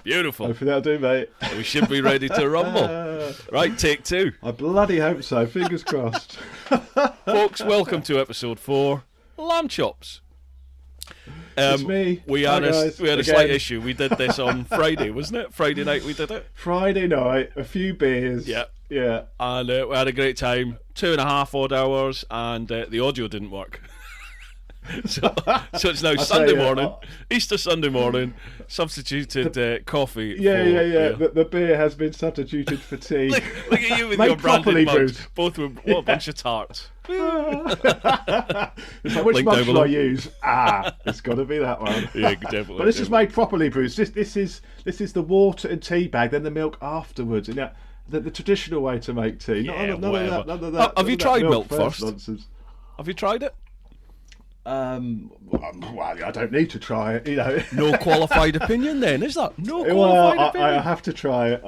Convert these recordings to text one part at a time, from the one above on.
Beautiful. Hopefully that'll do, mate. We should be ready to rumble. Right, take 2. I bloody hope so. Fingers crossed. Folks, welcome to episode 4, Lamb Chops. It's me. We Hi, had guys. a slight issue. We did this on Friday, wasn't it? Friday night we did it. Friday night, a few beers. Yeah. Yeah. And we had a great time. 2.5 odd hours, and the audio didn't work. so it's now Sunday morning, Easter Sunday morning, substituted coffee. Yeah. The beer has been substituted for tea. Look at you with Make your branded mugs. brewed. Both with a bunch of tarts. It's like, which Link mug down should below. I use? It's got to be that one. Yeah, definitely. But this is made properly brewed. This is the water and tea bag, then the milk afterwards. And the traditional way to make tea. Yeah, None of that. Have none you of that tried milk first first? nonsense. Have you tried it? Well, I don't need to try it, No qualified opinion then, is that? No qualified Well, opinion? I have to try it.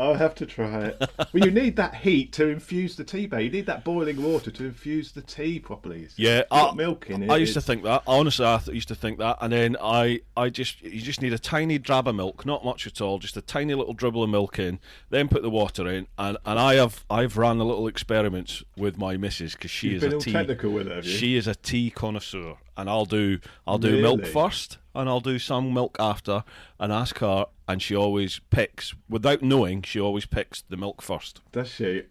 Well, you need that heat to infuse the tea bag. You need that boiling water to infuse the tea properly. Yeah, You've got milk in it. I used to think that. Honestly, used to think that, and then you just need a tiny drab of milk, not much at all, just a tiny little dribble of milk in, then put the water in, and I've ran a little experiments with my missus because You've been all technical with it, have you? She is a tea connoisseur, and I'll do Really? milk first, and I'll do some milk after, and ask her, and she always picks, without knowing, she always picks the milk first. Does she?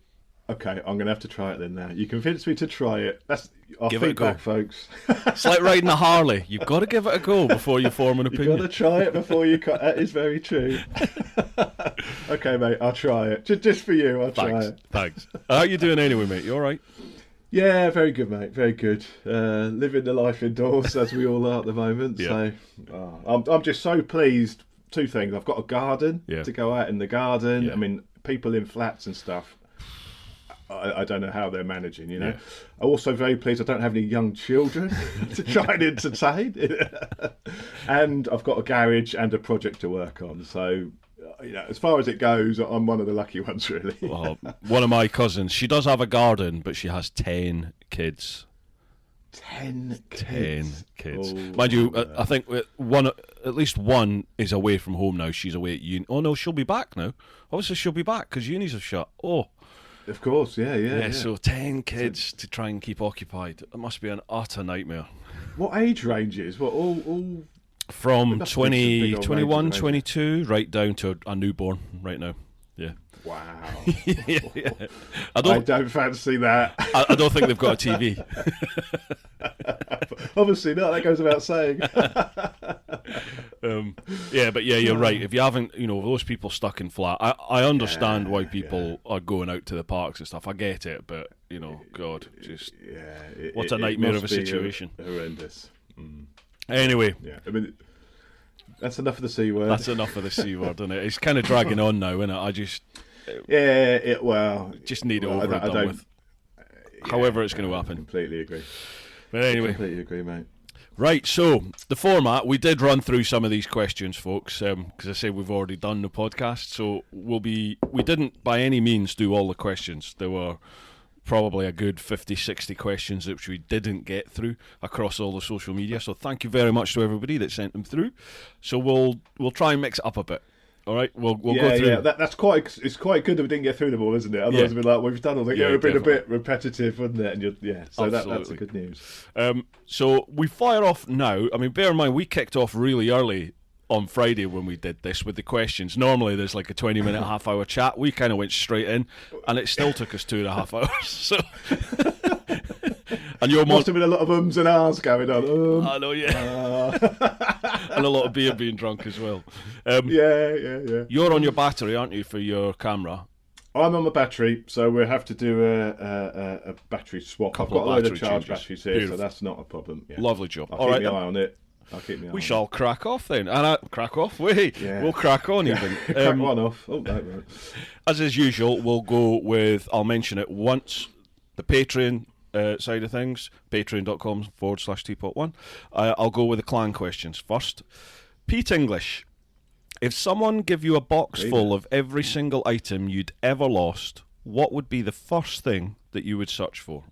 Okay, I'm going to have to try it then now. You convinced me to try it. That's our Give it a feedback, go. folks. It's like riding a Harley. You've got to give it a go before you form an You've opinion. got to try it before you cut. That is very true. Okay, mate, I'll try it. Just for you, I'll try it. Thanks. How you doing anyway, mate? You all right? Yeah, very good, mate. Very good. Living the life indoors, as we all are at the moment. Yeah. So I'm just so pleased. 2 things. I've got a garden to go out in the garden. Yeah. I mean, people in flats and stuff, I don't know how they're managing, Yeah. I'm also very pleased I don't have any young children to try and entertain. And I've got a garage and a project to work on. So, as far as it goes, I'm one of the lucky ones, really. Well, one of my cousins, she does have a garden, but she has 10 kids. 10 kids. 10 kids. Oh, Mind you, no. I think at least one is away from home now. She's away at uni. Oh, no, she'll be back now. Obviously, she'll be back because unis have shut. Oh. Of course, yeah. So 10 kids to try and keep occupied. It must be an utter nightmare. What age ranges? What all? From That's a big old 21, range. 22, right down to a newborn right now. Yeah. Wow. yeah. I I don't don't fancy that. I don't think they've got a TV. Obviously not. That goes without saying. But you're right. If you haven't, those people stuck in flat, I understand why people are going out to the parks and stuff. I get it, but God, just what a nightmare of a situation. Horrendous. Anyway, Yeah, I mean, that's enough of the C word. that's enough of the C word, isn't it? It's kind of dragging on now, isn't it? I just just need it over and done with. However, it's going to happen. Completely agree. But anyway, Completely agree, mate. right, so the format, we did run through some of these questions, folks, because I said we've already done the podcast, so we didn't by any means do all the questions. There were probably a good 50, 60 questions which we didn't get through across all the social media, so thank you very much to everybody that sent them through. So we'll try and mix it up a bit. All right, we'll go through. Yeah, it's quite good that we didn't get through them all, isn't it? Otherwise, we'd be like, we've done all that. Yeah, It would have been a definitely. bit repetitive, wouldn't it? And so that's Absolutely. the good news. So we fire off now. I mean, bear in mind, we kicked off really early on Friday when we did this with the questions. Normally there's like a 20-minute, half-hour chat. We kind of went straight in, and it still took us 2.5 hours. So, and your Must have been a lot of ums and ahs going on. I know, yeah, and a lot of beer being drunk as well. Yeah. You're on your battery, aren't you, for your camera? I'm on my battery, so we'll have to do a battery swap. Couple I've got of a load of battery charged changes. batteries here, Beautiful. so that's not a problem. Yeah. Lovely job. I'll All keep right, my then. eye on it. We shall crack off then. And crack off? Wait, Yeah. we'll crack on even. Crack one off. Oh, no, right. As is usual, we'll go with, I'll mention it once, the Patreon side of things, patreon.com/TeapotOne. I'll go with the clan questions first. Pete English, if someone give you a box full of every single item you'd ever lost, what would be the first thing that you would search for?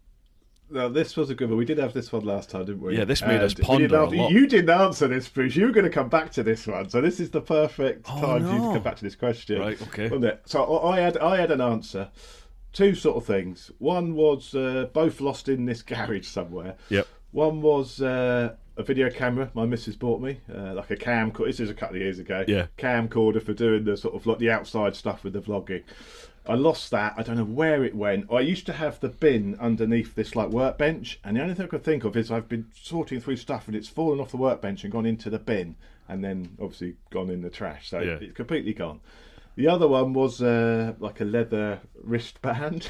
No, this was a good one. We did have this one last time, didn't we? Yeah, this made us And ponder a lot. You didn't answer this, Bruce. You were going to come back to this one, so this is the perfect time for you to come back to this question. Right, okay. Wasn't it? So I had an answer. Two sort of things. One was both lost in this garage somewhere. Yep. One was a video camera my missus bought me, like a camcorder. This is a couple of years ago. Yeah. Camcorder for doing the sort of like the outside stuff with the vlogging. I lost that. I don't know where it went. I used to have the bin underneath this like workbench, and the only thing I could think of is I've been sorting through stuff and it's fallen off the workbench and gone into the bin, and then obviously gone in the trash. So it's completely gone. The other one was like a leather wristband,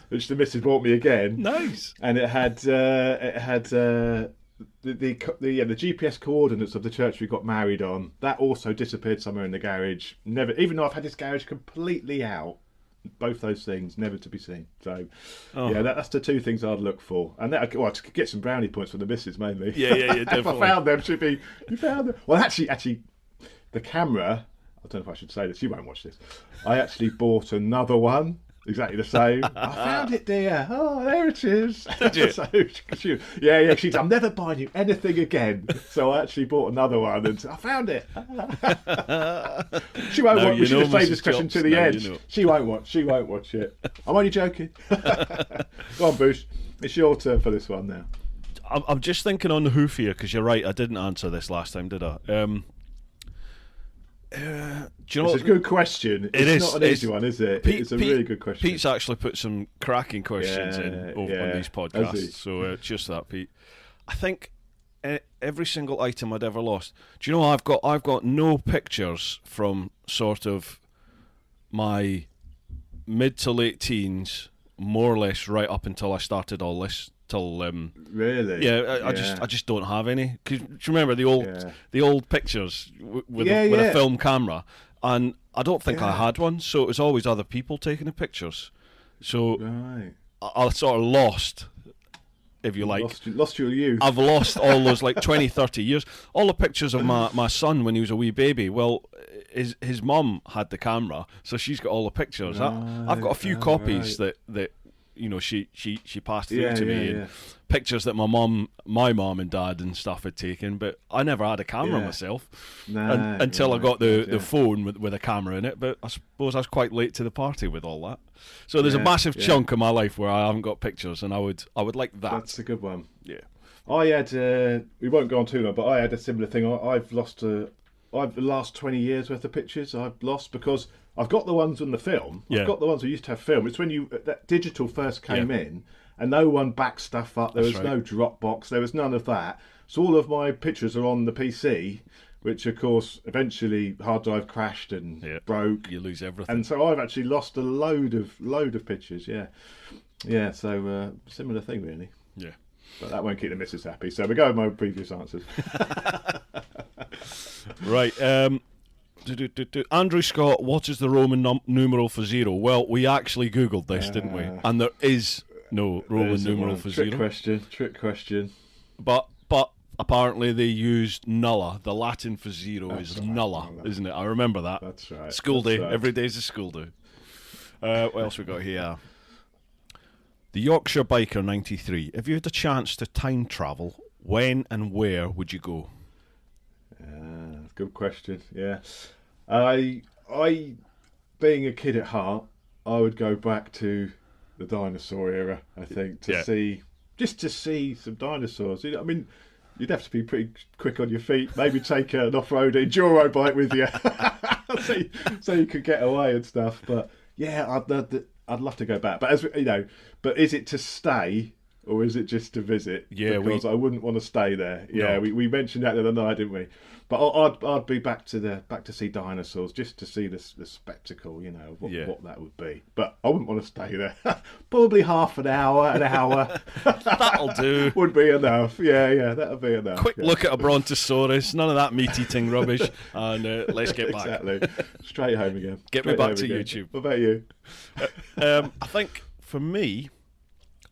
which the missus bought me again. Nice. And it had the GPS coordinates of the church we got married on. That also disappeared somewhere in the garage. Never, even though I've had this garage completely out, both those things never to be seen. So that's the two things I'd look for, and that to get some brownie points from the missus mainly. Yeah, definitely. If I found them, you found them. Well, actually, the camera. I don't know if I should say this. You won't watch this. I actually bought another one. Exactly the same. I found it, dear. Oh, there it is. Did you? Yeah. She's. I'm never buying you anything again. So I actually bought another one, and I found it. She won't watch. We should have saved this question to the end. You know. She won't watch. She won't watch it. I'm only joking. Go on, Bruce. It's your turn for this one now. I'm just thinking on the hoof here, because you're right. I didn't answer this last time, did I? Do you know it's a good question. It's not an easy one, is it? It's a really good question. Pete's actually put some cracking questions on these podcasts, so cheers to that, Pete. I think every single item I'd ever lost. Do you know I've got no pictures from sort of my mid to late teens, more or less right up until I started all this. Really? Yeah, I just don't have any. Cause, do you remember the old pictures with a film camera? And I don't think I had one, so it was always other people taking the pictures. So I sort of lost, if you like. Lost your youth. I've lost all those like 20, 30 years. All the pictures of my son when he was a wee baby. Well, his mum had the camera, so she's got all the pictures. I've got a few copies that you know, she passed through to me, and pictures that my mum and dad and stuff had taken, but I never had a camera myself until I got the phone with a camera in it. But I suppose I was quite late to the party with all that. So there's a massive chunk of my life where I haven't got pictures, and I would like that. That's a good one. Yeah, I had. We won't go on too long, but I had a similar thing. I've lost. I've the last 20 years worth of pictures I've lost because I've got the ones on the film. I've got the ones we used to have film. It's when that digital first came in, and no one backed stuff up. There was no Dropbox. There was none of that. So all of my pictures are on the PC, which of course eventually hard drive crashed and broke. You lose everything. And so I've actually lost a load of pictures. Yeah. So similar thing really. Yeah. But that won't keep the missus happy. So we go with my previous answers. Right. Andrew Scott, what is the Roman numeral for zero? Well, we actually Googled this, didn't we? And there is no Roman numeral for zero. Trick question. But apparently they used nulla. The Latin for zero is nulla, isn't it? I remember that. That's right. School day. Every day's a school day. What else we got here? The Yorkshire Biker 93. If you had a chance to time travel, when and where would you go? Good question. Yeah, I being a kid at heart, I would go back to the dinosaur era. I think to see some dinosaurs. You know, I mean, you'd have to be pretty quick on your feet. Maybe take an off-road enduro bike with you, so you could get away and stuff. But yeah, I'd love to go back. But as you know, but is it to stay? Or is it just to visit? Yeah, because I wouldn't want to stay there. No. Yeah, we mentioned that the other night, didn't we? But I'd be back to see dinosaurs, just to see the spectacle, you know, what that would be. But I wouldn't want to stay there. Probably half an hour. That'll do. Would be enough. Yeah, that'll be enough. Quick look at a brontosaurus. None of that meat-eating rubbish. And let's get back. Exactly. Straight home again. Get me back to YouTube. What about you? I think for me,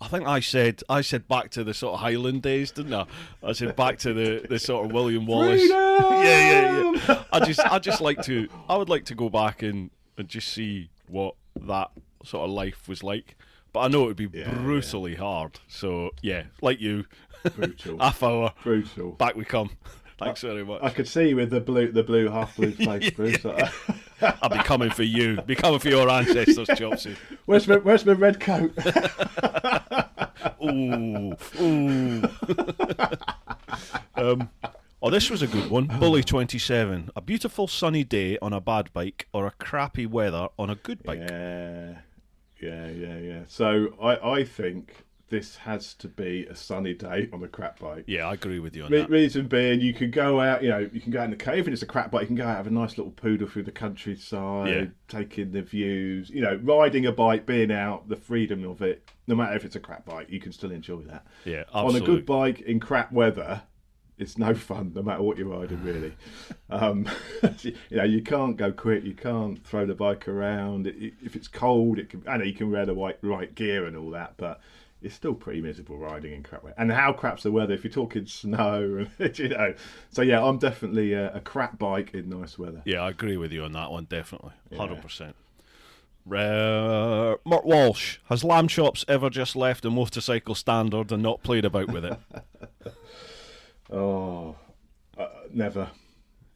I said back to the sort of Highland days, didn't I? I said back to the sort of William Wallace. Yeah. I would like to go back and just see what that sort of life was like. but I know it would be brutally hard. So yeah, like you, brutal, half hour, brutal. Back we come. Thanks very much. I could see you with the blue half blue face, Bruce. I'll be coming for you. Be coming for your ancestors, Chopsy. Where's my red coat? Ooh. This was a good one. Bully 27. A beautiful sunny day on a bad bike, or a crappy weather on a good bike. Yeah. So I think this has to be a sunny day on a crap bike. Yeah, I agree with you on that. Reason being, you can go out, you can go out in the cave, and it's a crap bike. You can go out, have a nice little poodle through the countryside, taking the views. Riding a bike, being out, the freedom of it. No matter if it's a crap bike, you can still enjoy that. Yeah, absolutely. On a good bike in crap weather, it's no fun, no matter what you're riding, really. You can't go quick. You can't throw the bike around. If it's cold, I know you can wear the right gear and all that, but it's still pretty miserable riding in crap weather. And how crap's the weather if you're talking snow, So yeah, I'm definitely a crap bike in nice weather. Yeah, I agree with you on that one, definitely. 100%. Mark Walsh, has Lamb Chops ever just left a motorcycle standard and not played about with it? Never.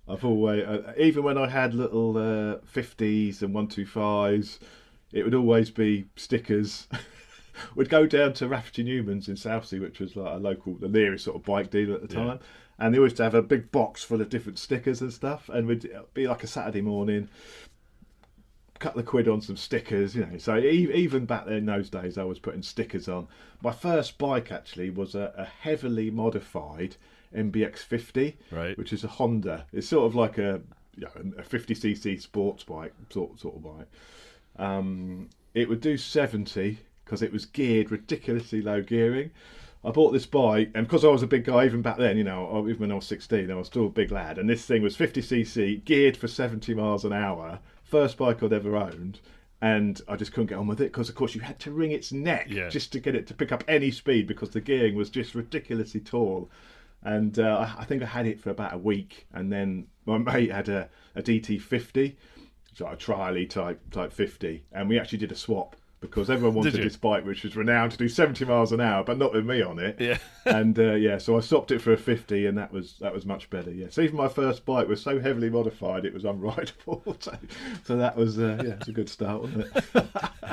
I've always, even when I had little 50s and 125s, it would always be stickers. We'd go down to Rafferty Newman's in Southsea, which was like the nearest sort of bike dealer at the time, and they used to have a big box full of different stickers and stuff, and we'd be like a Saturday morning, couple of quid on some stickers, So even back then, in those days, I was putting stickers on. My first bike actually was a heavily modified MBX50, which is a Honda. It's sort of like a 50cc sports bike, sort of bike. It would do 70 because it was geared ridiculously low gearing. I bought this bike, and because I was a big guy even back then, even when I was 16, I was still a big lad, and this thing was 50cc, geared for 70 miles an hour, first bike I'd ever owned, and I just couldn't get on with it because, of course, you had to wring its neck just to get it to pick up any speed because the gearing was just ridiculously tall. And I think I had it for about a week, and then my mate had a DT50, so a trial-y type 50, and we actually did a swap because everyone wanted this bike, which was renowned to do 70 miles an hour, but not with me on it. Yeah. And so I swapped it for a 50, and that was much better. Yeah. So even my first bike was so heavily modified, it was unrideable. So that was it's a good start, wasn't it?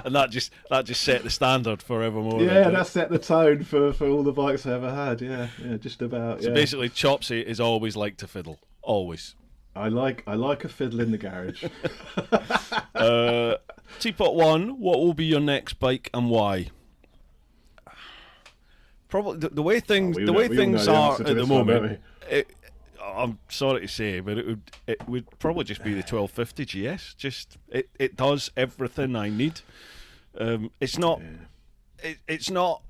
And that just set the standard forevermore. Yeah, that set the tone for all the bikes I ever had. Yeah, just about. So basically, Chopsy is always like to fiddle, always. I like a fiddle in the garage. TeapotOne, what will be your next bike and why? Probably the way things are at the moment. I'm sorry to say, but it would probably just be the 1250 GS. Just it does everything I need. It's not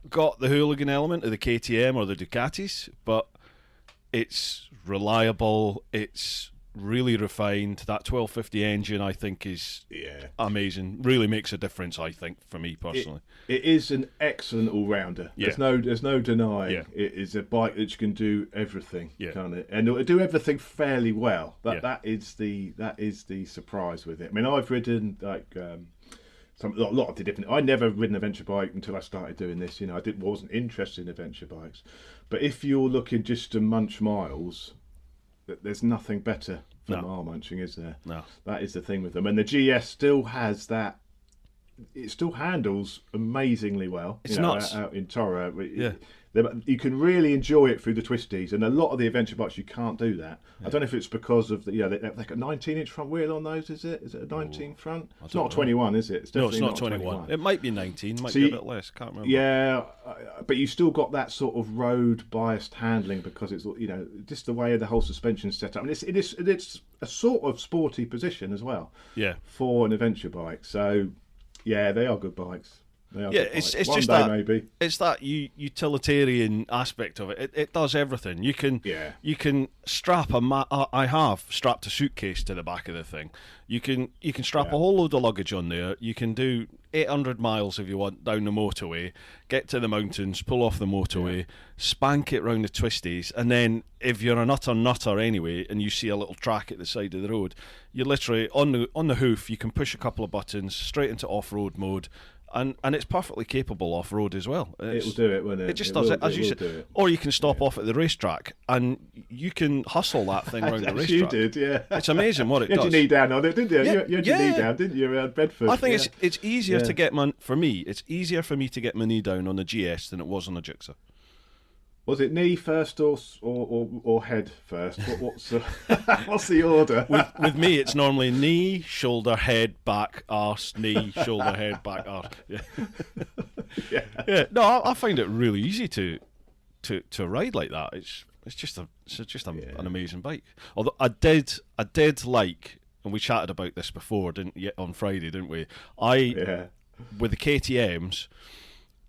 got the hooligan element of the KTM or the Ducatis, but it's reliable. It's really refined. That 1250 engine, I think, is amazing. Really makes a difference, I think, for me personally. It is an excellent all-rounder. Yeah. There's no denying. Yeah. It is a bike that can do everything, can't it? And it'll do everything fairly well. That is the surprise with it. I mean, I've ridden like a lot of the different. I never ridden a venture bike until I started doing this. I wasn't interested in adventure bikes. But if you're looking just to munch miles, there's nothing better for mile munching, is there? No. That is the thing with them. And the GS still has that. It still handles amazingly well. It's nuts. Out in Toro. Yeah. You can really enjoy it through the twisties, and a lot of the adventure bikes you can't do that. Yeah. I don't know if it's because of they've got a 19-inch front wheel on those. Is it a 19 front? It's not a 21, is it? No, it's not 21. It might be 19. Might be a bit less. Can't remember. Yeah, but you still got that sort of road biased handling because it's just the way the whole suspension's set up, and it's a sort of sporty position as well. Yeah. For an adventure bike, so yeah, they are good bikes. It's just that maybe it's that utilitarian aspect of it. It does everything. You can strap I have strapped a suitcase to the back of the thing. You can strap a whole load of luggage on there. You can do 800 miles if you want down the motorway. Get to the mountains, pull off the motorway, spank it round the twisties, and then if you're a nutter anyway, and you see a little track at the side of the road, you're literally on the hoof. You can push a couple of buttons straight into off-road mode. and it's perfectly capable off road as well. It will do it, won't it? It just does it, as you said. Or you can stop off at the racetrack and you can hustle that thing around the racetrack. You did, yeah. It's amazing what it does. You had your knee down on it, didn't you? You had your knee down, didn't you, around Bedford? I think it's easier to get for me. It's easier for me to get my knee down on the GS than it was on the Gixxer. Was it knee first or head first? What's the order? With me, it's normally knee, shoulder, head, back, arse, knee, shoulder, head, back, arse. Yeah. No, I find it really easy to ride like that. It's just an amazing bike. Although I did like, and we chatted about this before, on Friday, didn't we? With the KTM's,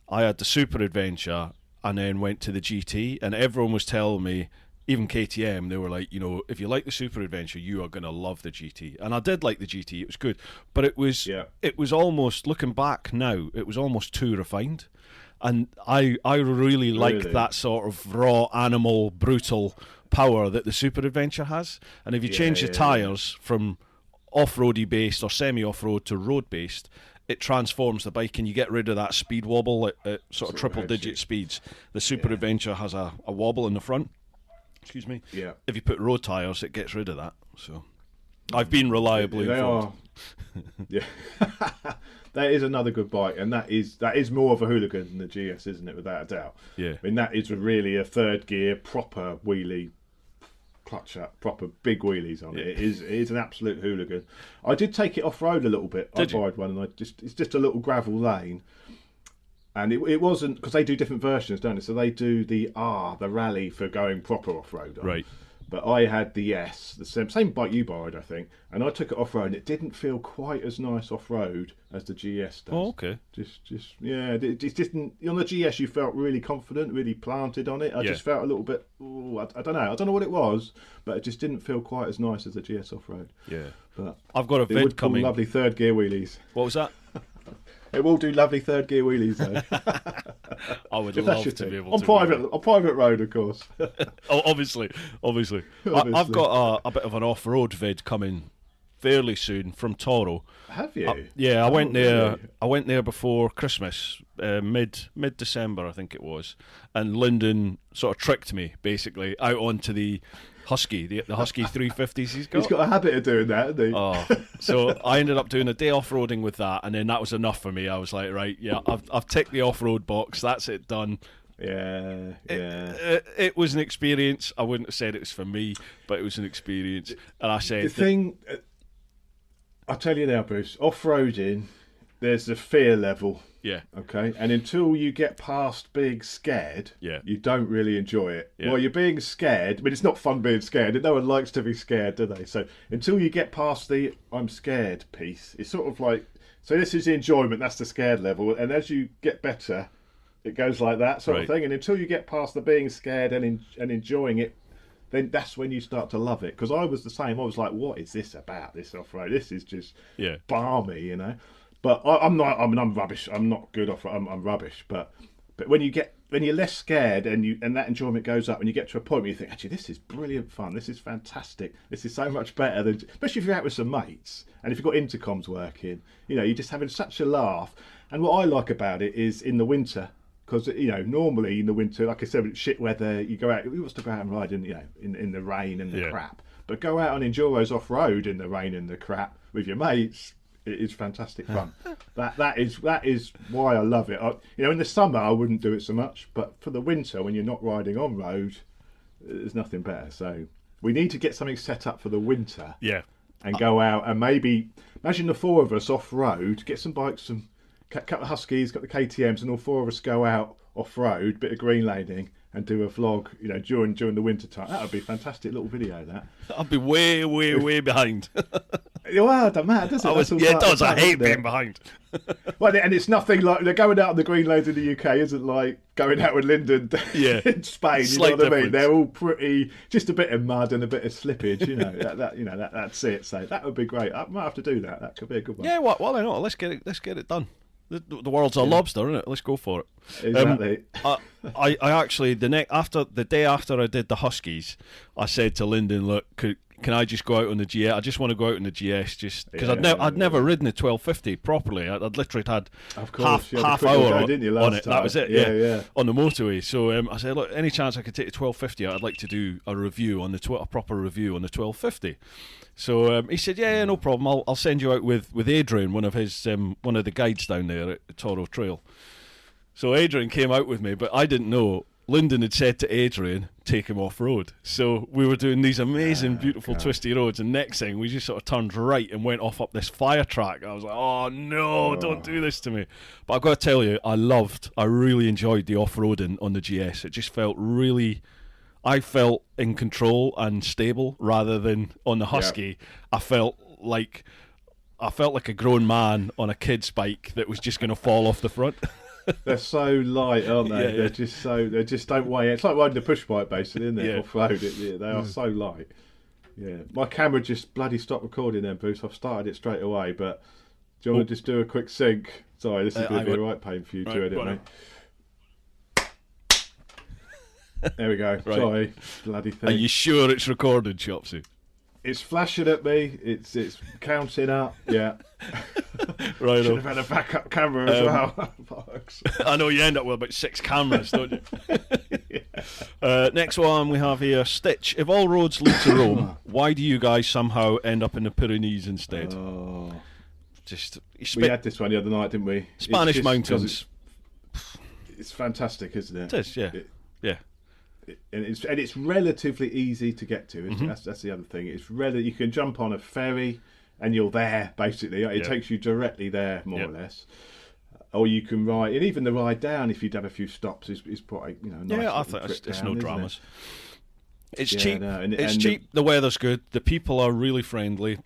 I had the Super Adventure. And then went to the GT, and everyone was telling me, even KTM, they were like, if you like the Super Adventure, you are going to love the GT. And I did like the GT; it was good, but it was almost, looking back now, it was almost too refined. And I really liked that sort of raw, animal, brutal power that the Super Adventure has. And if you change the tyres from off-roady based or semi-off-road to road based, it transforms the bike and you get rid of that speed wobble at sort of triple-digit speeds. The Super Adventure has a wobble in the front. Excuse me. Yeah. If you put road tyres, it gets rid of that. So I've been reliably informed. Yeah. That is another good bike, and that is more of a hooligan than the GS, isn't it, without a doubt? Yeah. I mean, that is really a third gear, proper wheelie clutch up, proper big wheelies on it. It is an absolute hooligan. I did take it off road a little bit. I borrowed one, and it's just a little gravel lane, and it wasn't, because they do different versions, don't they? So they do the rally for going proper off road, right? But I had the S, the same bike you borrowed, I think, and I took it off road, and it didn't feel quite as nice off road as the GS does. Oh, okay. It just didn't. On the GS, you felt really confident, really planted on it. I just felt a little bit. I don't know what it was, but it just didn't feel quite as nice as the GS off road. Yeah, but I've got a vid coming. Lovely third gear wheelies. What was that? It will do lovely third gear wheelies though. I would love to be able on private road, of course. Oh, obviously. I've got a bit of an off-road vid coming fairly soon from Toro. Have you? I went there. Really? I went there before Christmas, mid December, I think it was, and Lyndon sort of tricked me basically out onto the Husky, the Husky 350s he's got. He's got a habit of doing that, hasn't he? Oh, so I ended up doing a day off-roading with that, and then that was enough for me. I was like, right, I've ticked the off-road box. That's it, done. Yeah. It was an experience. I wouldn't have said it was for me, but it was an experience. And I said... The thing... I'll tell you now, Bruce, off-roading, there's the fear level. Yeah. Okay. And until you get past being scared, you don't really enjoy it. Yeah. While you're being scared, I mean, it's not fun being scared. No one likes to be scared, do they? So until you get past the I'm scared piece, it's sort of like, so this is the enjoyment, that's the scared level. And as you get better, it goes like that sort of thing. And until you get past the being scared and enjoying it, then that's when you start to love it. Because I was the same. I was like, what is this about, this off-road? This is just balmy, you know? But I'm not. I mean, I'm rubbish. I'm not good off. I'm rubbish. But when you're less scared and that enjoyment goes up, and you get to a point where you think, actually, this is brilliant fun. This is fantastic. This is so much better than, especially if you're out with some mates and if you've got intercoms working. You're just having such a laugh. And what I like about it is in the winter, because normally in the winter, like I said, it's shit weather. You go out. Who wants to go out and ride in the rain and the crap? But go out on enduros off road in the rain and the crap with your mates. It is fantastic fun. that is why I love it. In the summer I wouldn't do it so much, but for the winter when you're not riding on road, there's nothing better. So we need to get something set up for the winter. Yeah. And go out and maybe imagine the four of us off road, get some bikes, some couple of Huskies, got the KTM's, and all four of us go out off road, bit of green laning, and do a vlog, during the winter time. That would be a fantastic little video. I'd be way behind. Well, it doesn't matter, does it? It does. I hate being behind. Well, and it's nothing like they're going out on the green lanes in the UK isn't like going out with Lyndon in Spain. You know what I mean? They're all pretty, just a bit of mud and a bit of slippage. That's it. So that would be great. I might have to do that. That could be a good one. Yeah, why not? Let's get it done. The world's a lobster, isn't it? Let's go for it. Exactly. I actually after the day after I did the Huskies, I said to Lyndon, look, can I just go out on the GS? I just want to go out on the GS, just because Yeah, I'd never ridden the 1250 properly. I'd literally had Of course, half hour didn't you, on last it. time? That was it. Yeah. On the motorway. So I said, look, any chance I could take the 1250? I'd like to do a review on a proper review on the 1250. So he said, yeah, no problem. I'll send you out with Adrian, one of the guides down there at the Toro Trail. So Adrian came out with me, but I didn't know. Lyndon had said to Adrian, take him off-road. So we were doing these amazing, beautiful, twisty roads, and next thing, we just sort of turned right and went off up this fire track. I was like, oh, no, don't do this to me. But I've got to tell you, I really enjoyed the off-roading on the GS. It just felt I felt in control and stable, rather than on the Husky. Yeah. I felt like a grown man on a kid's bike that was just going to fall off the front. They're so light, aren't they? They just don't weigh. It's like riding a push bike, basically, isn't it? Yeah. Off road, they are so light. Yeah, my camera just bloody stopped recording then, Bruce. I've started it straight away, but do you want to just do a quick sync? Sorry, this is going to be a right pain for you to edit, mate. There we go. Right. Sorry, bloody thing. Are you sure it's recorded, Chopsy? It's flashing at me. It's counting up. Yeah. Right. Should have had a backup camera as well. I know you end up with about 6 cameras, don't you? Yeah. Next one we have here, Stitch. If all roads lead to Rome, why do you guys somehow end up in the Pyrenees instead? Oh. Just we had this one the other night, didn't we? Spanish mountains. It's fantastic, isn't it? It is, yeah. Yeah. And it's relatively easy to get to. That's the other thing. It's you can jump on a ferry and you're there basically. It takes you directly there, more or less. Or you can ride, and even the ride down, if you'd have a few stops, is quite nice. Yeah, I think it's no dramas. It's cheap. No, it's cheap. The weather's good. The people are really friendly.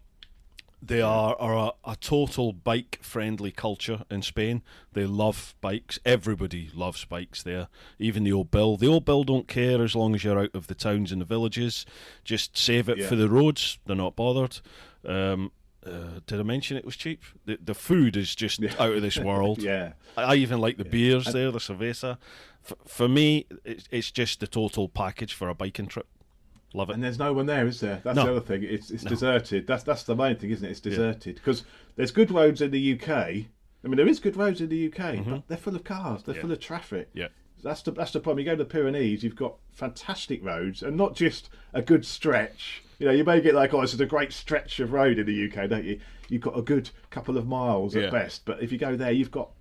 They are a total bike-friendly culture in Spain. They love bikes. Everybody loves bikes there. Even the old Bill. The old Bill don't care as long as you're out of the towns and the villages. Just save it for the roads. They're not bothered. Did I mention it was cheap? The food is just out of this world. Yeah. I even like the beers there, the cerveza. For me, it's just the total package for a biking trip. Love it. And there's no one there, is there? That's the other thing. It's deserted. That's the main thing, isn't it? It's deserted. Because there's good roads in the UK. I mean, there is good roads in the UK, but they're full of cars. They're full of traffic. Yeah. That's the problem. You go to the Pyrenees, you've got fantastic roads, and not just a good stretch. You know, you may get like, this is a great stretch of road in the UK, don't you? You've got a good couple of miles at best. But if you go there, you've got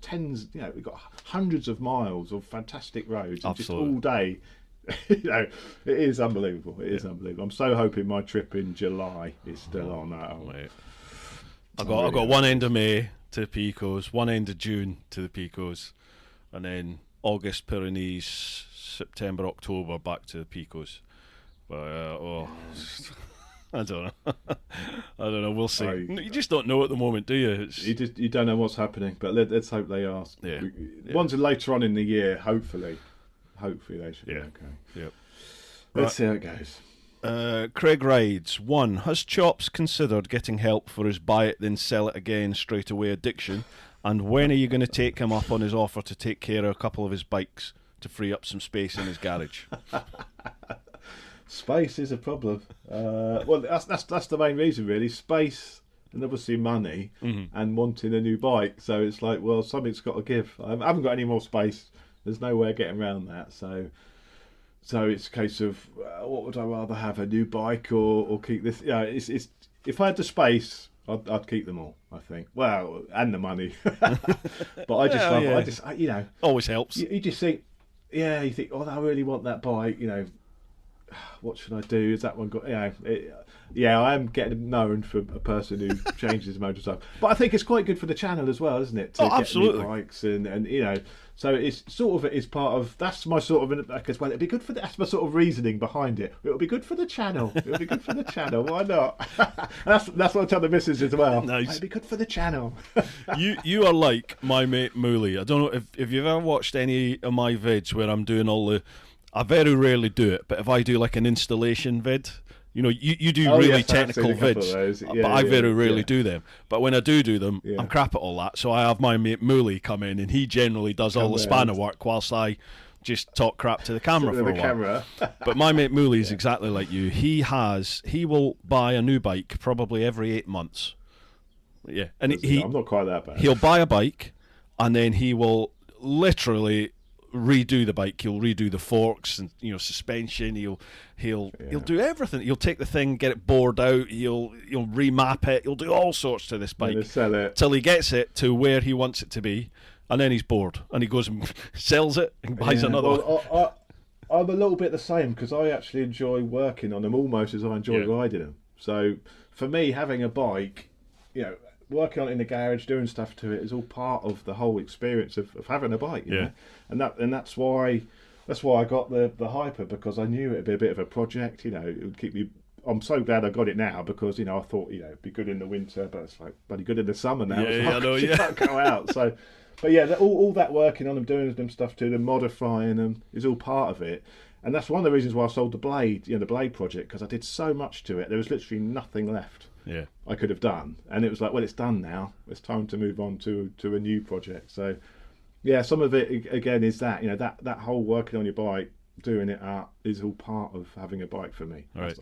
you've got hundreds of miles of fantastic roads, and just all day. It is unbelievable. It is unbelievable. I'm so hoping my trip in July is still on that. I've got one end of May to the Picos, one end of June to the Picos, and then August Pyrenees, September, October back to the Picos. But I don't know. I don't know. We'll see. You just don't know at the moment, do you? You don't know what's happening. But let's hope they are. Yeah. Ones later on in the year, hopefully. Hopefully they should be okay. Yep. Let's see how it goes. Craig Rides. 1. Has Chops considered getting help for his buy it then sell it again straight away addiction? And when are you going to take him up on his offer to take care of a couple of his bikes to free up some space in his garage? Space is a problem. Well, that's the main reason, really. Space and obviously money and wanting a new bike. So it's like, well, something's got to give. I haven't got any more space. There's no way of getting around that. So it's a case of what would I rather have, a new bike or keep this? Yeah, it's if I had the space, I'd keep them all. I think. Well, and the money. But I just love. Always helps. You just think, you think, I really want that bike. What should I do? Is that one got? I am getting known for a person who changes motorcycle, but I think it's quite good for the channel as well, isn't it? To get absolutely. New bikes and so it's sort of it's part of that's my sort of as well. It'd be good for that's my sort of reasoning behind it. It'll be good for the channel. It'll be good for the channel. Why not? that's what I tell the missus as well. Nice. It'd be good for the channel. You are like my mate Mooley. I don't know if you've ever watched any of my vids where I'm doing all the. I very rarely do it, but if I do like an installation vid, you do really technical vids, but I very rarely do them. But when I do them, I'm crap at all that. So I have my mate Mooley come in, and he generally does all the spanner work whilst I just talk crap to the camera for a while. Camera. But my mate Mooley is exactly like you. He will buy a new bike probably every 8 months. Yeah, and I'm not quite that bad. He'll buy a bike, and then he will literally redo the bike. He'll redo the forks and suspension. He'll do everything. He'll take the thing, get it bored out. He'll remap it. He'll do all sorts to this bike sell it till he gets it to where he wants it to be, and then he's bored and he goes and sells it and buys another one. I'm a little bit the same because I actually enjoy working on them almost as I enjoy riding them. So for me, having a bike, working on it in the garage, doing stuff to it is all part of the whole experience of having a bike. You know? And that's why I got the Hyper, because I knew it'd be a bit of a project. It would keep me. I'm so glad I got it now because I thought it'd be good in the winter, but it's like bloody good in the summer now. You can't go out. So, but all that working on them, doing them stuff to them, modifying them is all part of it. And that's one of the reasons why I sold the Blade, the Blade project, because I did so much to it. There was literally nothing left. I could have done, and it was like, well, it's done now. It's time to move on to a new project. So, some of it again is that that whole working on your bike, doing it out is all part of having a bike for me. Right.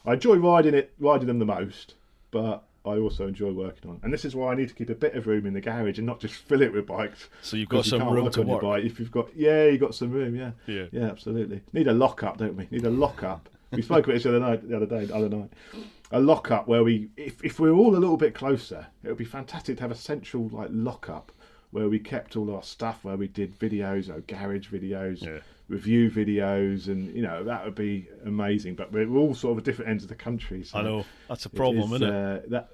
I enjoy riding them the most, but I also enjoy working on it. And this is why I need to keep a bit of room in the garage and not just fill it with bikes. So you've got some room to work. If you've got you've got some room. Yeah, absolutely. Need a lock up, don't we? Need a lock up. We spoke about this the other night. A lock up where if we're all a little bit closer, it would be fantastic to have a central lock up where we kept all our stuff, where we did videos, garage videos, review videos, and that would be amazing. But we're all sort of at different ends of the country. So I know that's a problem, isn't it? That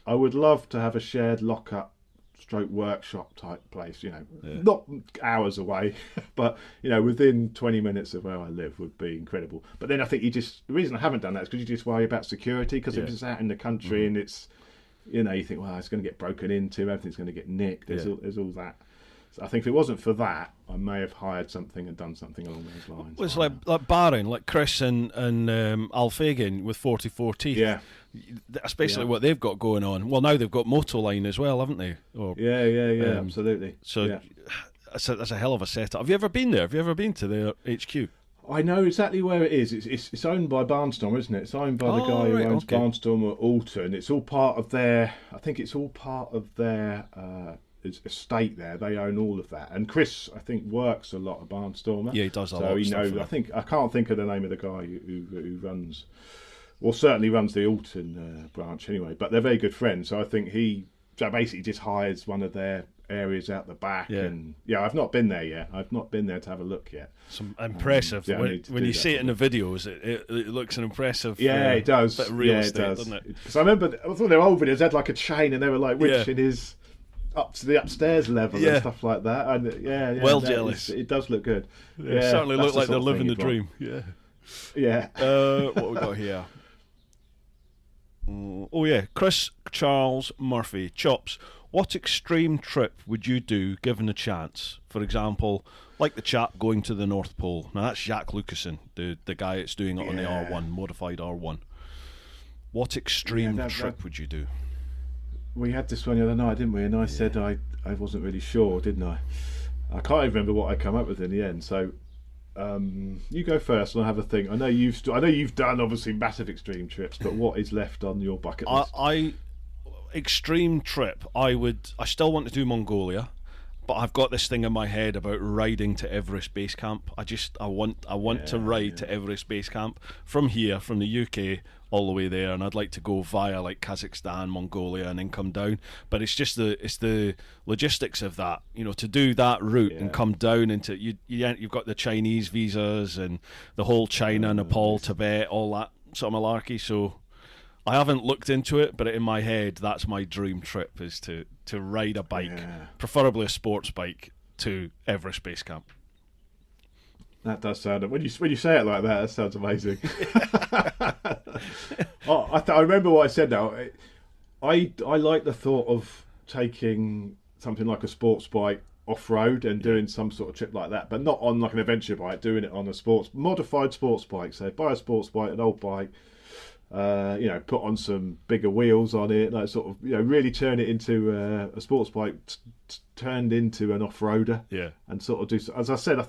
I would love to have a shared lock up stroke workshop type place, not hours away, but within 20 minutes of where I live would be incredible. But then I think the reason I haven't done that is because you just worry about security, because if it's out in the country and it's you think, well, it's going to get broken into, everything's going to get nicked, there's all that. So I think if it wasn't for that, I may have hired something and done something along those lines. Well, it's like Barron, like Chris and Al Fagan with 44 Teeth. Yeah. That's basically what they've got going on. Well, now they've got Motoline as well, haven't they? Absolutely. So that's a hell of a setup. Have you ever been there? Have you ever been to their HQ? I know exactly where it is. It's owned by Barnstormer, isn't it? It's owned by the guy who owns Barnstormer at Alton. It's all part of their. I think it's all part of their estate there. They own all of that. And Chris, I think, works a lot at Barnstormer. Yeah, he does a lot. So he knows. I can't think of the name of the guy who runs. Well, certainly runs the Alton branch anyway. But they're very good friends. So I think he basically just hires one of their areas out the back. And I've not been there yet. I've not been there to have a look yet. Some impressive. When you see it in the videos, it looks an impressive. Yeah, it does. Bit of real it estate, does. Doesn't it? Because I thought their old videos had like a chain, and they were like winching his up to the upstairs level and stuff like that. And well, jealous. It does look good. It certainly look like they're living the dream. Yeah. What we got here? Chris Charles Murphy, Chops. What extreme trip would you do given a chance? For example, like the chap going to the North Pole. Now that's Jacques Lucassen, the guy that's doing it on the R1, modified R1. What extreme trip would you do? We had this one the other night, didn't we? And I said I wasn't really sure, didn't I? I can't even remember what I come up with in the end. So you go first, and I'll have a think. I know you've done obviously massive extreme trips, but what is left on your bucket list? Extreme trip. I still want to do Mongolia, but I've got this thing in my head about riding to Everest Base Camp. I want to ride to Everest Base Camp from here, from the UK all the way there, and I'd like to go via like Kazakhstan, Mongolia, and then come down. But it's just the logistics of that, to do that route and come down into you've got the Chinese visas and the whole China, Nepal, Tibet, all that sort of malarkey. So I haven't looked into it, but in my head, that's my dream trip, is to ride a bike, preferably a sports bike, to Everest Base Camp. That does sound, when you say it like that sounds amazing. I remember what I said now. I like the thought of taking something like a sports bike off-road and doing some sort of trip like that, but not on like an adventure bike, doing it on a modified sports bike. So buy a sports bike, an old bike, put on some bigger wheels on it, like sort of, really turn it into a sports bike turned into an off-roader. Yeah. And sort of do, as I said,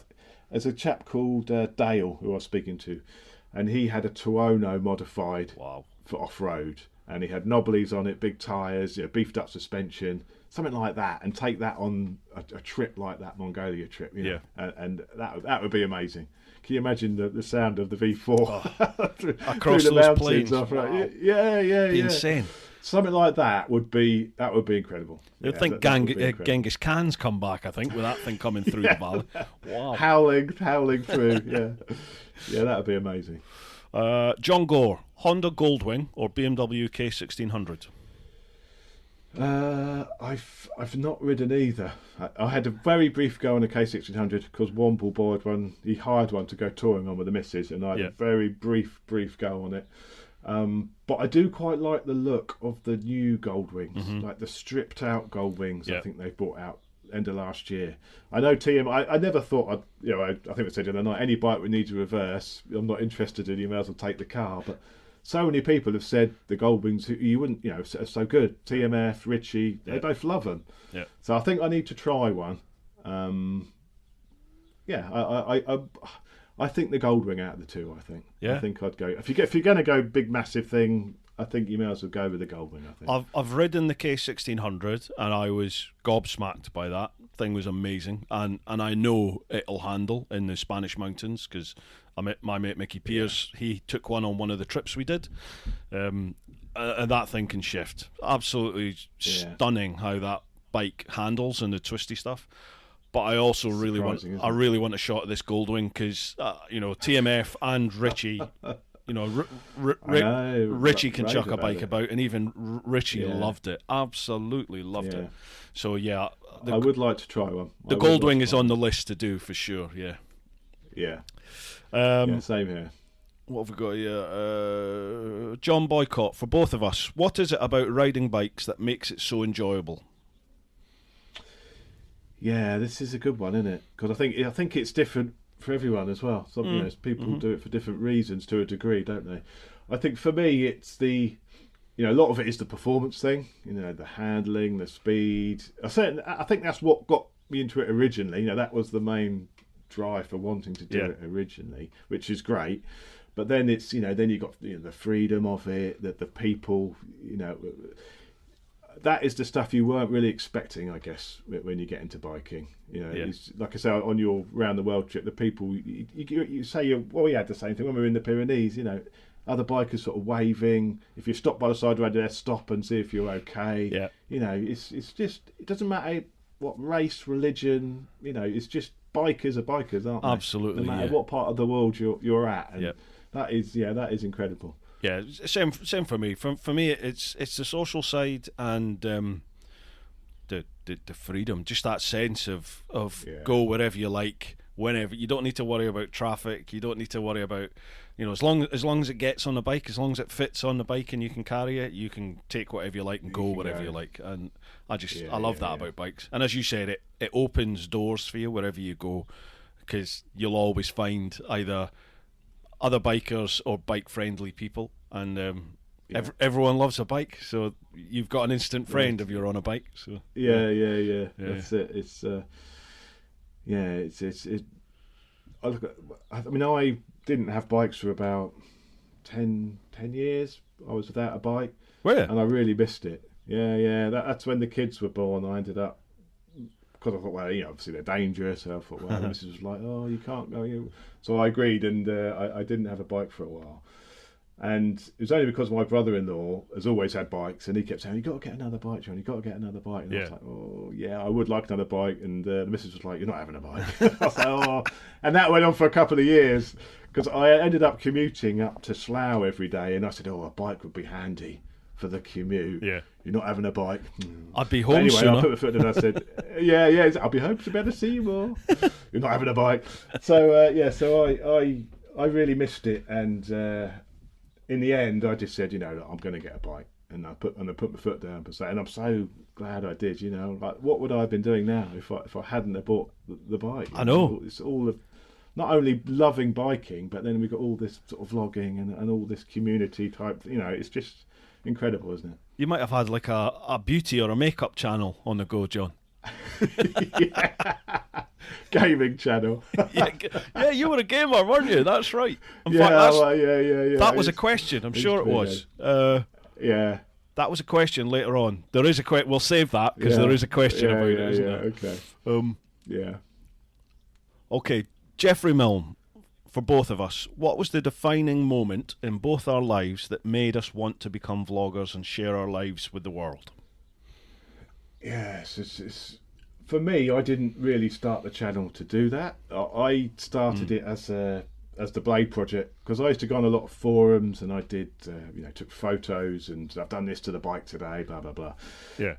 There's a chap called Dale who I was speaking to, and he had a TeapotOne modified for off-road, and he had knobblies on it, big tyres, beefed up suspension, something like that, and take that on a trip like that Mongolia trip, and that would be amazing. Can you imagine the sound of the V4 across through the those mountains? plains? Wow. Yeah. Insane. Something like that would be incredible. You'd think Genghis Khan's come back, I think, with that thing coming through the valley. Wow. Howling through, yeah, that would be amazing. John Gore, Honda Goldwing or BMW K1600? I've not ridden either. I had a very brief go on a K1600 because Womble borrowed one. He hired one to go touring on with the missus, and I had a very brief go on it. But I do quite like the look of the new Goldwings, like the stripped out Goldwings. I think they brought out end of last year. I know I never thought I think I said the other night, any bike that needs a reverse, I'm not interested in. You may as well take the car. But so many people have said the Goldwings, you wouldn't, are so good. TMF, Ritchie, they both love them. Yeah. So I think I need to try one. I think the Goldwing out of the two. I think I'd go. If you're going to go big massive thing, I think you may as well go with the Goldwing. I think I've ridden the K1600 and I was gobsmacked by that thing. Was amazing, and I know it'll handle in the Spanish mountains because my mate Mickey Piers, he took one of the trips we did, and that thing can shift. Absolutely stunning how that bike handles and the twisty stuff. But I also really want a shot at this Goldwing because TMF and Ritchie, Ritchie can chuck a bike about, and even Ritchie loved it, absolutely loved it. So I would like to try one. The Goldwing is on the list to do for sure. Yeah. Same here. What have we got here? John Boycott, for both of us, what is it about riding bikes that makes it so enjoyable? Yeah, this is a good one, isn't it? Because I think it's different for everyone as well. Some people do it for different reasons to a degree, don't they? I think for me, it's a lot of it is the performance thing. The handling, the speed. I think that's what got me into it originally. That was the main drive for wanting to do it originally, which is great. But then it's then you got the freedom of it, that the people, that is the stuff you weren't really expecting, I guess, when you get into biking. It's, like I say, on your round the world trip, the people you say we had the same thing when we were in the Pyrenees. Other bikers sort of waving. If you stop by the side of the road, they'll stop and see if you're okay. Yeah. It's just, it doesn't matter what race, religion. It's just bikers are bikers, aren't they? Absolutely. No matter what part of the world you're at. And that is incredible. Yeah, same for me. For me, it's the social side and the freedom, just that sense of go wherever you like, whenever. You don't need to worry about traffic. You don't need to worry about as long as it gets on the bike, as long as it fits on the bike and you can carry it, you can take whatever you like and go wherever you like. And I love that about bikes. And as you said, it opens doors for you wherever you go, because you'll always find either other bikers or bike-friendly people, and everyone loves a bike, so you've got an instant friend if you're on a bike. So that's it. It's I didn't have bikes for about 10 years. I was without a bike. And I really missed it. That's when the kids were born. I ended up, because I thought, obviously they're dangerous. So I thought, the missus was like, oh, you can't go. So I agreed, and I didn't have a bike for a while. And it was only because my brother-in-law has always had bikes, and he kept saying, "You got to get another bike, John. You got to get another bike." And I was like, "Oh, yeah, I would like another bike." And the missus was like, "You're not having a bike." I was like, "Oh," and that went on for a couple of years because I ended up commuting up to Slough every day, and I said, "Oh, a bike would be handy for the commute." Yeah, you're not having a bike. I'd be home sooner. I put my foot in and I said, "Yeah, I'll be home to better see you more." You're not having a bike, so I really missed it, and in the end, I just said, I'm going to get a bike, and I put my foot down per se, and I'm so glad I did. Like, what would I have been doing now if I hadn't have bought the bike? I know. It's all of not only loving biking, but then we've got all this sort of vlogging and all this community type. It's just incredible, isn't it? You might have had like a beauty or a makeup channel on the go, John. Gaming channel. yeah, you were a gamer, weren't you? That's right. In Yeah, fact, that's, well, yeah. that was a question. I'm sure it was. Yeah. That was a question later on. There is a question. We'll save that because there is a question about it, isn't there? Okay. Yeah. Okay, Jeffrey Milne, for both of us, what was the defining moment in both our lives that made us want to become vloggers and share our lives with the world? Yes, it's for me. I didn't really start the channel to do that. I started it as the Blade project because I used to go on a lot of forums and I did, took photos and I've done this to the bike today, blah blah blah. Yeah.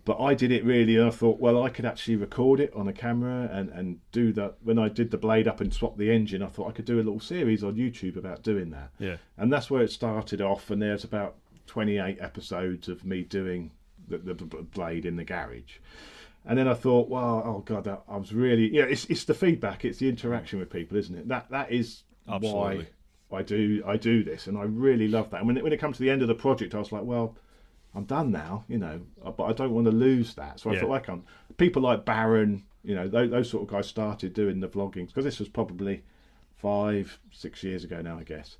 But I did it really, and I thought, well, I could actually record it on a camera and do that. When I did the Blade up and swap the engine, I thought I could do a little series on YouTube about doing that. Yeah. And that's where it started off. And there's about 28 episodes of me doing the Blade in the garage. And then I thought, well, oh god, I was really, it's the feedback, it's the interaction with people, isn't it? That is Absolutely. why I do this, and I really love that. And when it comes to the end of the project, I was like, well, I'm done now, but I don't want to lose that. So I thought, like, people like Baron, those sort of guys started doing the vlogging because this was probably 5-6 years ago now, I guess.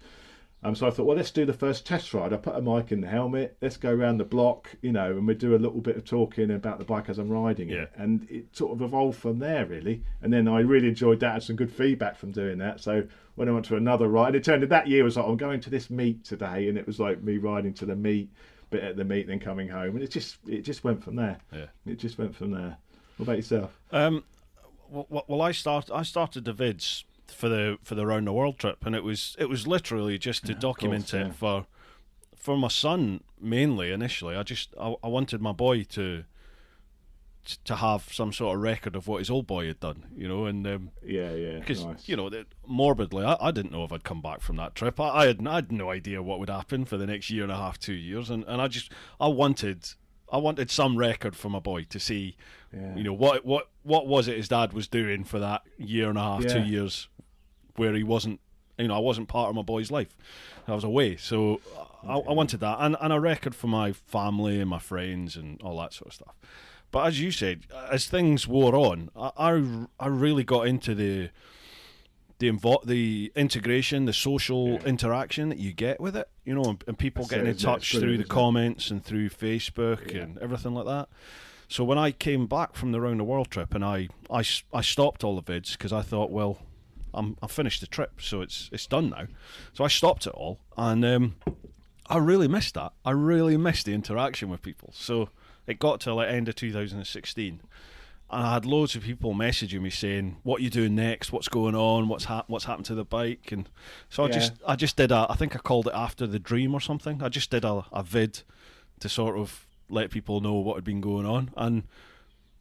So I thought, well, let's do the first test ride. I put a mic in the helmet. Let's go around the block, and we do a little bit of talking about the bike as I'm riding it. And it sort of evolved from there, really. And then I really enjoyed that. Had some good feedback from doing that. So when I went to another ride, it turned out that year was like, I'm going to this meet today, and it was like me riding to the meet, bit at the meet, then coming home, and it just went from there. Yeah, it just went from there. What about yourself? Well, I started the vids for the round the world trip, and it was literally just to document it for my son mainly. Initially, I wanted my boy to have some sort of record of what his old boy had done, and because nice. Morbidly, I didn't know if I'd come back from that trip. I had no idea what would happen for the next year and a half, 2 years, and I wanted some record for my boy to see, what was it his dad was doing for that year and a half, 2 years, where he wasn't, I wasn't part of my boy's life. I was away, so I wanted that, and a record for my family and my friends and all that sort of stuff. But as you said, as things wore on, I really got into the integration, the social interaction that you get with it, and people getting in touch through the comments and through Facebook and everything like that. So when I came back from the round the world trip, and I stopped all the vids because I thought, well, I finished the trip, so it's done now. So I stopped it all, and I really missed that. I really missed the interaction with people. So it got to the end of 2016, and I had loads of people messaging me saying, "What are you doing next? What's going on? What's happened to the bike?" And so I just did I think I called it After the Dream or something. I just did a vid to sort of let people know what had been going on, and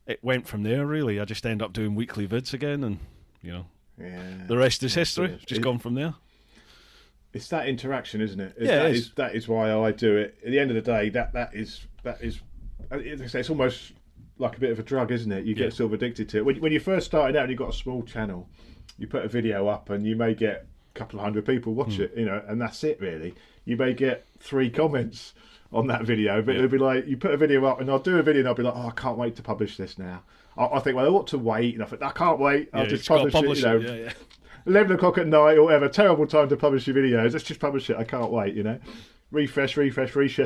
it went from there. Really, I just ended up doing weekly vids again, and the rest is history. Just gone from there. It's that interaction, isn't it? That is why I do it. At the end of the day, that is. It's almost like a bit of a drug, isn't it? You get sort of addicted to it. When you first started out and you've got a small channel, you put a video up and you may get a couple of hundred people watch it, and that's it really. You may get 3 comments on that video, but it'll be like, you put a video up and I'll do a video and I'll be like, oh, I can't wait to publish this now. I think, well, I ought to wait, and I think, I can't wait, I'll just publish it, 11 o'clock at night or whatever, terrible time to publish your videos, let's just publish it, I can't wait, refresh,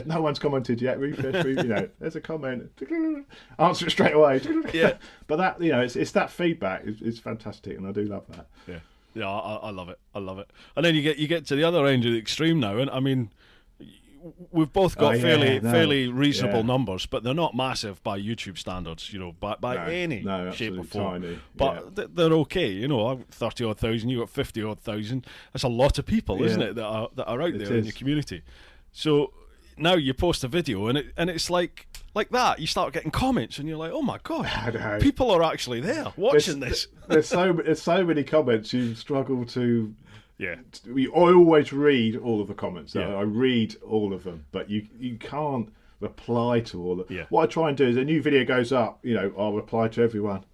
no one's commented yet, refresh, there's a comment, answer it straight away. But that, it's that feedback, it's fantastic, and I do love that. I love it, and then you get to the other end of the extreme now, and I mean, we've both got fairly reasonable numbers, but they're not massive by YouTube standards, by any shape or form. Tiny. But they're okay, I've 30 odd thousand, you got 50 odd thousand. That's a lot of people, isn't it, that are out there in your community. So now you post a video and it's like that. You start getting comments and you're like, oh my god, people are actually there watching this. There's so many comments. You struggle to. I always read all of the comments. I read all of them, but you can't reply to all of them. What I try and do is, a new video goes up, I'll reply to everyone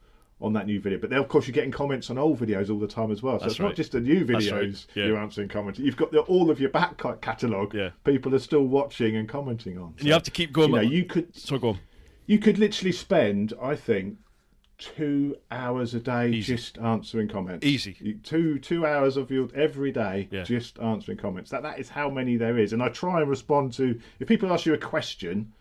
on that new video. But then, of course, you're getting comments on old videos all the time as well. So it's not just the new videos you're answering comments. You've got all of your back catalogue. People are still watching and commenting on. And you have to keep going. You could literally spend, I think, 2 hours a day Easy. just answering comments. Easy. 2 hours of your every day just answering comments. That is how many there is. And I try and respond to, if people ask you a question,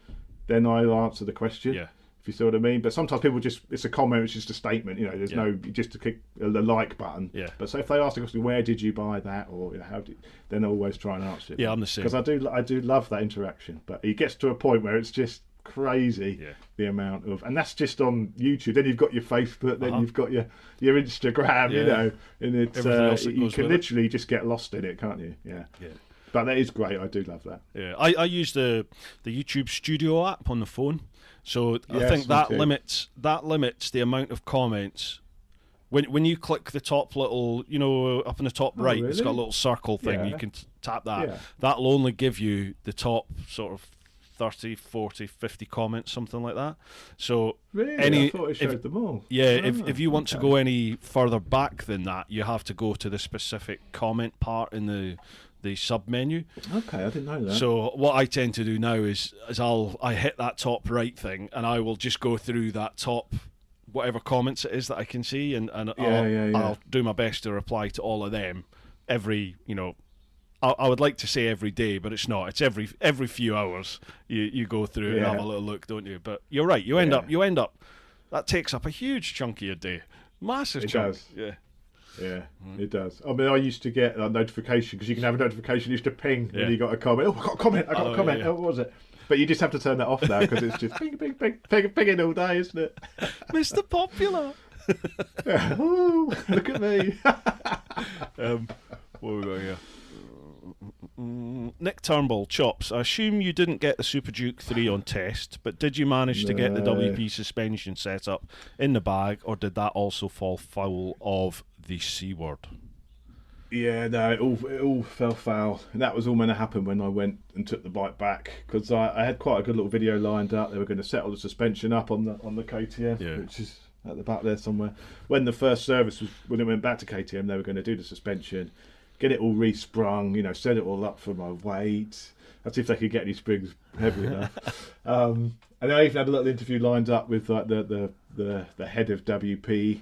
then I'll answer the question. Yeah. If you see what I mean. But sometimes people it's a comment, it's just a statement. There's no just to click the like button. Yeah. But so if they ask the question, where did you buy that, or how did, then I always try and answer it. Yeah, I'm the same. Because I do love that interaction. But it gets to a point where it's just crazy the amount of, and that's just on YouTube. Then you've got your Facebook, then you've got your Instagram, and it's you can literally just get lost in it, can't you? Yeah. But that is great. I do love that. Yeah, I use the YouTube Studio app on the phone, so I think that limits the amount of comments. When you click the top little, up in the top right, really? It's got a little circle thing. You can tap that. Yeah. That'll only give you the top sort of 30, 40, 50 comments, something like that. So really? I thought it showed them all. Yeah, if you want to go any further back than that, you have to go to the specific comment part in the sub menu. Okay, I didn't know that. So what I tend to do now is I hit that top right thing, and I will just go through that top whatever comments it is that I can see, and I'll do my best to reply to all of them every, I would like to say every day, but it's not. It's every few hours you go through and have a little look, don't you? But you're right. You end up. That takes up a huge chunk of your day. Massive chunk. Does. Yeah, it does. I mean, I used to get a notification, because you can have a notification used to ping when you got a comment. Oh, I got a comment. A comment. Yeah. Oh, what was it? But you just have to turn that off now, because it's just ping, ping, ping, ping, pinging all day, isn't it? Mr. Popular. Ooh, look at me. What have we got here? Nick Turnbull, Chops, I assume you didn't get the Super Duke 3 on test, but did you manage to get the WP suspension set up in the bag, or did that also fall foul of the C word? Yeah, no, it all fell foul. And that was all meant to happen when I went and took the bike back, because I had quite a good little video lined up. They were going to settle the suspension up on the KTM, which is at the back there somewhere. When the first service was, when it went back to KTM, they were going to do the suspension, get it all resprung, set it all up for my weight. I'd see if they could get any springs heavy enough. And I even had a little interview lined up with like the head of WP.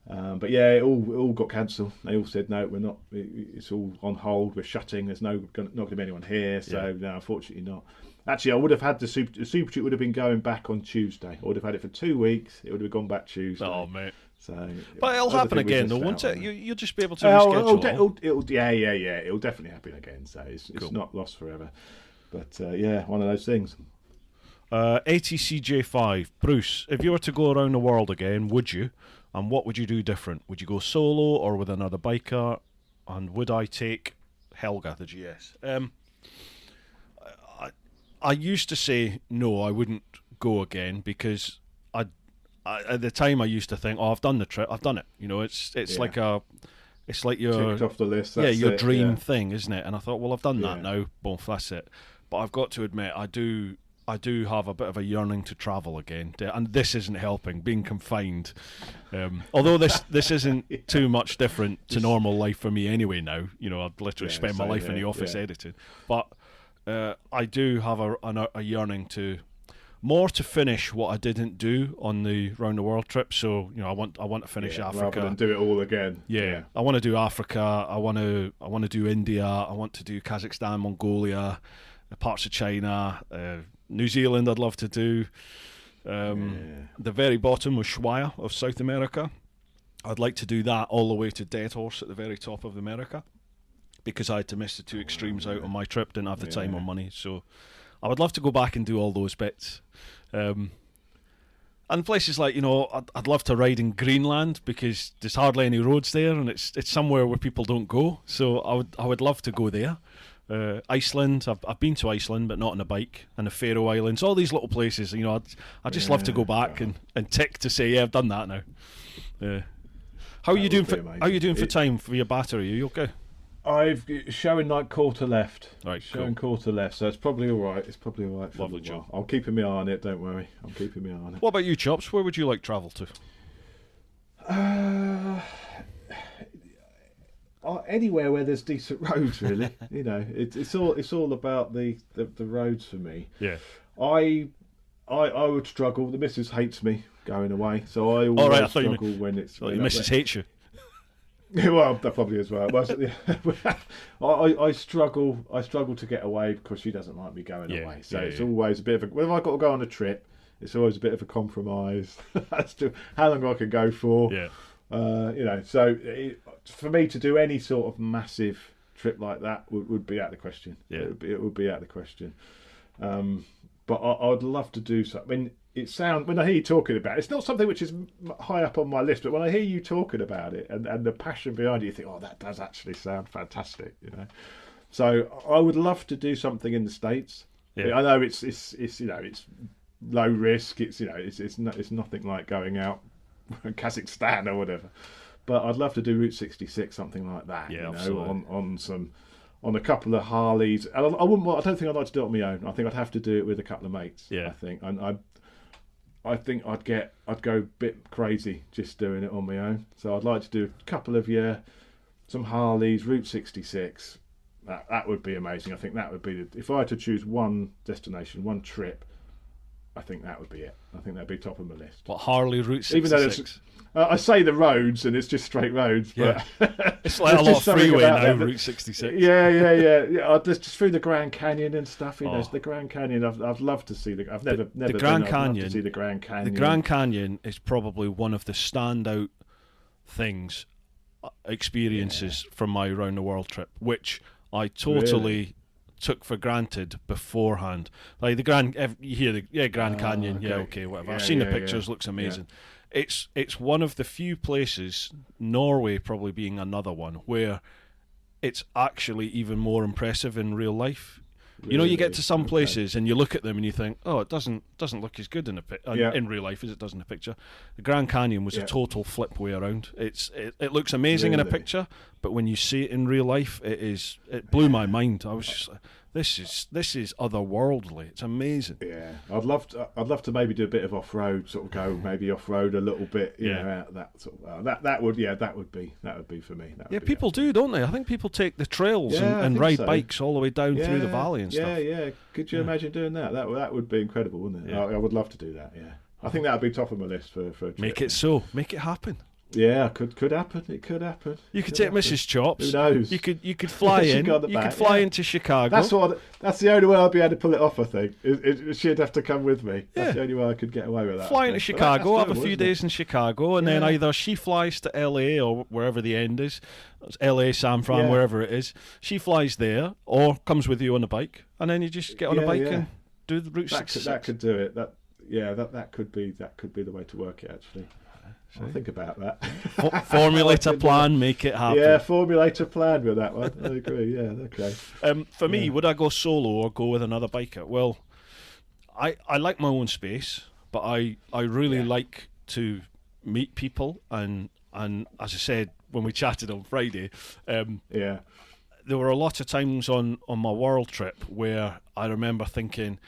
But yeah, it all got cancelled. They all said no, we're not. It's all on hold. We're shutting. There's not going to be anyone here. So no, unfortunately not. Actually, I would have had the Super Duke would have been going back on Tuesday. I would have had it for 2 weeks. It would have gone back Tuesday. Oh mate. So, but it'll happen again, though, won't it? You'll just be able to reschedule. It'll definitely happen again. So it's not lost forever. But one of those things. ATCJ5, Bruce, if you were to go around the world again, would you? And what would you do different? Would you go solo or with another biker? And would I take Helga, the GS? I used to say no, I wouldn't go again, because at the time I used to think, I've done the trip, I've done it. It's like your ticked off the list. Your dream thing, isn't it? And I thought, well, I've done that now. Boom, that's it. But I've got to admit, I do have a bit of a yearning to travel again, and this isn't helping, being confined. Although this isn't too much different to normal life for me anyway now. I'd literally spend my life in the office editing. But I do have a yearning to finish what I didn't do on the round the world trip. So I want to finish Africa, rather than do it all again. Yeah. I want to do Africa. I want to do India. I want to do Kazakhstan, Mongolia, parts of China, New Zealand. I'd love to do. The very bottom was Ushuaia of South America. I'd like to do that all the way to Dead Horse at the very top of America, because I had to miss the two extremes out on my trip. Didn't have the time or money, so I would love to go back and do all those bits. And places like, I'd love to ride in Greenland, because there's hardly any roads there, and it's somewhere where people don't go. So I would love to go there. Iceland, I've been to Iceland, but not on a bike, and the Faroe Islands, all these little places. I just love to go back and tick to say, yeah, I've done that now. How are you doing for time for your battery? Are you okay? I've showing like quarter left. Right, showing quarter left, so it's probably all right. For Lovely job. I'm keeping my eye on it. Don't worry, I'm keeping my eye on it. What about you, Chops? Where would you like travel to? Anywhere where there's decent roads, really. It's all about the roads for me. Yeah. I I would struggle. The missus hates me going away, so I All right, I always thought you struggle when it's. Well, your missus hates you. Well, that probably as well. I struggle to get away because she doesn't like me going away. So it's always a bit of a. When I've got to go on a trip, it's always a bit of a compromise as to how long I can go for. Yeah. So for me to do any sort of massive trip like that would be out of the question. Yeah. It would be out of the question. But I'd love to do something. When I hear you talking about it, it's not something which is high up on my list, but when I hear you talking about it and the passion behind it, you think, oh, that does actually sound fantastic, So I would love to do something in the States. Yeah. I know it's low risk. It's nothing like going out Kazakhstan or whatever. But I'd love to do Route 66, something like that. Yeah, absolutely. On a couple of Harleys. And I don't think I'd like to do it on my own. I think I'd have to do it with a couple of mates. Yeah. I think. And I think I'd go a bit crazy just doing it on my own. So I'd like to do a couple of some Harleys, Route 66. That would be amazing. I think that would be if I had to choose one destination, one trip, I think that would be it. I think that'd be top of my list. What, Harley Route 66? Even though I say the roads and it's just straight roads, but it's like a lot of freeway now. Route 66. Yeah. Just through the Grand Canyon and stuff. The Grand Canyon. I'd love to see I've never the Grand been. Canyon. I'd love to see the Grand Canyon. The Grand Canyon is probably one of the standout experiences from my round the world trip, which I totally took for granted beforehand. Like you hear the Grand Canyon, whatever. I've seen the pictures, looks amazing. Yeah. It's one of the few places, Norway probably being another one, where it's actually even more impressive in real life. Really? You get to some places and you look at them and you think, oh, it doesn't look as good in real life as it does in a picture. The Grand Canyon was a total flip way around. It looks amazing in a picture, but when you see it in real life, it blew my mind. I was just like, this is otherworldly. It's amazing. Yeah, I'd love to maybe do a bit of off road, sort of go maybe off road a little bit. Out that sort of that would be for me. People do, don't they? I think people take the trails and ride bikes all the way down through the valley and stuff. Yeah. Could you imagine doing that? That would be incredible, wouldn't it? I would love to do that. Yeah, I think that would be top of my list for a trip. Make it so. Make it happen. Yeah, could happen. It could happen. You could take Mrs. Chops. Who knows? You could fly in. You could fly into Chicago. That's the only way I'd be able to pull it off. I think she'd have to come with me. That's the only way I could get away with that. Fly into Chicago, have a few days in Chicago, and then either she flies to LA or wherever the end is. It's LA, San Fran, wherever it is. She flies there, or comes with you on a bike, and then you just get on a bike and do the Route 66. That could do it. That could be the way to work it actually. I'll think about that. Formulate a plan, make it happen. Yeah, formulate a plan with that one. I agree. Yeah, okay. For me, would I go solo or go with another biker? Well, I like my own space, but I really like to meet people, and as I said when we chatted on Friday, there were a lot of times on my world trip where I remember thinking,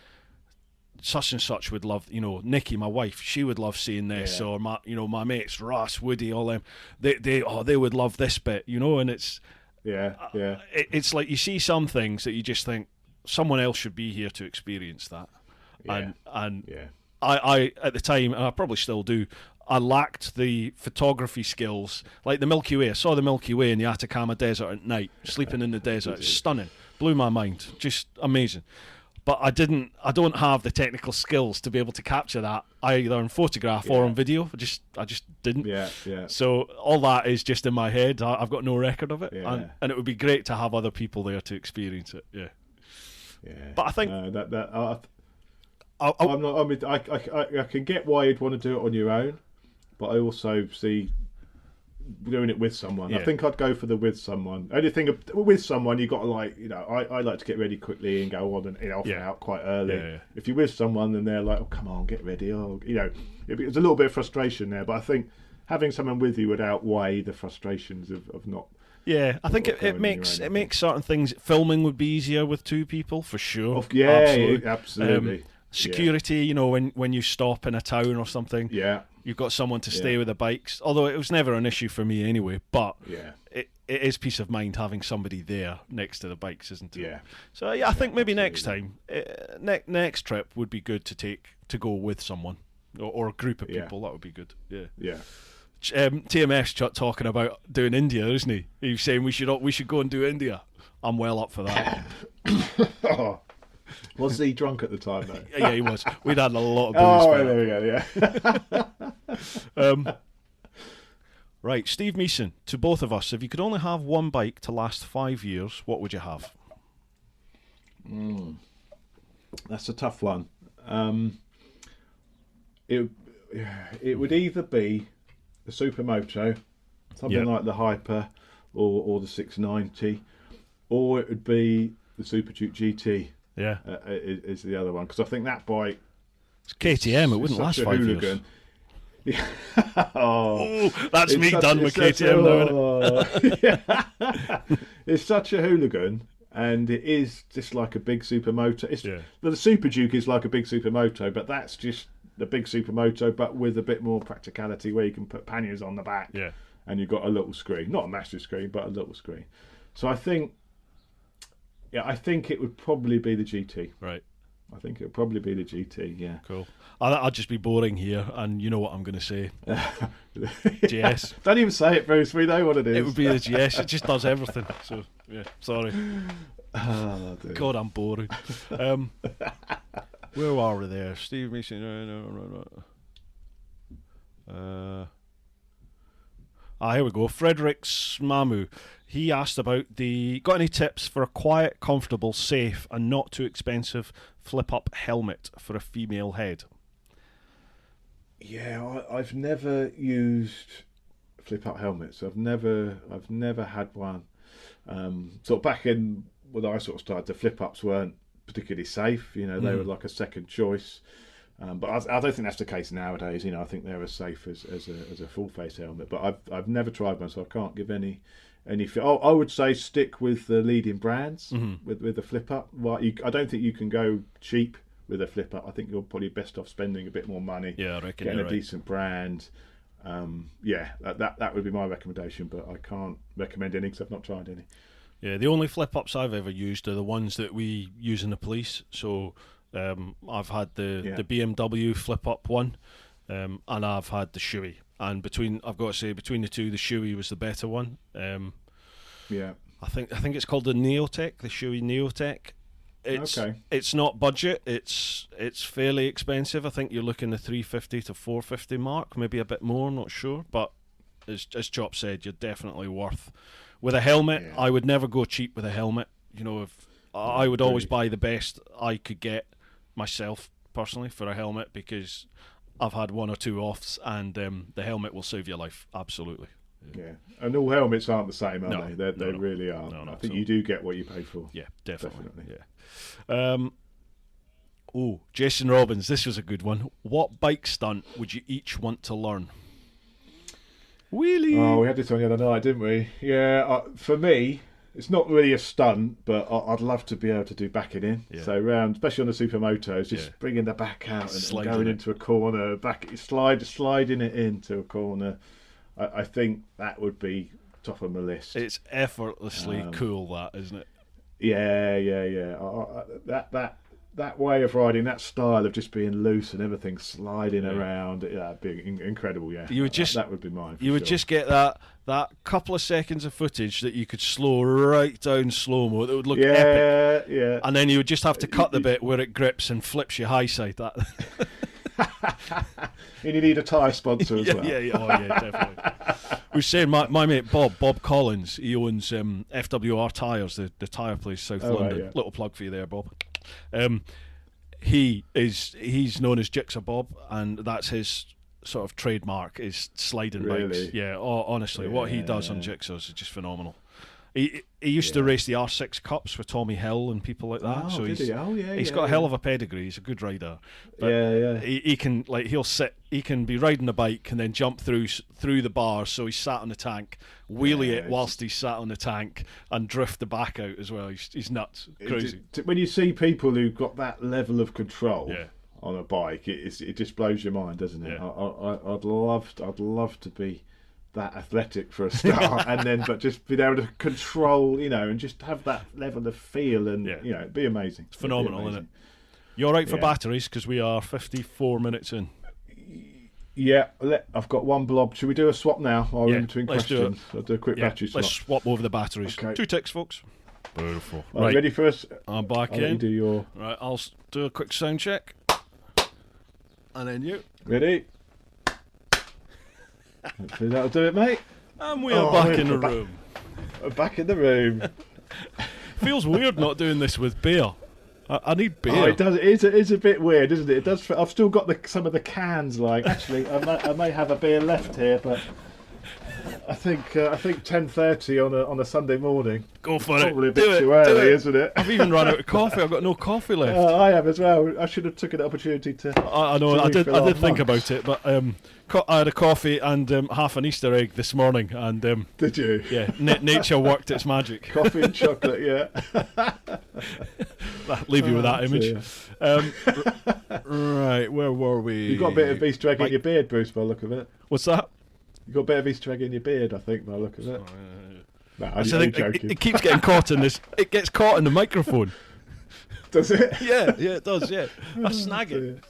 such and such would love, Nikki, my wife, she would love seeing this, or my mates, Ross, Woody, all them, they would love this bit, and it's it's like you see some things that you just think someone else should be here to experience that, and I at the time, and I probably still do, I lacked the photography skills, like the Milky Way. I saw the Milky Way in the Atacama Desert at night, sleeping in the desert. It's stunning, blew my mind, just amazing. But I don't have the technical skills to be able to capture that either in photograph or on video. I just didn't. Yeah. So all that is just in my head. I've got no record of it, and it would be great to have other people there to experience it. Yeah. But I think I can get why you'd want to do it on your own, but I also see doing it with someone. I think I'd go for the with someone. Only thing with someone, you got to I like to get ready quickly and go on and off and out quite early. If you're with someone and they're like, oh come on, get ready, it's a little bit of frustration there. But I think having someone with you would outweigh the frustrations of not. Yeah, I think it makes certain things. Filming would be easier with two people for sure. Absolutely. Security, when you stop in a town or something. You've got someone to stay with the bikes. Although it was never an issue for me anyway. But it is peace of mind having somebody there next to the bikes, isn't it? Yeah. So I think maybe next time, next trip would be good to go with someone or a group of people. That would be good. Yeah. Yeah. TMS talking about doing India, isn't he? He's saying we should go and do India. I'm well up for that. Was he drunk at the time, though? Yeah, he was. We'd had a lot of booze. Oh, there we go, yeah. Right, Steve Meeson, to both of us, if you could only have one bike to last 5 years, what would you have? That's a tough one. It would either be the Supermoto, something like the Hyper or the 690, or it would be the Super Duke GT. Yeah, is the other one, because I think that bike. It's KTM. It wouldn't last 5 years. Yeah. That's me done with KTM now. It's such a hooligan, and it is just like a big supermoto. The Super Duke is like a big supermoto, but that's just the big supermoto, but with a bit more practicality, where you can put panniers on the back. Yeah. And you've got a little screen, not a massive screen, but a little screen. So I think it would probably be the GT. Right. I think it would probably be the GT, yeah. Cool. I'll just be boring here, and you know what I'm going to say. GS. Don't even say it, Bruce. We know what it is. It would be the GS. It just does everything. So, yeah, sorry. Oh, God, I'm boring. Where are we there? Steve Mason. No. Here we go. Frederick Smamu. He asked about got any tips for a quiet, comfortable, safe and not too expensive flip-up helmet for a female head? Yeah, I've never used flip-up helmets. I've never had one. Sort of back in when I sort of started, the flip-ups weren't particularly safe. They were like a second choice. But I don't think that's the case nowadays. I think they're as safe as a full face helmet. But I've never tried one, so I can't give any. I would say stick with the leading brands with the flip up. Well, I don't think you can go cheap with a flip up. I think you're probably best off spending a bit more money. Yeah, I reckon getting you're a decent brand. That would be my recommendation. But I can't recommend any because I've not tried any. Yeah, the only flip ups I've ever used are the ones that we use in the police. So. I've had the BMW flip up one, and I've had the Shoei. And I've got to say, between the two, the Shoei was the better one. I think it's called the Neotech, the Shoei Neotech. It's not budget. It's fairly expensive. I think you're looking the $350 to $450 mark, maybe a bit more. I'm not sure, but as Chop said, you're definitely worth. With a helmet, I would never go cheap with a helmet. I would always buy the best I could get myself personally for a helmet, because I've had one or two offs, and the helmet will save your life. Absolutely. Yeah, and all helmets aren't the same, are they? They no, really are. No, I think you do get what you pay for. Yeah, definitely. Yeah. Jason Robbins, this was a good one. What bike stunt would you each want to learn? Wheelie. Oh, we had this one the other night, didn't we? Yeah, for me, it's not really a stunt, but I'd love to be able to do backing in. Yeah. So especially on the supermotos, just bringing the back out and going into a corner, sliding it into a corner. I think that would be top of my list. It's effortlessly cool, that, isn't it? Yeah. That way of riding, that style of just being loose and everything sliding around, that'd be incredible. Yeah, that would be mine. You would just get that couple of seconds of footage that you could slow right down slow mo. That would look epic. Yeah. And then you would just have to cut the bit where it grips and flips you high side. That. And you need a tyre sponsor as well. Yeah. Oh, yeah, definitely. We were saying my mate Bob Collins. He owns FWR Tyres, the tyre place, South London. Right, yeah. Little plug for you there, Bob. He's known as Jigsaw Bob, and that's his sort of trademark, is sliding bikes. Yeah, honestly, what he does on Jigsaws is just phenomenal. He used to race the R6 Cups with Tommy Hill and people like that. So he's got a hell of a pedigree. He's a good rider. But he can he can be riding a bike and then jump through the bars. So he's sat on the tank, wheelie it whilst he's sat on the tank, and drift the back out as well. He's nuts, crazy. When you see people who've got that level of control, on a bike. It just blows your mind, doesn't it? Yeah. I'd love to be that athletic for a start, and then but just be able to control, and just have that level of feel, and it'd be amazing. It's phenomenal, isn't it? You all right for batteries? Because we are 54 minutes in. Yeah, I've got one blob. Should we do a swap now, or in between let's questions? I'll do a quick battery swap. Let's swap over the batteries. Okay. 2 ticks, folks. Beautiful. Right, ready for us? I'm back I'll in. let you do your... Right, I'll do a quick sound check. And then you. Ready? Hopefully that'll do it, mate. And we are back in the room. We're back in the room. Feels weird not doing this with beer. I need beer. Oh, it does. It is a bit weird, isn't it? It does. I've still got some of the cans. Actually, I may have a beer left here, but I think 10:30 on a Sunday morning. Go for Probably it. a bit too early, isn't it? I've even run out of coffee. I've got no coffee left. I have as well. I should have taken an opportunity to. I know. I did think about it, but I had a coffee and half an Easter egg this morning, and did you? Yeah, nature worked its magic. Coffee and chocolate, yeah. I'll leave you with that image. Right, where were we? You've got a bit of Easter egg in your beard, Bruce, by the look of it. What's that? You've got a bit of Easter egg in your beard, I think, by the look of it. No, I'm joking. It keeps getting caught in this. It gets caught in the microphone. Does it? Yeah, it does. Yeah, I snag it.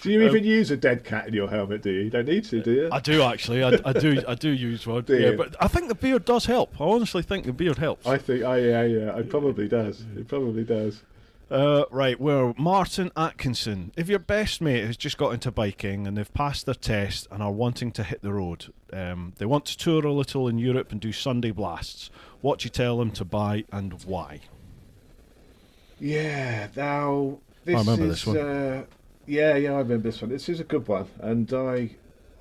Do you even use a dead cat in your helmet? Do you? You don't need to, do you? I do actually. I do use one. Do you? But I think the beard does help. I honestly think the beard helps. I think. Yeah. It probably does. It probably does. Right, well, Martin Atkinson. If your best mate has just got into biking and they've passed their test and are wanting to hit the road, they want to tour a little in Europe and do Sunday blasts, what do you tell them to buy and why? Yeah, now this I remember this one. Yeah, I remember this one. This is a good one, and I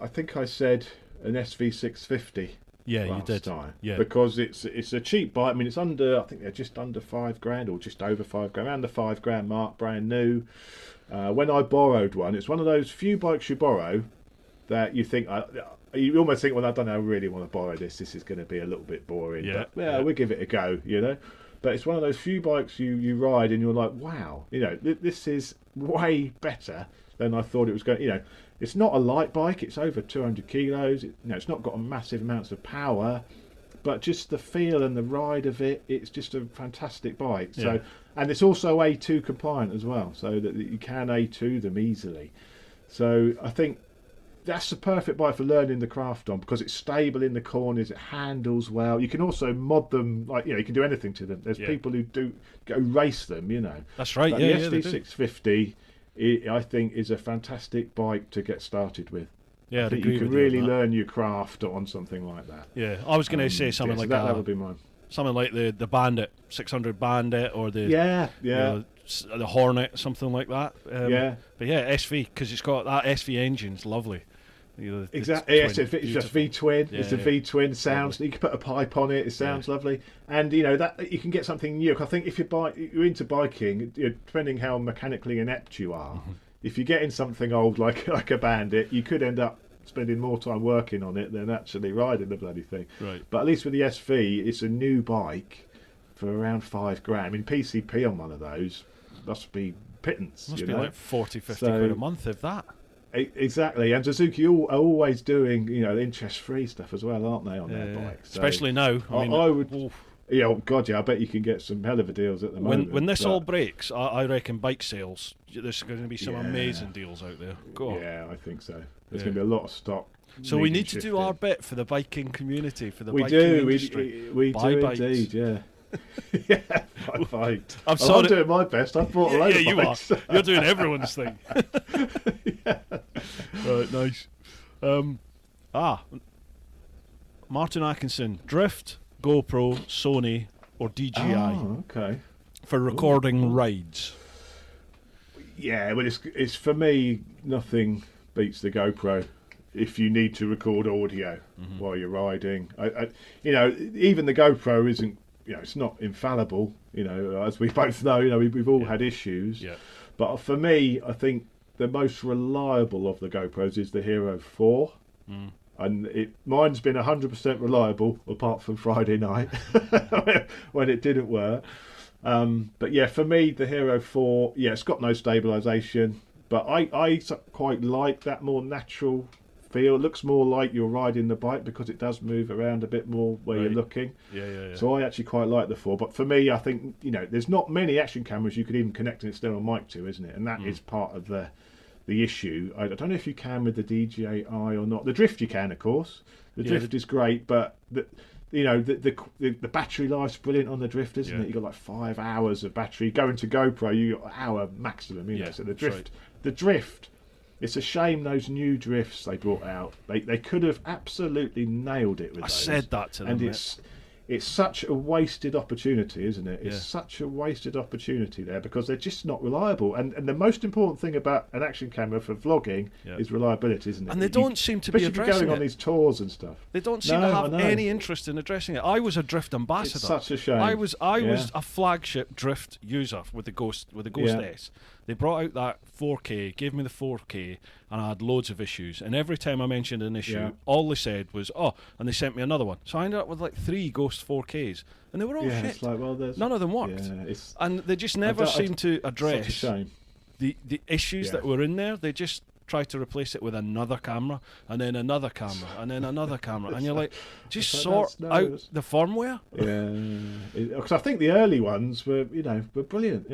think I said an SV650. Yeah, you did. Time. Yeah, because it's a cheap bike. I mean, it's under. I think they're just under $5,000 or just over $5,000, around the $5,000 mark, brand new. When I borrowed one, it's one of those few bikes you borrow that you think. You almost think, well, I don't know, I really want to borrow this. This is going to be a little bit boring. Yeah, but we'll give it a go. But it's one of those few bikes you ride and you're like, wow, this is way better than I thought it was going. It's not a light bike. It's over 200 kilos. It's not got a massive amounts of power, but just the feel and the ride of it, it's just a fantastic bike. Yeah. So, and it's also A2 compliant as well, so that you can A2 them easily. So I think that's the perfect bike for learning the craft on, because it's stable in the corners, it handles well. You can also mod them, you can do anything to them. There's people who do go race them, That's right. But the the SV650, I think, is a fantastic bike to get started with. Yeah, I think you can really learn your craft on something like that. Yeah, I was going to say something like that. That would be mine. Something like the Bandit 600 Bandit, or the the Hornet, something like that. But SV, because it's got that SV engine. It's lovely. Exactly. Yes, it's a V-twin. It's a V-twin. Sounds. Lovely. You can put a pipe on it. It sounds lovely. And that you can get something new. I think if you're into biking, depending how mechanically inept you are, if you're getting something old like a Bandit, you could end up spending more time working on it than actually riding the bloody thing. Right. But at least with the SV, it's a new bike for around $5,000. I mean, PCP on one of those must be pittance. Must be like 40, 50 quid a month, if that. Exactly, and Suzuki are always doing interest-free stuff as well, aren't they, on their bikes? So especially now. I would. Oof. Yeah, God, yeah, I bet you can get some hell of a deals at the moment. When this all breaks, I reckon bike sales. There's going to be some amazing deals out there. Yeah, I think so. There's going to be a lot of stock. So we need to do our bit for the biking community, for the biking industry. We do bikes. Indeed, yeah. Yeah, I'm sorry. I'm doing my best. I've bought a load of bikes. You are. You're doing everyone's thing. Yeah. Right, nice. Martin Atkinson, Drift, GoPro, Sony, or DJI? Oh, okay. For recording rides. Yeah, well, it's for me, nothing beats the GoPro if you need to record audio while you're riding. Even the GoPro isn't. It's not infallible, as we both know, we've all had issues. Yeah. But for me, I think the most reliable of the GoPros is the Hero 4. And mine's been 100% reliable, apart from Friday night, when it didn't work. But yeah, for me, the Hero 4, it's got no stabilisation, But I quite like that more natural feel. It looks more like you're riding the bike because it does move around a bit more where you're looking. Yeah. So I actually quite like the 4. But for me, I think, there's not many action cameras you could even connect an external mic to, isn't it? And that is part of the issue. I don't know if you can with the DJI or not. The drift you can, of course. The drift is great, but the battery life's brilliant on the drift, isn't it? You've got like 5 hours of battery. Going to GoPro, you got an hour maximum, So the drift, it's a shame those new drifts they brought out. They could have absolutely nailed it with those. I said that to them. And it's such a wasted opportunity, isn't it? It's such a wasted opportunity there because they're just not reliable. And the most important thing about an action camera for vlogging is reliability, isn't it? And they don't seem to be addressing it. Especially going on these tours and stuff. They don't seem to have any interest in addressing it. I was a drift ambassador. It's such a shame. I was a flagship drift user with the Ghost S. They brought out that 4K, gave me the 4K, and I had loads of issues. And every time I mentioned an issue, all they said was, and they sent me another one. So I ended up with like 3 Ghost 4Ks, and they were all shit. It's like, none of them worked. And they just never seemed to address such a shame. the issues that were in there. They just tried to replace it with another camera, and then another camera, and then another camera. And you're like, just sort out the firmware. Yeah, because I think the early ones were brilliant.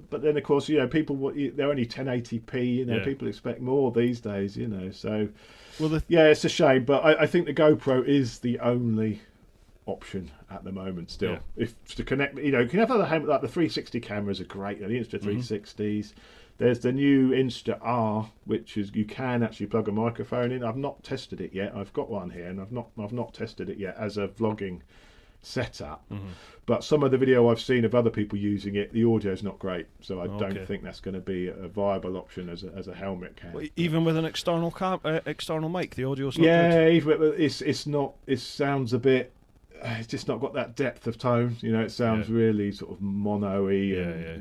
But then of course, people they're only 1080p. People expect more these days. So it's a shame. But I think the GoPro is the only option at the moment still. If to connect, you can have other like the 360 cameras are great. The Insta 360s. There's the new Insta R, which is you can actually plug a microphone in. I've not tested it yet. I've got one here, and I've not tested it yet as a vlogging setup. But some of the video I've seen of other people using it, the audio's not great. So I don't think that's going to be a viable option as a helmet cam. Well, even with an external mic, the audio's not good. Yeah, even it's not. It sounds a bit. It's just not got that depth of tone. It sounds really sort of mono-y.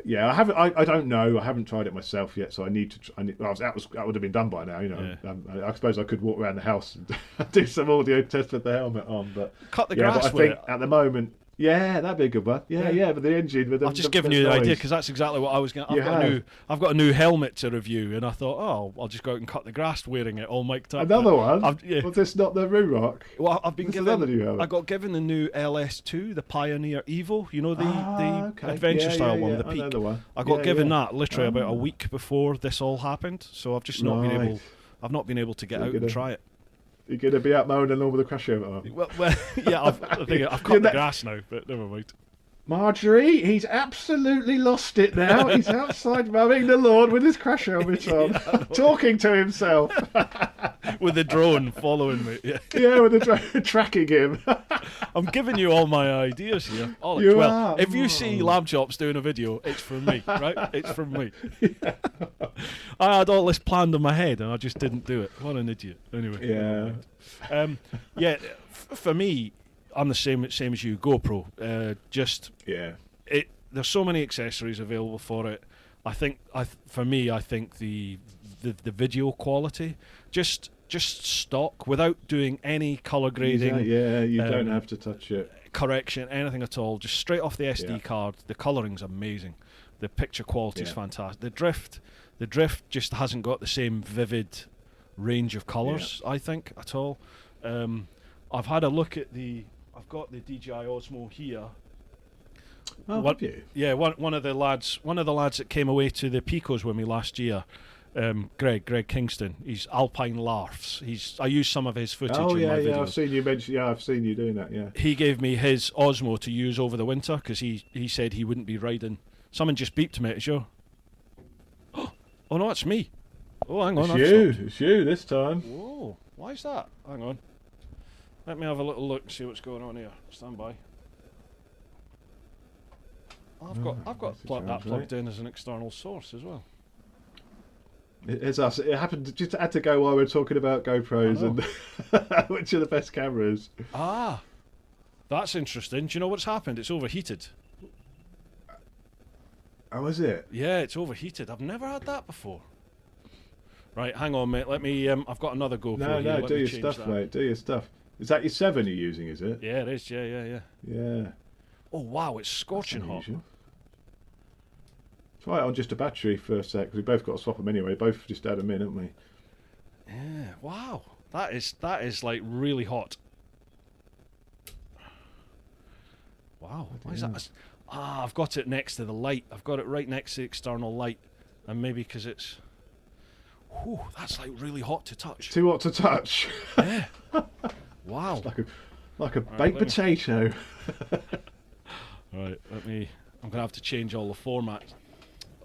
Yeah, I haven't. I don't know. I haven't tried it myself yet, so I need to. That would have been done by now. I suppose I could walk around the house and do some audio test with the helmet on. But cut the grass. But I think at the moment, that'd be a good one. Yeah, but the engine with the. I've just given you the idea because that's exactly what I was going. I've got a new helmet to review, and I thought, I'll just go out and cut the grass wearing it all mic'd up. Another one. Was this not the Ruroc? Well, I've been given. I got given the new LS2, the Pioneer Evo. The adventure style one, the Peak. I got given that literally about a week before this all happened, so I've just not been able. I've not been able to get out and try it. You're going to be out mowing along with the crash helmet on. Well, yeah, I've cut the grass now, but never mind. Marjorie, he's absolutely lost it now. He's outside mowing the lawn with his crash helmet on, talking to himself. With the drone following me. Yeah, with the drone tracking him. I'm giving you all my ideas here. If you see Lamb Chops doing a video, it's from me, right? It's from me. I had all this planned in my head and I just didn't do it. What an idiot. Anyway. Yeah. For me, I'm the same as you. GoPro. There's so many accessories available for it. I think the video quality just stock without doing any color grading. You don't have to touch it. Correction, anything at all. Just straight off the SD card. The coloring's amazing. The picture quality is fantastic. The drift just hasn't got the same vivid range of colors. I think at all. I've had a look at I've got the DJI Osmo here. Have you? Yeah, one of the lads that came away to the Picos with me last year, Greg Kingston. He's Alpine Larfs. I used some of his footage in my videos. I've seen you mention. Yeah, I've seen you doing that. Yeah. He gave me his Osmo to use over the winter because he said he wouldn't be riding. Someone just beeped me. It's you. Oh no, it's me. Oh, hang on. It's you this time. Whoa, why is that? Hang on. Let me have a little look and see what's going on here. Stand by. I've got that plugged in as an external source as well. It's us. It happened. Just had to go while we were talking about GoPros and which are the best cameras. Ah, that's interesting. Do you know what's happened? It's overheated. Oh, is it? Yeah, it's overheated. I've never had that before. Right, hang on, mate. Let me. I've got another GoPro here. No, do your stuff, mate. Do your stuff. Is that your 7 you're using? Is it? Yeah, it is. Yeah. Yeah. Oh wow, it's scorching hot. Try it on just a battery for a sec, because we both got to swap them anyway. Both just had them in, haven't we? Yeah. Wow. That is like really hot. Wow. Why is that? I've got it next to the light. I've got it right next to the external light, and maybe because it's. Whew, that's like really hot to touch. Too hot to touch. Yeah. Wow. Like a baked potato. Right. I'm gonna have to change all the format,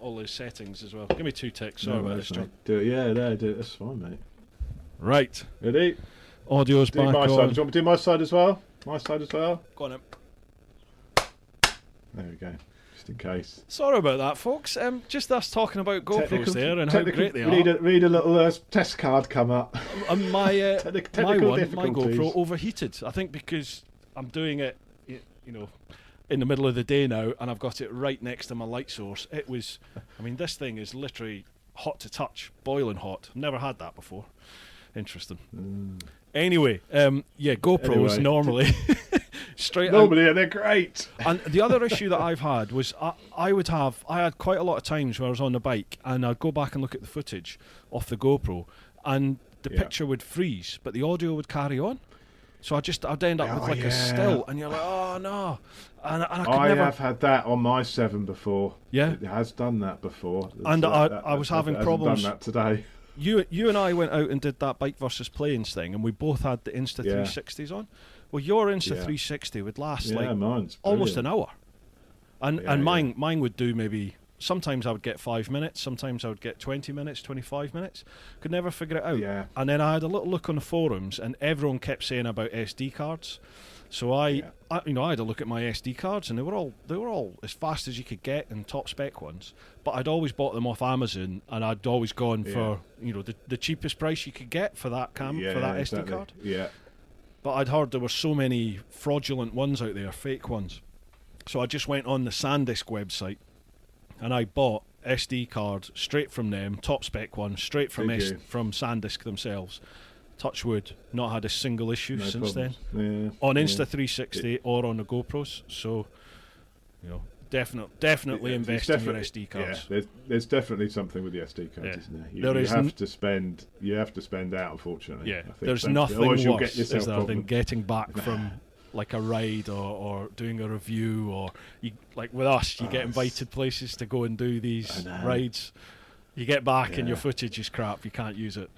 all the settings as well. Give me 2 ticks. Sorry about this, John. Do it. Yeah, no, do it. That's fine, mate. Right. Ready? Audio's Do back my on. side. Do you want me to do my side as well? My side as well. Go on then. There we go. Just in case. Sorry about that, folks. Just us talking about GoPros there and how great they are. Read a little test card come up. My Technical difficulties. GoPro overheated. I think because I'm doing it, in the middle of the day now, and I've got it right next to my light source. It was, this thing is literally hot to touch, boiling hot. Never had that before. Interesting. Anyway, GoPros normally straight Normally, out. they're great. And the other issue that I've had was I had quite a lot of times where I was on the bike and I'd go back and look at the footage off the GoPro and the picture would freeze, but the audio would carry on. So I'd end up with like a still, and you're like, oh no. And I have had that on my 7 before. Yeah, it has done that before. And I was having problems. Done that today. You and I went out and did that bike versus planes thing, and we both had the Insta 360s on. Well, your Insta 360 would last mine's almost an hour, and mine would do maybe. Sometimes I would get 5 minutes, sometimes I would get 20 minutes, 25 minutes. Could never figure it out. Yeah. And then I had a little look on the forums, and everyone kept saying about SD cards. So I had a look at my SD cards, and they were all as fast as you could get and top spec ones. But I'd always bought them off Amazon, and I'd always gone for the cheapest price you could get for that for that SD card. Yeah. But I'd heard there were so many fraudulent ones out there, fake ones. So I just went on the SanDisk website, and I bought SD cards straight from them, top spec ones, straight from from SanDisk themselves. Touch wood, not had a single issue since problems. then. On Insta 360 or on the GoPros. So, definitely invest in your SD cards. Yeah, there's definitely something with the SD cards, isn't there? You have to spend out, unfortunately. Yeah, there's nothing worse than getting back from like a ride or doing a review, or like with us, you get invited places to go and do these rides. You get back and your footage is crap. You can't use it.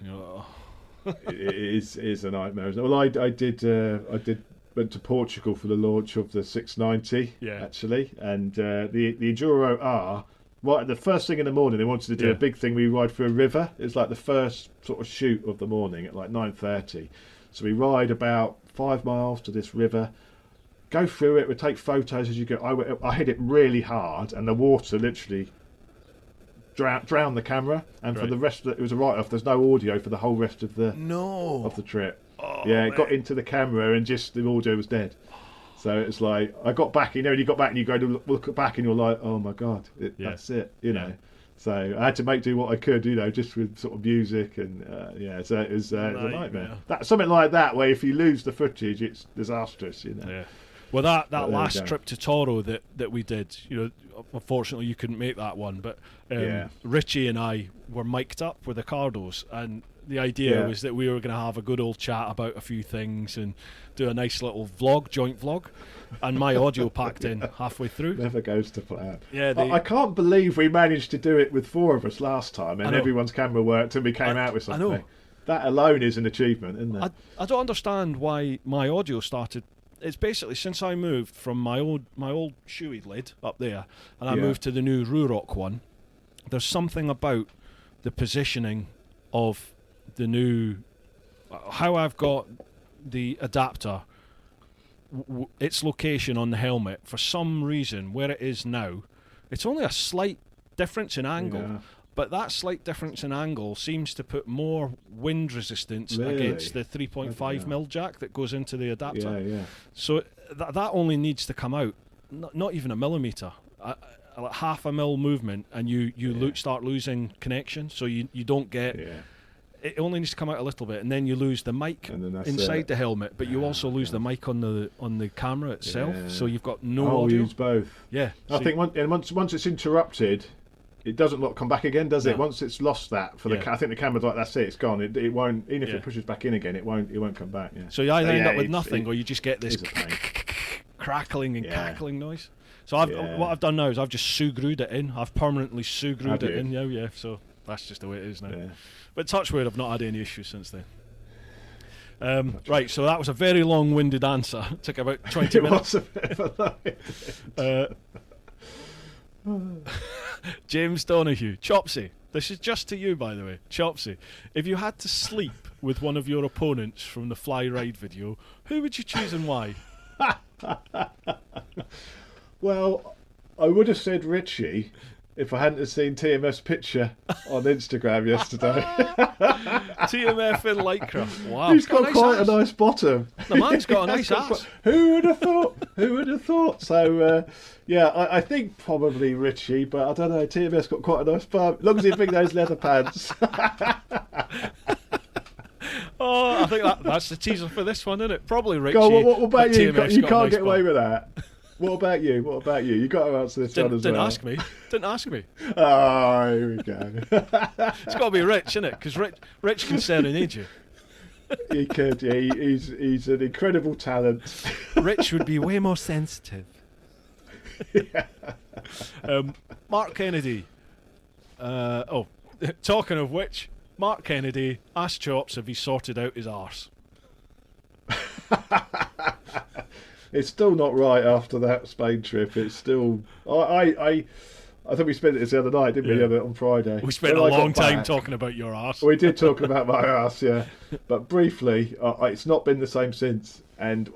It is a nightmare. Well, I went to Portugal for the launch of the 690 actually, and the Enduro R. Right, the first thing in the morning, they wanted to do a big thing. We ride through a river. It was like the first sort of shoot of the morning at like 9:30. So we ride about 5 miles to this river, go through it. We take photos as you go. I hit it really hard, and the water literally drowned the camera. And for the rest of it was a write-off. There's no audio for the whole rest of the trip. Oh, it got into the camera, and just the audio was dead. So it's like I got back. You got back, and you go to look back, and you're like, oh my god, that's it. You know. So I had to do what I could, just with sort of music and So it was a nightmare. Something like that, where if you lose the footage, it's disastrous. Yeah. Well, that last trip to Toro that we did, unfortunately you couldn't make that one, but Richie and I were mic'd up with the Cardos, and the idea was that we were going to have a good old chat about a few things and do a nice little joint vlog, and my audio packed in halfway through. Never goes to plan. Yeah, I can't believe we managed to do it with 4 of us last time, and everyone's camera worked, and we came out with something. I know. That alone is an achievement, isn't it? I don't understand why my audio started. It's basically since I moved from my old shoey lid up there, and I moved to the new Ruroc one. There's something about the positioning of the new, how I've got the adapter, its location on the helmet. For some reason, where it is now, it's only a slight difference in angle. But that slight difference in angle seems to put more wind resistance against the 3.5mm jack that goes into the adapter. So that only needs to come out, not even a millimetre, like half a mil movement, and you start losing connection. So you don't get. It only needs to come out a little bit, and then you lose the mic inside the helmet, but you also lose the mic on the camera itself. So you've got no audio. Use both. Yeah, I think once it's interrupted. it doesn't not come back again, does it? No. Once it's lost that for the, I think the camera's like, that's it, it's gone. It won't, even if it pushes back in again, it won't come back. Yeah. So you either end up with nothing, or you just get this crackling and cackling noise. So what I've done now is I've just Sugrued it in. I've permanently Sugrued it in. Yeah. So that's just the way it is now. Yeah. But touch wood, I've not had any issues since then. Right, so that was a very long-winded answer. It took about 20 minutes. Was a bit of James Donahue. Chopsy, this is just to you, by the way. Chopsy, if you had to sleep with one of your opponents from the Fly Ride video, who would you choose and why? Well, I would have said Richie if I hadn't have seen TMF's picture on Instagram yesterday. TMF in Lycra. Wow. He's got quite a nice bottom. The man's got a nice ass. Who would have thought? Who would have thought? So, I think probably Richie, but I don't know. TMF's got quite a nice bum. As long as he brings those leather pants. Oh, I think that's the teaser for this one, isn't it? Probably Richie. Go on, what about you? You can't nice get away with that. What about you? You got to answer this one as well. Didn't ask me. Oh, here we go. It's got to be Rich, isn't it? Because Rich can serenade you. He could. Yeah, he's an incredible talent. Rich would be way more sensitive. Mark Kennedy. Talking of which, Mark Kennedy asked Chops if he sorted out his arse. It's still not right after that Spain trip. It's still. I think we spent it the other night, didn't we? On Friday. We spent a long time talking about your arse. We did talk about my arse, yeah. But briefly, it's not been the same since. And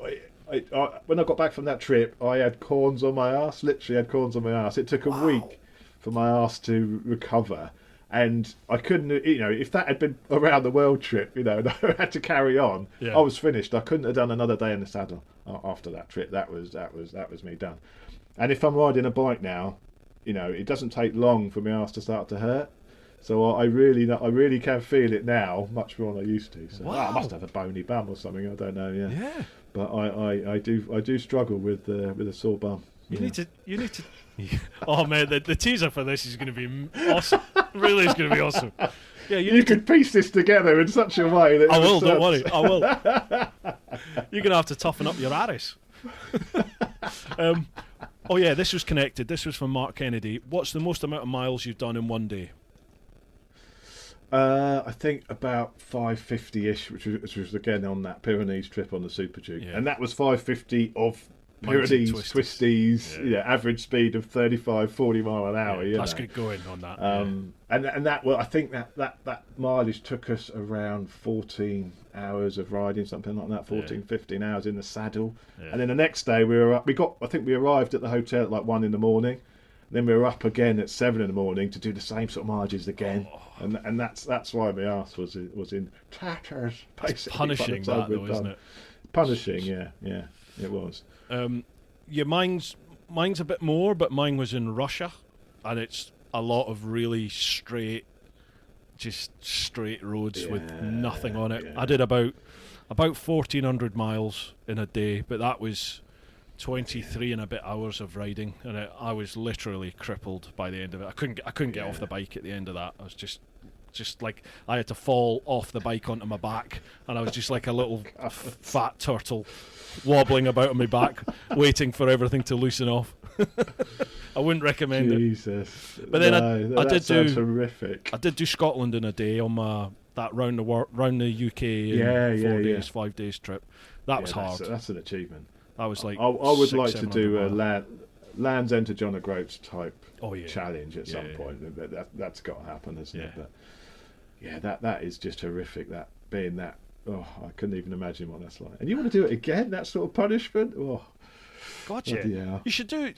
when I got back from that trip, I had corns on my arse. Literally had corns on my arse. It took a week for my arse to recover. And I couldn't, if that had been a round the world trip, and I had to carry on, I was finished. I couldn't have done another day in the saddle after that trip. That was me done. And if I'm riding a bike now, it doesn't take long for my arse to start to hurt. So I really can feel it now, much more than I used to. So I must have a bony bum or something. I don't know. Yeah. But I do struggle with a sore bum. You need to. Oh man, the teaser for this is going to be awesome. Really, is going to be awesome. Yeah, you could piece this together in such a way that I will. Don't worry, I will. You're going to have to toughen up your Aris. This was connected. This was from Mark Kennedy. What's the most amount of miles you've done in one day? I think about 550-ish, which was again on that Pyrenees trip on the Super Duke, and that was 550 of Pyrenees twisties, average speed of 35-40 mile an hour. That's good going on that. And that, I think that mileage took us around 14 hours of riding, something like that, 15 hours in the saddle. And then the next day we arrived at the hotel at like 1 in the morning. Then we were up again at 7 in the morning to do the same sort of mileages again. And that's why my arse was in tatters. It's punishing that though, isn't it? Punishing, yeah, it was. Mine's a bit more, but mine was in Russia, and it's a lot of really straight roads with nothing on it. I did about 1,400 miles in a day, but that was 23 and a bit hours of riding, and I was literally crippled by the end of it. I couldn't get off the bike at the end of that. I was just like, I had to fall off the bike onto my back, and I was just like a little fat turtle wobbling about on my back, waiting for everything to loosen off. I wouldn't recommend it. But then I did do horrific. I did do Scotland in a day on that round the UK in 5 days trip. That was hard. That's an achievement. That was like I would like to do a Land's End to John O'Groats type challenge at some point. That's got to happen, hasn't it? But that is just horrific. That being that. Oh, I couldn't even imagine what that's like. And you want to do it again? That sort of punishment? Oh, gotcha. Yeah. You should do.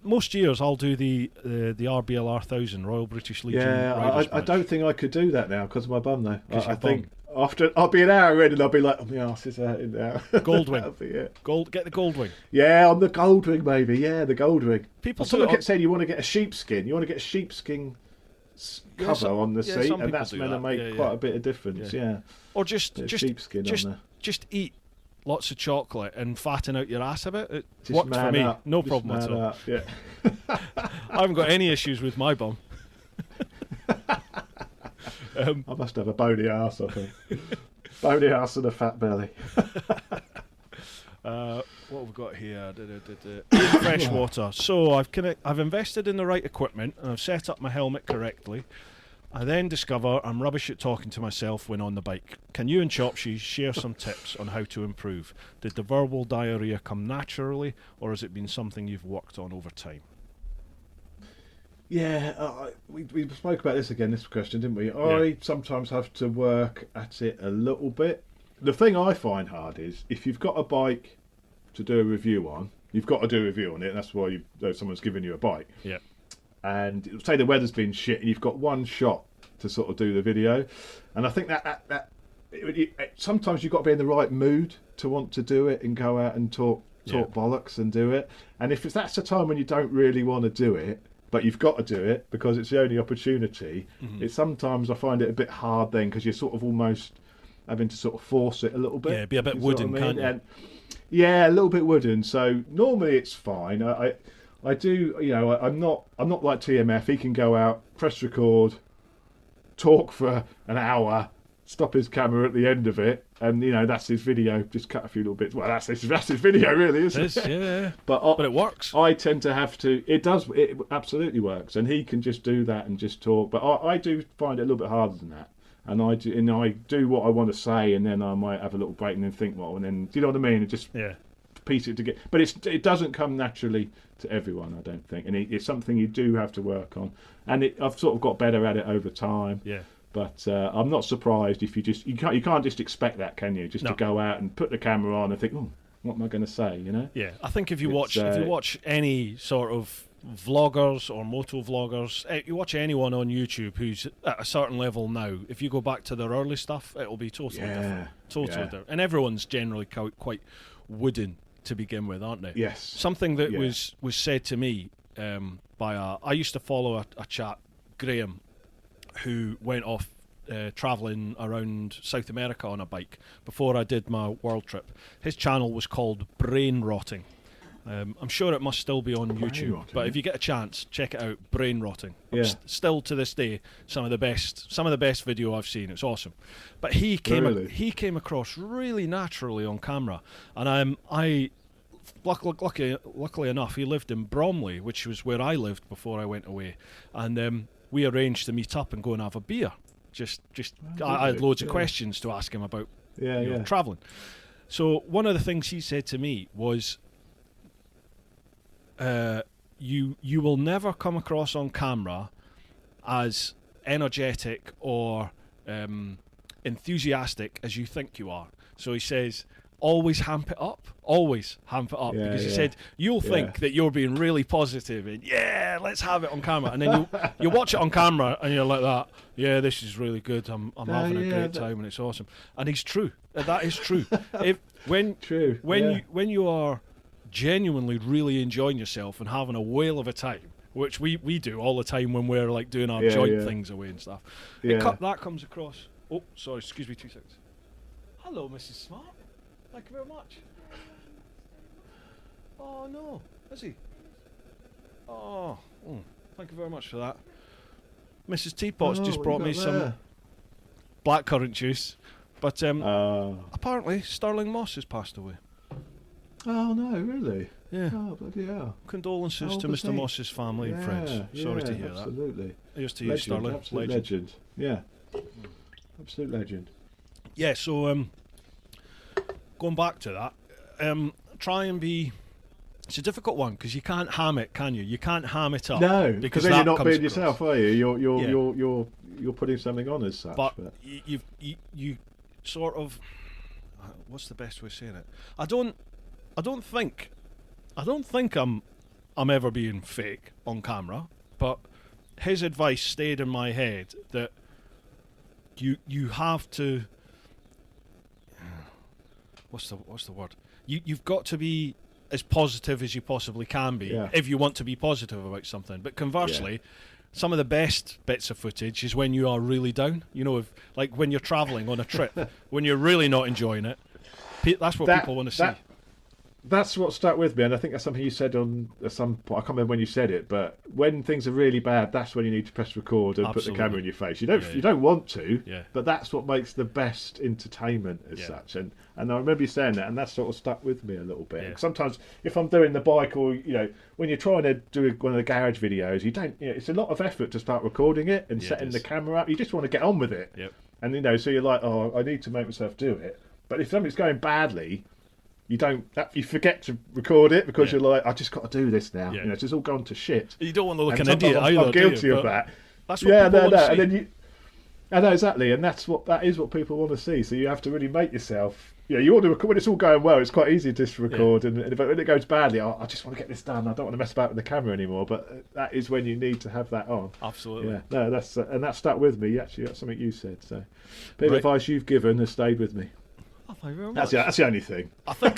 Most years I'll do the RBL R1000 Royal British Legion. Yeah, I don't think I could do that now because of my bum though. I think after I'll be an hour in and I'll be like, oh, my arse is hurting now. Goldwing. That'll be it. Get the Goldwing. Yeah, on the Goldwing maybe. Yeah, the Goldwing. Someone kept saying you want to get a sheepskin. You want to get a sheepskin cover on the seat, and that's going to make quite a bit of difference. Yeah. Or just eat lots of chocolate and fatten out your ass a bit. It worked for me. No problem at all. Yeah. I haven't got any issues with my bum. I must have a bony arse, I think. Bony arse and a fat belly. What have we got here? Fresh water. So I've invested in the right equipment and I've set up my helmet correctly. I then discover I'm rubbish at talking to myself when on the bike. Can you and Chopsy share some tips on how to improve? Did the verbal diarrhea come naturally, or has it been something you've worked on over time? Yeah, we spoke about this again, this question, didn't we? Yeah. I sometimes have to work at it a little bit. The thing I find hard is if you've got a bike to do a review on, you've got to do a review on it. That's why someone's given you a bike. Yeah. And say the weather's been shit and you've got one shot to sort of do the video. And I think that sometimes you've got to be in the right mood to want to do it and go out and talk bollocks and do it. And if that's the time when you don't really want to do it, but you've got to do it because it's the only opportunity, it's sometimes I find it a bit hard then because you're sort of almost having to sort of force it a little bit. Yeah, be a bit wooden, can't you? And, yeah, a little bit wooden. So normally it's fine. I do, I'm not like TMF. He can go out, press record, talk for an hour, stop his camera at the end of it, and that's his video. Just cut a few little bits. Well, that's his video, really, isn't it? Yeah. But it works. I tend to have to. It does. It absolutely works, and he can just do that and just talk. But I do find it a little bit harder than that. And I do what I want to say, and then I might have a little break and then think, and then do you know what I mean? And just piece it together. But it doesn't come naturally to everyone, I don't think, and it's something you do have to work on. And I've sort of got better at it over time. Yeah. But I'm not surprised if you can't just expect that, can you? Just to go out and put the camera on and think, what am I going to say? Yeah, I think if you watch any sort of vloggers or motovloggers, you watch anyone on YouTube who's at a certain level now, if you go back to their early stuff, it'll be totally different. Totally different. And everyone's generally quite wooden to begin with, aren't they? Yes. Something that was said to me by I used to follow a chap, Graham, who went off travelling around South America on a bike before I did my world trip. His channel was called Brain Rotting. I'm sure it must still be on YouTube, but if you get a chance, check it out. Brain Rotting. Yeah. Still to this day, some of the best video I've seen. It's awesome. But he came across really naturally on camera, and luckily enough, he lived in Bromley, which was where I lived before I went away, and we arranged to meet up and go and have a beer. I had loads of questions to ask him about travelling. So one of the things he said to me was, you will never come across on camera as energetic or enthusiastic as you think you are. So he says, always hamp it up, because he said you'll think that you're being really positive and let's have it on camera, and then you watch it on camera and you're like that, this is really good, I'm having a great time and it's awesome. And he's true. That is true. When you are genuinely really enjoying yourself and having a whale of a time, which we do all the time when we're like doing our joint things away and stuff, that comes across. Oh, sorry, excuse me 2 seconds. Hello, Mrs. Smart. Thank you very much. Oh no, is he? Oh, thank you very much for that. Mrs. Teapot's just brought me some blackcurrant juice, but apparently Sterling Moss has passed away. Oh no, really? Yeah. Oh, bloody hell. Condolences to Mr. Moss's family and friends. Sorry to hear that. Absolutely. Here's to you, Sterling. Absolute legend. Yeah. Absolute legend. Yeah, so going back to that, try and be... It's a difficult one because you can't ham it, can you? You can't ham it up. No, because then you're not being across. yourself, are you? You're putting something on as such. But you sort of... What's the best way of saying it? I don't think I'm ever being fake on camera, but his advice stayed in my head that you have to... What's the word? You've got to be as positive as you possibly can be if you want to be positive about something. But conversely, some of the best bits of footage is when you are really down. Like when you're travelling on a trip, when you're really not enjoying it. That's what people want to see. That's what stuck with me, and I think that's something you said on some point. I can't remember when you said it, but when things are really bad, that's when you need to press record and put the camera in your face. You don't want to, but that's what makes the best entertainment as such. And I remember you saying that, and that sort of stuck with me a little bit. Yeah. Sometimes if I'm doing the bike, or when you're trying to do one of the garage videos, you don't. It's a lot of effort to start recording it and setting the camera up. You just want to get on with it, and so you're like, oh, I need to make myself do it. But if something's going badly, you forget to record it because you're like, I just got to do this now. It's just all gone to shit. You don't want to look an idiot either. I'm guilty of that. That's what people want to see. And then I know exactly, and that is what people want to see. So you have to really make yourself. You want to record when it's all going well. It's quite easy just to record, and when it goes badly, I just want to get this done. I don't want to mess about with the camera anymore. But that is when you need to have that on. Absolutely. Yeah. No, that stuck with me. Actually, that's something you said. So, bit of advice you've given has stayed with me. Oh, thank you very much. That's the only thing. I think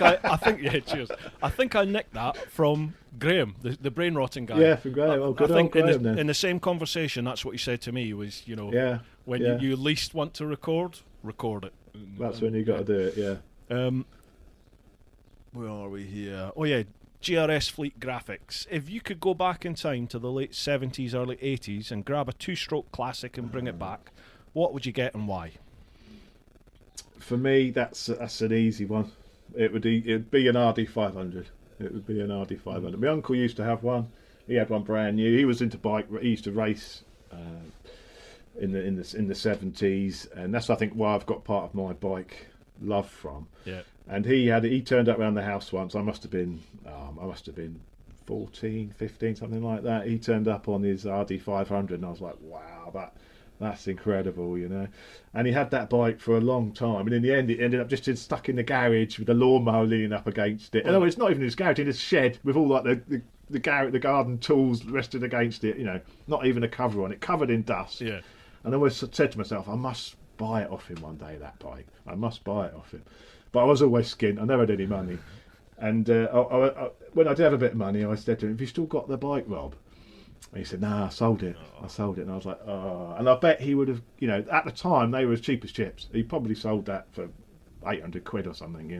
cheers. I think I nicked that from Graham, the brain rotting guy. Yeah, from Graham. Oh, good old Graham. In the same conversation, that's what he said to me was, when you least want to record it. That's when you got to do it. Yeah. Where are we here? Oh yeah, GRS Fleet Graphics. If you could go back in time to the late 70s, early 80s, and grab a 2-stroke classic and bring it back, what would you get and why? For me, that's an easy one. It'd be an RD500. It would be an RD500. My uncle used to have one. He had one brand new. He was into bike. He used to race in the 70s, and that's I think why I've got part of my bike love from. Yeah. And he turned up around the house once. I must have been 14, 15, something like that. He turned up on his RD500, and I was like, wow, that's incredible, And he had that bike for a long time, and in the end, it ended up just stuck in the garage with the lawnmower leaning up against it. And it's not even his garage; in his shed with all like the garden tools rested against it. Not even a cover on it, covered in dust. Yeah. And I always said to myself, I must buy it off him one day. That bike, I must buy it off him. But I was always skint. I never had any money. And when I did have a bit of money, I said to him, "Have you still got the bike, Rob?" And he said, "Nah, I sold it. I sold it." And I was like, "Oh." And I bet he would have, at the time they were as cheap as chips. He probably sold that for 800 quid or something,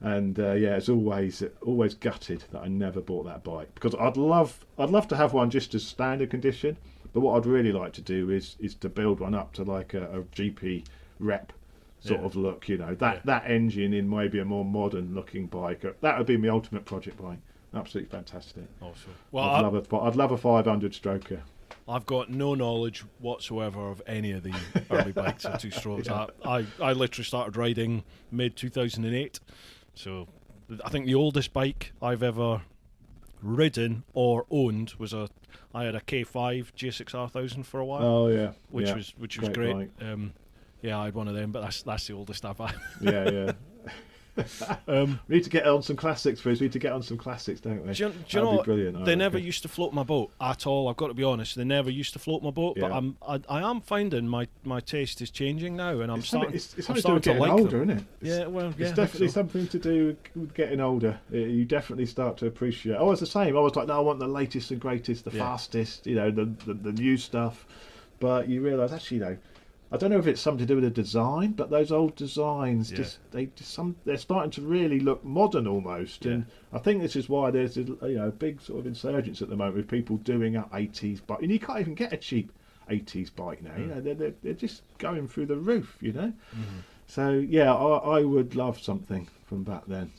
And it's always gutted that I never bought that bike, because I'd love to have one just as standard condition. But what I'd really like to do is to build one up to like a GP rep sort of look, that engine in maybe a more modern looking bike. That would be my ultimate project bike. Absolutely fantastic. Awesome. Well, I'd love a 500 stroker. I've got no knowledge whatsoever of any of the early bikes or 2-strokes. I literally started riding mid 2008, so I think the oldest bike I've ever ridden or owned was I had a K5 J6R1000 for a while. Oh yeah, which was great. I had one of them, but that's the oldest I've had. Yeah. We need to get on some classics, Frizz. We need to get on some classics, don't we? Do you know what? Brilliant. They never used to float my boat at all. I've got to be honest. They never used to float my boat, but I am finding my taste is changing now, and I'm starting to getting like older, them. Isn't it? It's definitely something to do with getting older. You definitely start to appreciate. I was the same. I was like, no, I want the latest and greatest, the fastest, the new stuff. But you realise actually, I don't know if it's something to do with the design, but those old designs they're starting to really look modern almost, and I think this is why there's a big sort of insurgence at the moment with people doing up 80s bike, and you can't even get a cheap 80s bike now. They're just going through the roof, So I would love something from back then,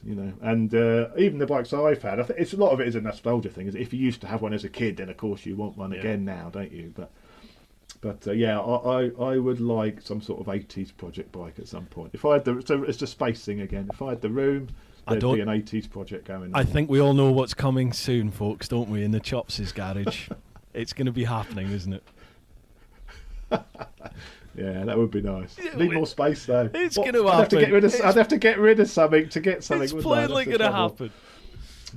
and even the bikes I've had, I think a lot of it is a nostalgia thing. Is if you used to have one as a kid, then of course you want one again now, don't you? But I would like some sort of 80s project bike at some point. If I had it's the space thing again. If I had the room, there'd be an 80s project going on. I think we all know what's coming soon, folks, don't we? In the Chops' garage, it's going to be happening, isn't it? Yeah, that would be nice. Need more space though. It's going to happen. I'd have to get rid of something to get something. It's plainly going to happen.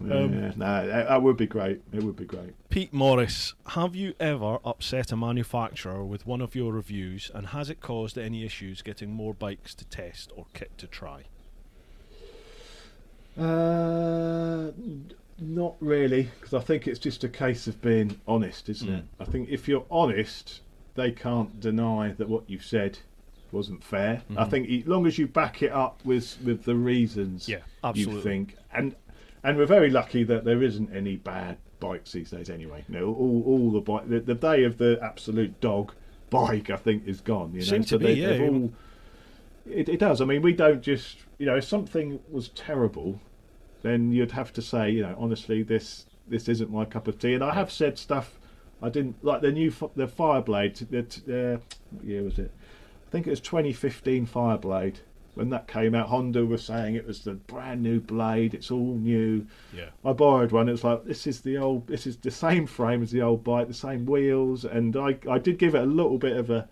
That would be great. It would be great. Pete Morris, have you ever upset a manufacturer with one of your reviews, and has it caused any issues getting more bikes to test or kit to try? Not really, because I think it's just a case of being honest, isn't it? I think if you're honest, they can't deny that what you've said wasn't fair. I think as long as you back it up with the reasons, absolutely. you think, and we're very lucky that there isn't any bad bikes these days anyway. You know, all the bike, the day of the absolute dog bike, I think, is gone. You know, Seem to be, all, it does. I mean, we don't just, you know, if something was terrible, then you'd have to say, you know, honestly, this isn't my cup of tea. And I have said stuff I didn't like. The Fireblade. What year was it? I think it was 2015 Fireblade. When that came out, Honda was saying it was the brand new blade. It's all new. Yeah. I borrowed one. It was like, this is the same frame as the old bike, the same wheels, and I did give it a little bit of a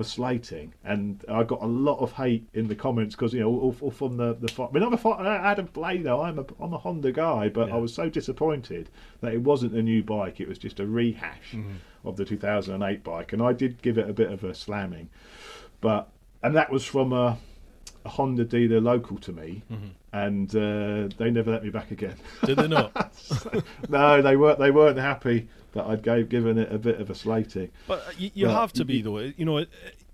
slating, and I got a lot of hate in the comments because, you know, all from the I mean, I had a blade though. I'm a Honda guy, but I was so disappointed that it wasn't a new bike. It was just a rehash of the 2008 bike, and I did give it a bit of a slamming, and that was from a Honda dealer local to me, and they never let me back again. Did they not? No, they weren't happy that I'd given it a bit of a slating. But you have to be, though. You know,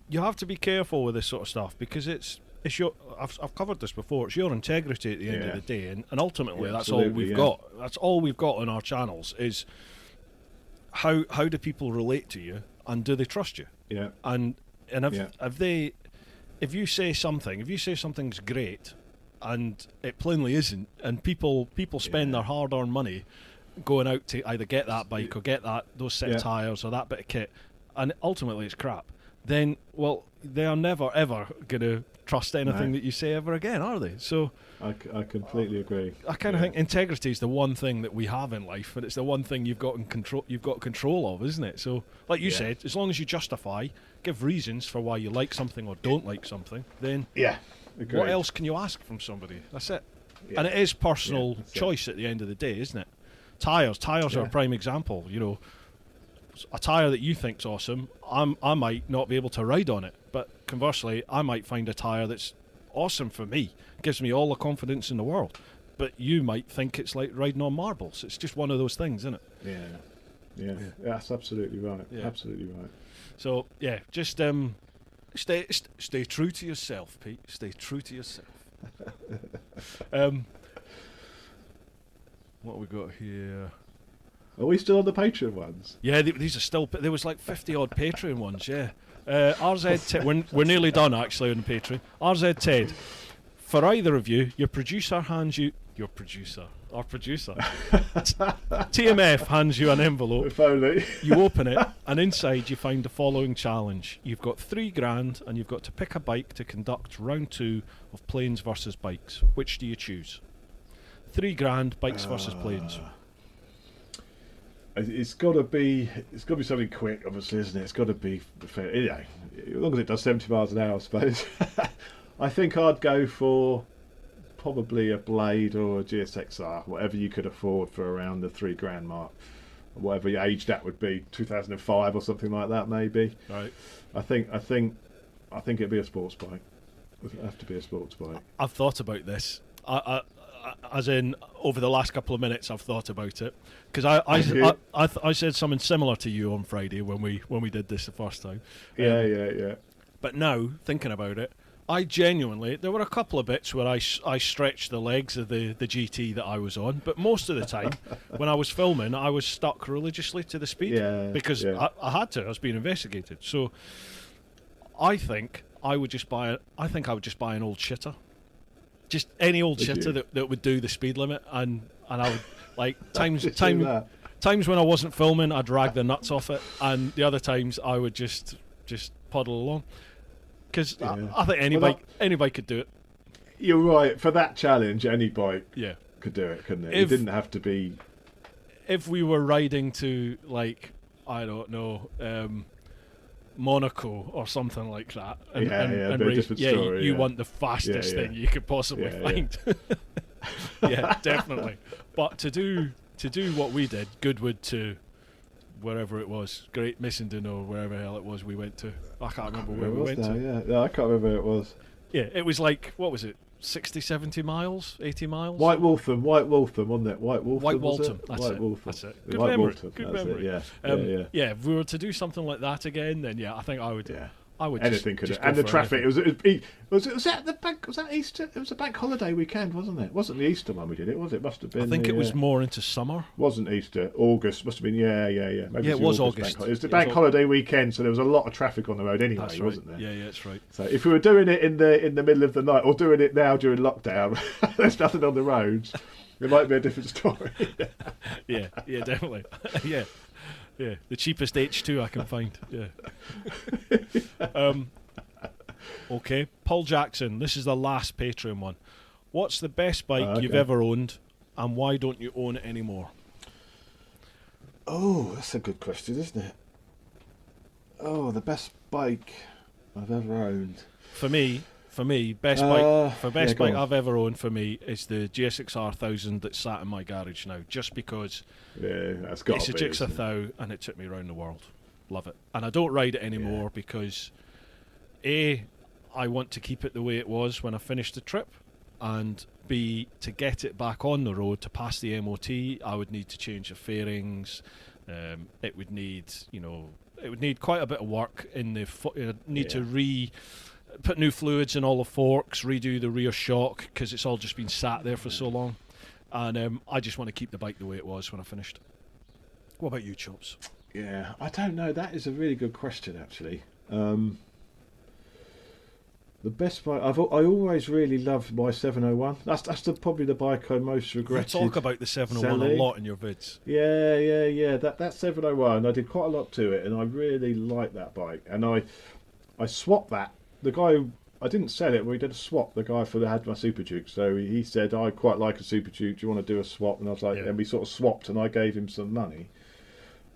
you have to be careful with this sort of stuff, because it's your. I've covered this before. It's your integrity at the end of the day, and ultimately that's all we've got. That's all we've got on our channels is how do people relate to you, and do they trust you? Yeah. And if you say something's great, and it plainly isn't, and people spend their hard-earned money going out to either get that bike or get those set of tyres or that bit of kit, and ultimately it's crap, then, well, they are never ever going to trust anything that you say ever again, are they? So I completely agree. I kind of think integrity is the one thing that we have in life, and it's the one thing you've got control of, isn't it? So, like you said, as long as you justify, give reasons for why you like something or don't like something, then agreed. What else can you ask from somebody? That's it. And it is personal choice at the end of the day, isn't it? Tyres are a prime example. You know, a tyre that you think's awesome, I might not be able to ride on it, but conversely, I might find a tyre that's awesome for me, gives me all the confidence in the world, but you might think it's like riding on marbles. It's just one of those things, isn't it? Yeah, that's absolutely right. Absolutely right. So just stay true to yourself, Pete. Stay true to yourself. What have we got here? Are we still on the Patreon ones? Yeah, these are still. There was like 50 odd Patreon ones. Yeah. RZ Ted, we're nearly done actually on Patreon. RZ Ted, for either of you, our producer, TMF hands you an envelope. If only. You open it, and inside you find the following challenge. You've got $3,000, and you've got to pick a bike to conduct round 2 of planes versus bikes. Which do you choose? $3,000, bikes versus planes. It's got to be something quick, obviously, isn't it? It's got to be fair. You know, as long as it does 70 miles an hour, I suppose. I think I'd go for probably a Blade or a GSXR, whatever you could afford for around the $3,000 mark, whatever age that would be, 2005 or something like that, maybe. Right. I think it'd be a sports bike. It would have to be a sports bike. I've thought about this. As in, over the last couple of minutes, I've thought about it, because I said something similar to you on Friday when we did this the first time. Yeah. But now, thinking about it, I genuinely, there were a couple of bits where I stretched the legs of the GT that I was on, but most of the time, when I was filming, I was stuck religiously to the speed, because I had to. I was being investigated. So I think I would just buy an old shitter. Just any old shitter that would do the speed limit, and I would, like, times when I wasn't filming, I'd drag the nuts off it, and the other times I would just puddle along, because I think any bike could do it. You're right. For that challenge, any bike could do it, couldn't it? It didn't have to be. If we were riding to, like, I don't know, Monaco or something like that, and race, you want the fastest thing you could possibly find. Yeah, definitely. But to do what we did, Goodwood to wherever it was, Great Missenden or wherever the hell it was we went to. I can't remember where we went to. Yeah, I can't remember where it was. Yeah, it was like, what was it? 60, 70 miles, 80 miles. White Waltham, wasn't it? White Waltham. That's it. Good memory. Yeah. Yeah, if we were to do something like that again, then I think I would. I would anything could. just And go the for traffic. anything. Was that the bank? Was that Easter? It was a bank holiday weekend, wasn't it? It wasn't the Easter one we did. It was. It must have been. I think it was more into summer. Wasn't Easter? August must have been. Yeah. Maybe Yeah, it was August. It was the bank holiday weekend, so there was a lot of traffic on the road anyway, That's right. wasn't there? Yeah, that's right. So if we were doing it in the middle of the night, or doing it now during lockdown, there's nothing on the roads. It might be a different story. Yeah, definitely. Yeah, the cheapest H2 I can find. Yeah. Okay, Paul Jackson. This is the last Patreon one. What's the best bike you've ever owned, and why don't you own it anymore? Oh, that's a good question, isn't it? Oh, the best bike I've ever owned. For me, best bike on. I've ever owned for me is the GSX-R 1000 that's sat in my garage now, just because that's got it's a Gixxer Thou and it took me around the world. Love it. And I don't ride it anymore because A, I want to keep it the way it was when I finished the trip, and B, to get it back on the road to pass the MOT, I would need to change the fairings. It would need quite a bit of work in the to put new fluids in all the forks, redo the rear shock, because it's all just been sat there for so long. And I just want to keep the bike the way it was when I finished. What about you, Chops? Yeah, I don't know. That is a really good question, actually. The best bike I always really loved my 701. That's probably the bike I most regretted. You talk about the 701 selling. a lot in your vids. Yeah. That 701, I did quite a lot to it, and I really liked that bike. And I swapped that. The guy, I didn't sell it. We did a swap. The guy had my Super Duke, so he said, I quite like a Super Duke. Do you want to do a swap? And I was like, and we sort of swapped, and I gave him some money.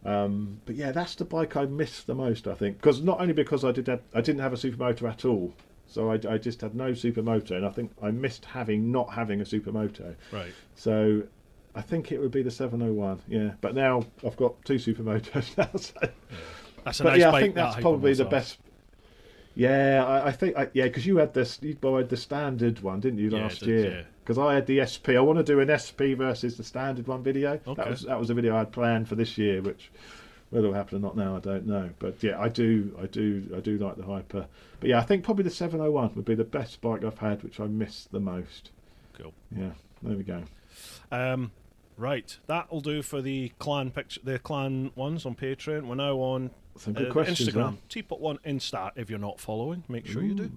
But yeah, that's the bike I missed the most, I think, because not only because I didn't have a supermoto at all. So I just had no supermoto, and I think I missed not having a supermoto. Right. So I think it would be the 701. Yeah. But now I've got two supermotos now. So. That's a nice bike. I think that's probably the best. Yeah, I think because you bought the standard one, didn't you, last year? Because I had the SP. I want to do an SP versus the standard one video. Okay. That was the video I had planned for this year, which whether it'll happen or not now, I don't know. But yeah, I do like the Hyper. But yeah, I think probably the 701 would be the best bike I've had, which I miss the most. Cool. Yeah, there we go. Right, that'll do for the clan ones on Patreon. We're now on Some good questions, Instagram, TeapotOne Insta. If you're not following, make sure you do.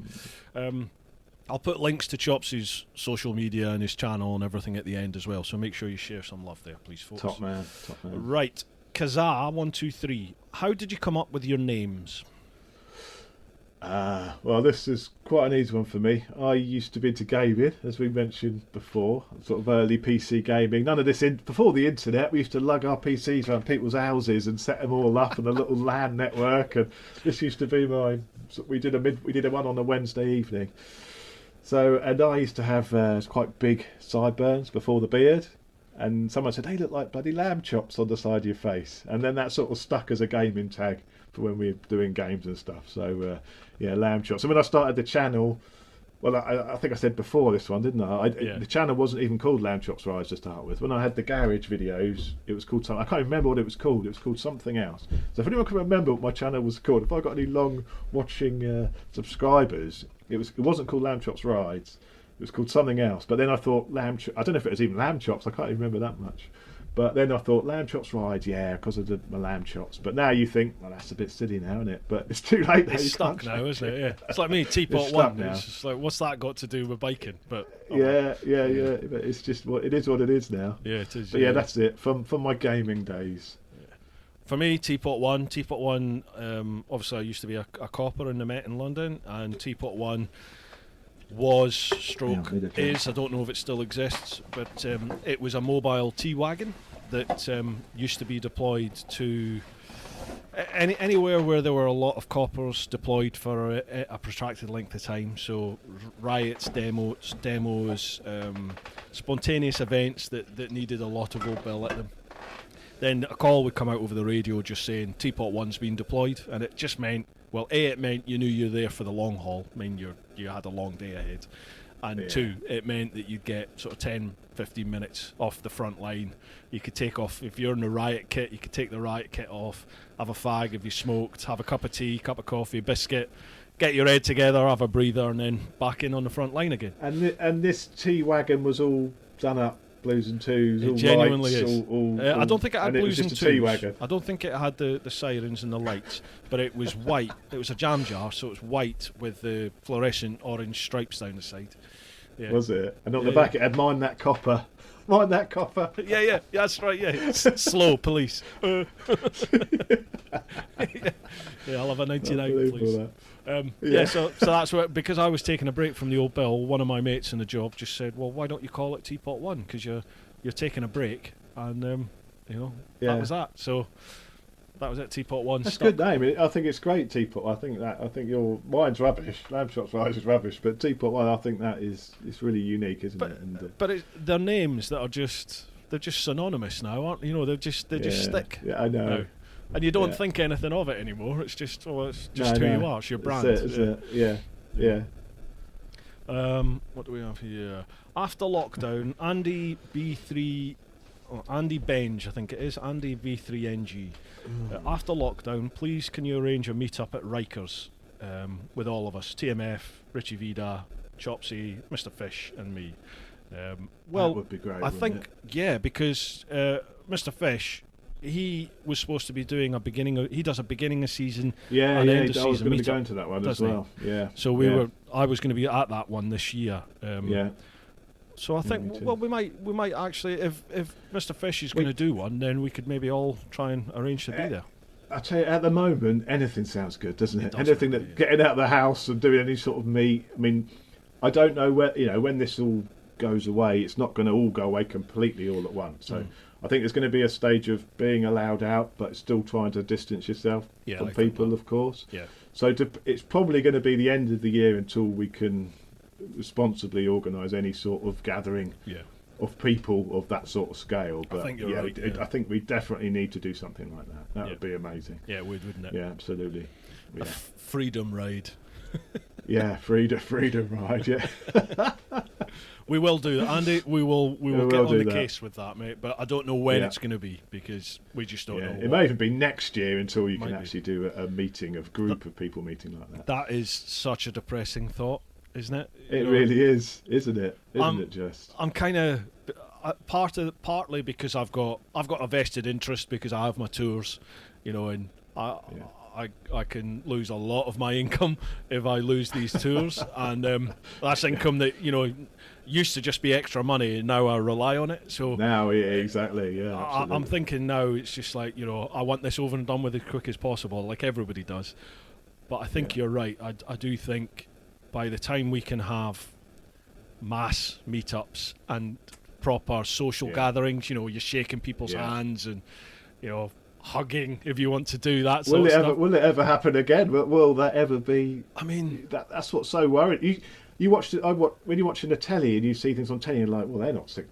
I'll put links to Chopsy's social media and his channel and everything at the end as well. So make sure you share some love there, please, folks. Top man. Right, Kazaa123. How did you come up with your names? Well, this is quite an easy one for me. I used to be into gaming, as we mentioned before, sort of early PC gaming. None of this before the internet. We used to lug our PCs around people's houses and set them all up on a little LAN network. And this used to be mine. So we did a one on a Wednesday evening. So, and I used to have quite big sideburns before the beard. And someone said, "They look like bloody lamb chops on the side of your face." And then that sort of stuck as a gaming tag for when we were doing games and stuff. So yeah, lamb chops. So when I started the channel, well, I think I said before this one, didn't I? The channel wasn't even called Lamb Chops Rise to start with. When I had the garage videos, it was called something. I can't remember what it was called. It was called something else. So if anyone can remember what my channel was called, if I got any long watching subscribers, it wasn't called Lamb Chops Rides. It was called something else. But then I thought I don't know if it was even lamb chops. I can't even remember that much. But then I thought lamb chops rides, because of my lamb chops. But now you think, well, that's a bit silly now, isn't it? But it's too late now. It's stuck now, isn't it? Yeah. It's like me, TeapotOne. It's just like, what's that got to do with biking? But yeah. But it's just what it is now. Yeah, it is. But yeah, that's it from my gaming days. For me, TeapotOne. TeapotOne. Obviously, I used to be a copper in the Met in London, and TeapotOne is, I don't know if it still exists, but it was a mobile T-wagon that used to be deployed to anywhere where there were a lot of coppers deployed for a protracted length of time. So riots, demos, spontaneous events that needed a lot of old bill at them. Then a call would come out over the radio just saying TeapotOne's been deployed, and it just meant, well, it meant you knew you were there for the long haul. I mean, you had a long day ahead. And 2, it meant that you'd get sort of 10, 15 minutes off the front line. You could take off, if you're in the riot kit, you could take the riot kit off, have a fag if you smoked, have a cup of tea, cup of coffee, biscuit, get your head together, have a breather, and then back in on the front line again. And this T-wagon was all done up, blues and twos, it all genuinely lights, is. I don't think it had blues and twos. T-wagon. I don't think it had the sirens and the lights, but it was white. It was a jam jar, so it was white with the fluorescent orange stripes down the side. Yeah. Was it? And on the back it had Mind That Copper. Mind That Copper. Yeah, that's right, yeah. Slow police. Yeah, I'll have a 99, please. So that's what, because I was taking a break from the old bill, one of my mates in the job just said, well, why don't you call it TeapotOne? Because you're taking a break, and that was that. So that was it, TeapotOne. That's a good name. I think it's great, Teapot. I think your mine's rubbish. Lamb Chop's Rise is rubbish, but TeapotOne, I think that it's really unique, isn't it? And, but they're names that are they're just synonymous now, aren't they? They just stick. Yeah, I know. Now. And you don't think anything of it anymore. It's just who you are. It's your brand. Yeah. What do we have here? After lockdown, Andy Benge, I think it is, Andy V3NG. After lockdown, please can you arrange a meet-up at Rikers with all of us, TMF, Richie Vida, Chopsy, Mr. Fish and me. Well, that would be great, I think, because Mr. Fish, he was supposed to be doing he does a beginning of season and end of season meet-up. I was going to go into that one as well. Yeah. So I was going to be at that one this year. So I think we might actually, if Mr. Fish is going to do one, then we could maybe all try and arrange to be there. I tell you, at the moment, anything sounds good, doesn't it? Anything getting out of the house and doing any sort of meet. I mean, I don't know when this all goes away. It's not going to all go away completely all at once. So I think there's going to be a stage of being allowed out, but still trying to distance yourself from people, of course. Yeah. So it's probably going to be the end of the year until we can responsibly organise any sort of gathering of people of that sort of scale. But I think you're right. I think we definitely need to do something like that. That would be amazing. Yeah, it would, wouldn't it? Yeah, absolutely. Yeah. A freedom ride. Yeah, freedom ride. Yeah. We will do that, Andy. We will get on the case with that, mate. But I don't know when it's going to be, because we just don't know. It may even be next year until you can actually do a meeting of group of people meeting like that. That is such a depressing thought, isn't it? It really is, isn't it? Isn't it just? I'm kind of partly because I've got a vested interest because I have my tours, and I can lose a lot of my income if I lose these tours, and that's income that used to just be extra money, and now I rely on it. So now, exactly, yeah. I'm thinking now it's just like I want this over and done with as quick as possible, like everybody does. But I think you're right. I do think by the time we can have mass meetups and proper social gatherings, you're shaking people's hands and hugging if you want to do that sort of stuff. Will it ever happen again? Will that ever be? I mean, that's what's so worrying. You watch when you're watching the telly and you see things on telly, you're like, well,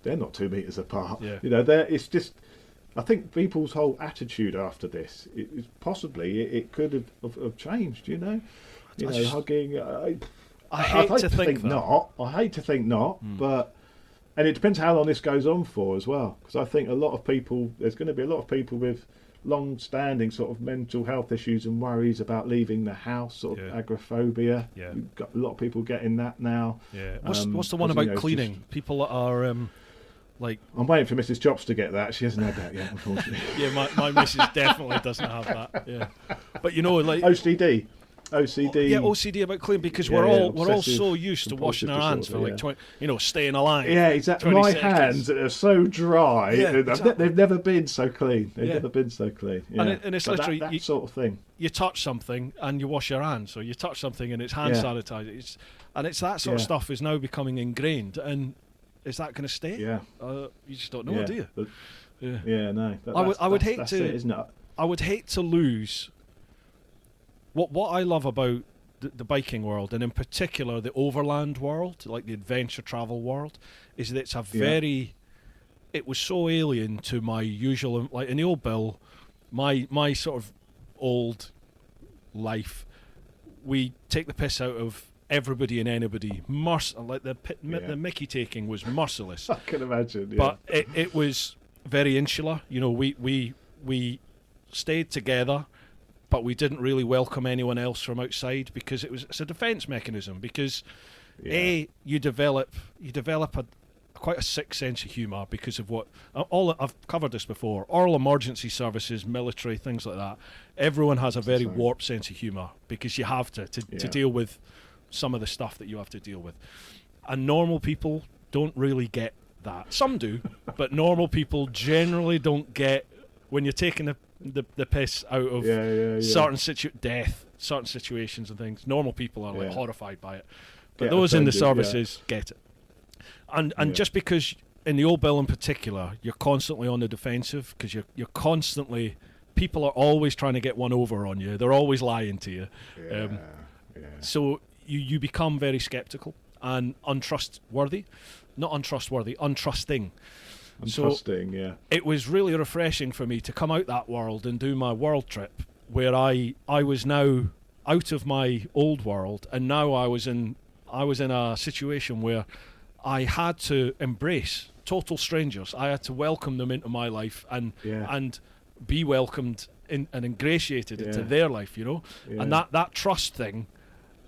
they're not 2 meters apart. Yeah. It's just. I think people's whole attitude after this, it could have changed. Hugging. I hate to think not. I hate to think not, but. And it depends how long this goes on for as well, because I think there's going to be a lot of people with long-standing sort of mental health issues and worries about leaving the house, sort of agoraphobia. Yeah. You've got a lot of people getting that now. Yeah. What's the one about cleaning? People that are I'm waiting for Mrs. Chops to get that. She hasn't had that yet, unfortunately. Yeah, my missus definitely doesn't have that. Yeah, but OCD. OCD about cleaning, because we're all so used to washing our hands for 20, staying alive. Yeah, exactly. My hands are so dry. They've never been so clean. They've never been so clean. Yeah. And it's literally that sort of thing. You touch something and you wash your hands, or you touch something and it's hand sanitizer. It's that sort of stuff is now becoming ingrained. And is that going to stay? Yeah. You just don't know, do you? But, no. I would hate to. It, isn't it? I would hate to lose. What I love about the biking world, and in particular the overland world, like the adventure travel world, is that it's it was so alien to my usual, like in the old bill, my sort of old life. We take the piss out of everybody and anybody. Like the Mickey taking was merciless. I can imagine. Yeah. But it was very insular. You know, we stayed together, but we didn't really welcome anyone else from outside because it's a defence mechanism. Because you develop quite a sick sense of humour because of what I've covered this before. All emergency services, military, things like that. Everyone has a very warped sense of humour because you have to deal with some of the stuff that you have to deal with. And normal people don't really get that. Some do, but normal people generally don't get when you're taking the piss out of certain certain situations and things. Normal people are like horrified by it, but those in the services get it. And just because in the old bill in particular, you're constantly on the defensive because you're constantly, people are always trying to get one over on you. They're always lying to you. So you become very sceptical and untrustworthy. Not untrustworthy, untrusting. It was really refreshing for me to come out that world and do my world trip where I was now out of my old world, and now I was in a situation where I had to embrace total strangers. I had to welcome them into my life and be welcomed and ingratiated into their life, you know. And that trust thing,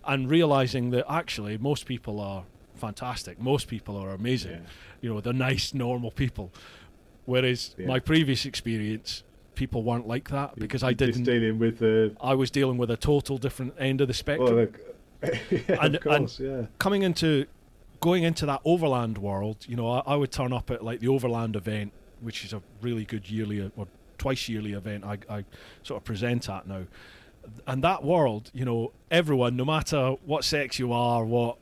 and realizing that actually most people are fantastic, most people are amazing, you know, they're nice, normal people. Whereas my previous experience, people weren't like that because I was dealing with a total different end of the spectrum. Going into that overland world, you know, I would turn up at like the overland event, which is a really good yearly or twice yearly event I sort of present at now. And that world, you know, everyone, no matter what sex you are, what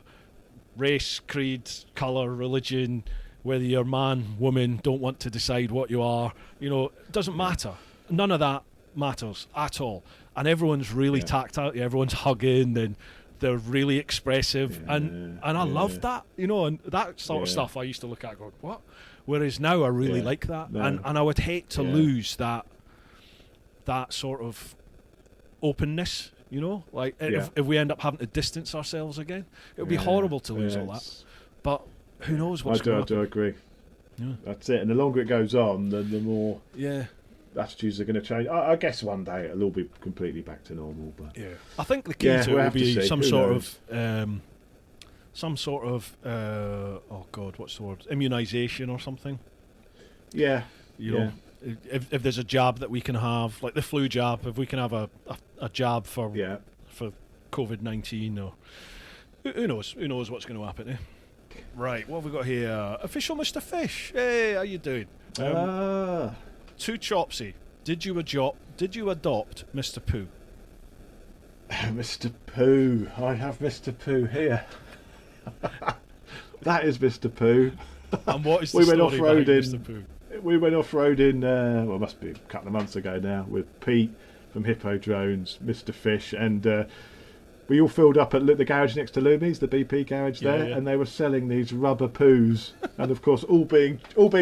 race, creed, colour, religion, whether you're man, woman, don't want to decide what you are, you know, it doesn't matter. None of that matters at all. And everyone's really tactile, everyone's hugging and they're really expressive, and I love that, you know, and that sort of stuff I used to look at going, what? Whereas now I really like that, and I would hate to lose that sort of openness, you know, like if we end up having to distance ourselves again, it would be horrible to lose all that. But who knows what's going to happen. I do agree. Yeah. That's it, and the longer it goes on, the more attitudes are going to change. I guess one day it'll all be completely back to normal. But I think the key to it will be some sort of oh god, what's the word? Immunisation or something. Yeah, you know, if there's a jab that we can have, like the flu jab, if we can have a jab for COVID-19, or who knows what's going to happen. Right, what have we got here? Official Mr. Fish. Hey, how you doing? To Chopsy, did you adopt Mr. Pooh? Mr. Pooh, I have Mr. Pooh here. That is Mr. Pooh. And what is the story behind Mr. Pooh? We went off-roading, well, it must be a couple of months ago now, with Pete from Hippo Drones, Mr. Fish, and we all filled up at the garage next to Lumi's, the BP garage there, and they were selling these rubber poos, and of course, all being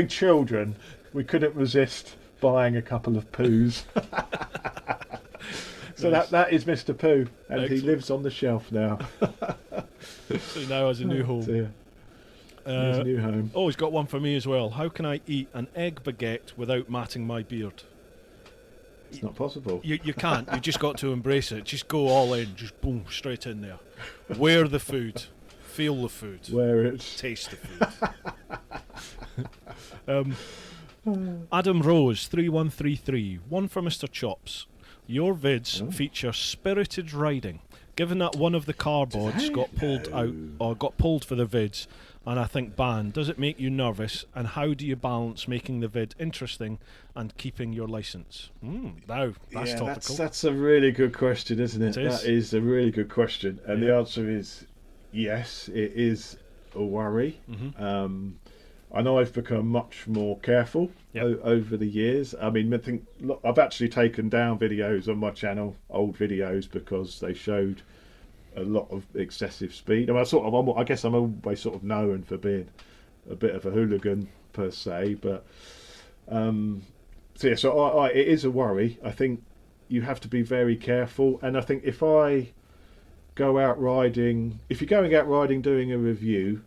children, we couldn't resist buying a couple of poos. So nice. that is Mr. Pooh, and Excellent. He lives on the shelf now. So now has a new home. So, a new home. Oh, he's got one for me as well. How can I eat an egg baguette without matting my beard? It's not possible. You can't. You just got to embrace it. Just go all in. Just boom, straight in there. Wear the food. Feel the food. Wear it. Taste the food. Adam Rose 3133. One for Mr. Chops. Your vids feature spirited riding. Given that one of the car boards got pulled out or got pulled for the vids, and I think banned, does it make you nervous? And how do you balance making the vid interesting and keeping your license? Now that's topical. That's a really good question, isn't it? That is a really good question, and the answer is yes. It is a worry. Mm-hmm. I know I've become much more careful over the years. I mean, I've actually taken down videos on my channel, old videos, because they showed a lot of excessive speed. I mean, I guess I'm always sort of known for being a bit of a hooligan per se, but it is a worry. I think you have to be very careful, and I think if I go out riding, if you're going out riding doing a review,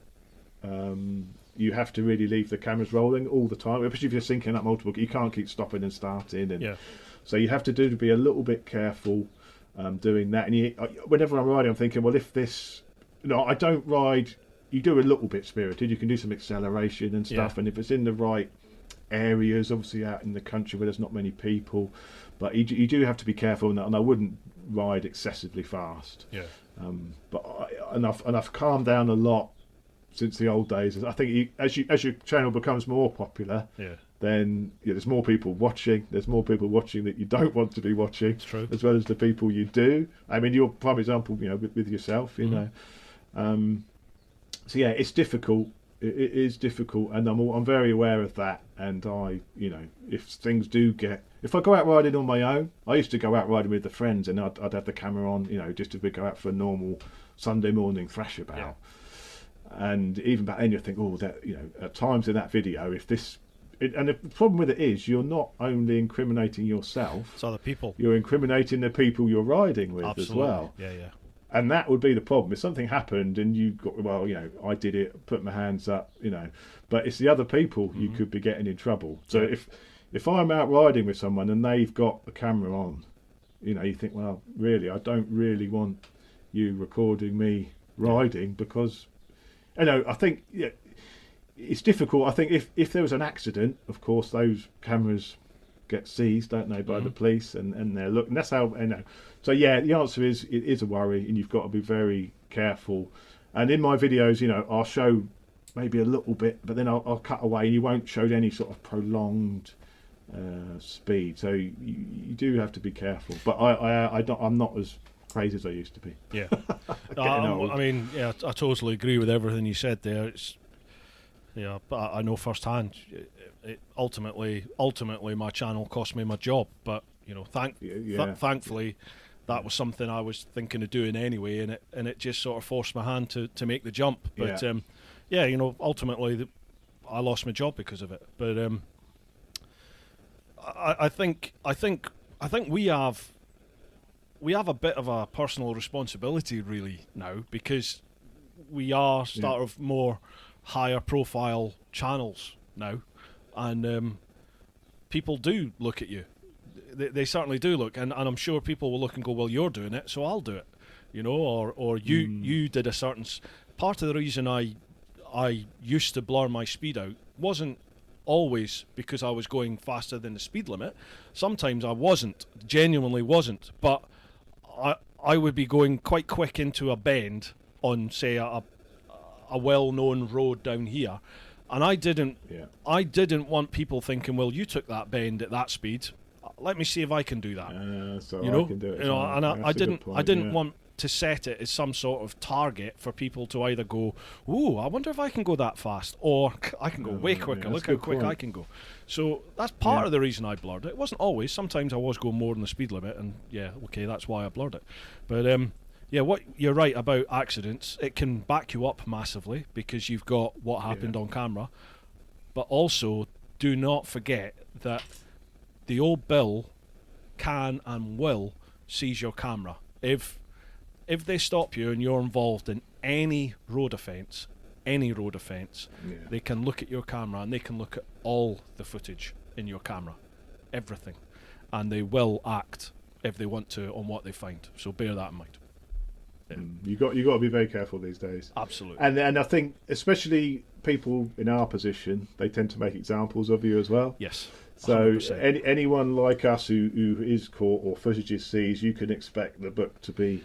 you have to really leave the cameras rolling all the time, especially if you're syncing up multiple. You can't keep stopping and starting, and so you have to be a little bit careful doing that. And whenever I'm riding, I'm thinking, well, if this, I don't ride. You do a little bit spirited. You can do some acceleration and stuff, and if it's in the right areas, obviously out in the country where there's not many people, but you do have to be careful, and I wouldn't ride excessively fast. I've calmed down a lot since the old days. I think as your channel becomes more popular, then there's more people watching. There's more people watching that you don't want to be watching, as well as the people you do. I mean, your prime example, with yourself, know. So it's difficult. It is difficult, and I'm very aware of that. And if things do if I go out riding on my own, I used to go out riding with the friends, and I'd have the camera on, just if we go out for a normal Sunday morning thrash about. Yeah. And even back then, you think, at times in that video, and the problem with it is, you're not only incriminating yourself; it's other people. You're incriminating the people you're riding with as well. Yeah. And that would be the problem. If something happened and you got, I did it, put my hands up, but it's the other people you could be getting in trouble. So if I'm out riding with someone and they've got the camera on, you think, well, really, I don't really want you recording me riding, because, I think it's difficult. I think if there was an accident, of course, those cameras get seized, don't they, by the police, and they're looking. That's how. So the answer is, it is a worry, and you've got to be very careful. And in my videos, I'll show maybe a little bit, but then I'll cut away, and you won't show any sort of prolonged speed. So you do have to be careful. But I'm not as crazy as I used to be. Yeah. I totally agree with everything you said there. It's, but I know firsthand. Ultimately, my channel cost me my job. But thankfully, that was something I was thinking of doing anyway, and it just sort of forced my hand to make the jump. But ultimately, I lost my job because of it. But I think we have a bit of a personal responsibility really now, because we are sort of more higher profile channels now, and people do look at you. They certainly do look, and I'm sure people will look and go, well, you're doing it, so I'll do it, or you did a certain part of the reason I used to blur my speed out wasn't always because I was going faster than the speed limit. Sometimes I genuinely wasn't, but I would be going quite quick into a bend on, say, a well-known road down here, and I didn't want people thinking, well, you took that bend at that speed, let me see if I can do that. I can do it. And I didn't want to set it as some sort of target for people to either go, ooh, I wonder if I can go that fast, or I can go way quicker. Look how quick I can go. So that's part of the reason I blurred it. It wasn't always. Sometimes I was going more than the speed limit, and that's why I blurred it. But what you're right about accidents. It can back you up massively because you've got what happened on camera, but also do not forget that the old bill can and will seize your camera if they stop you and you're involved in any road offence, they can look at your camera and they can look at all the footage in your camera, everything, and they will act if they want to on what they find. So bear that in mind. You got to be very careful these days. Absolutely. And I think especially people in our position, they tend to make examples of you as well. Yes. 100%. So anyone like us who is caught or footage is seized, you can expect the book to be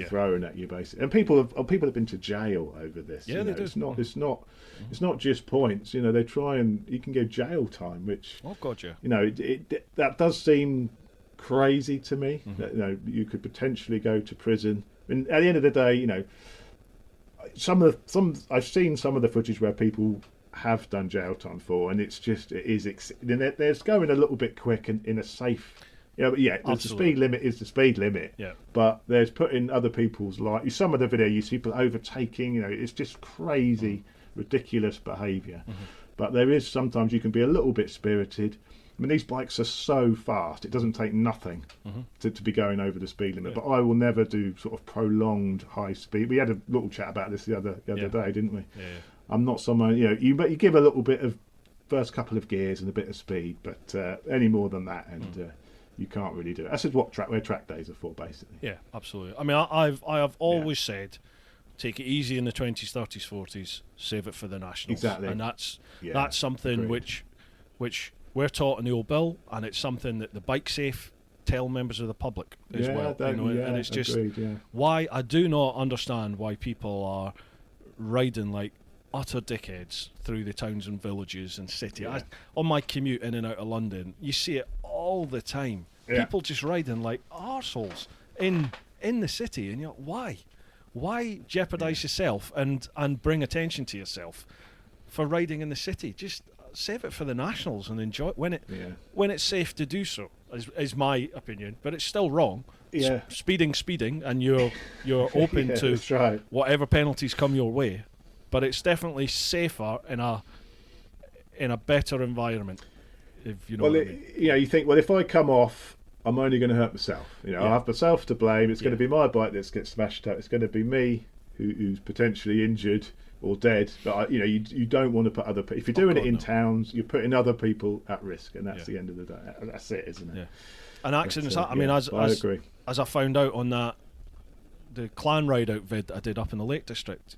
thrown at you, basically. And people have been to jail over this. Yeah, they do. It's not just points. They try and you can get jail time, which that does seem crazy to me. That, you could potentially go to prison. And at the end of the day, I've seen some of the footage where people have done jail time for, and it's there's going a little bit quick and in a safe. The speed limit is the speed limit. Yeah. But there's putting other people's life. Some of the video you see people overtaking. It's just crazy, ridiculous behaviour. But there is sometimes you can be a little bit spirited, mean, these bikes are so fast; it doesn't take nothing to be going over the speed limit. But I will never do sort of prolonged high speed. We had a little chat about this the other day, didn't we? Yeah. I'm not someone, you give a little bit of first couple of gears and a bit of speed, but any more than that, and you can't really do it. That's where track days are for, basically. Yeah, absolutely. I mean, I have always said, take it easy in the 20s, 30s, 40s, save it for the nationals. Exactly. And that's something which we're taught in the old bill, and it's something that the Bike Safe tell members of the public as well. And it's just why I do not understand why people are riding like utter dickheads through the towns and villages and city. On my commute in and out of London, you see it all the time. People just riding like arseholes in the city, and you're like, why jeopardise yourself and bring attention to yourself for riding in the city? Just save it for the nationals and enjoy it when it's safe to do so, is my opinion. But it's still wrong. Speeding, and you're open to whatever penalties come your way. But it's definitely safer in a better environment, if you know what I mean. You think, well, if I come off, I'm only going to hurt myself. I have myself to blame. It's going to be my bike that gets smashed up. It's going to be me who's potentially injured or dead. But you don't want to put other people. If you're doing it in towns, you're putting other people at risk, and that's the end of the day. That's it, isn't it? Yeah. And accidents. I mean, as I found out on the clan ride out vid I did up in the Lake District,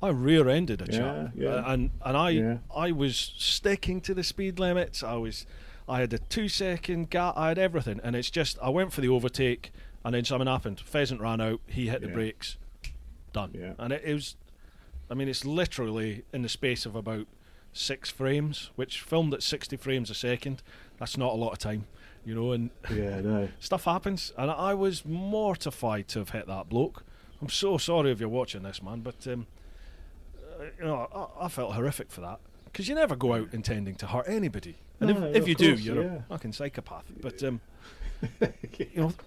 I rear-ended a chap, and I was sticking to the speed limits. I had a 2-second gap. I had everything, and it's just I went for the overtake, and then something happened. Pheasant ran out. He hit the brakes. Done. Yeah. And it was, I mean, it's literally in the space of about 6 frames, which filmed at 60 frames a second. That's not a lot of time, And stuff happens, and I was mortified to have hit that bloke. I'm so sorry if you're watching this, man, but. I felt horrific for that, because you never go out intending to hurt anybody, and if you do, you're a fucking psychopath. But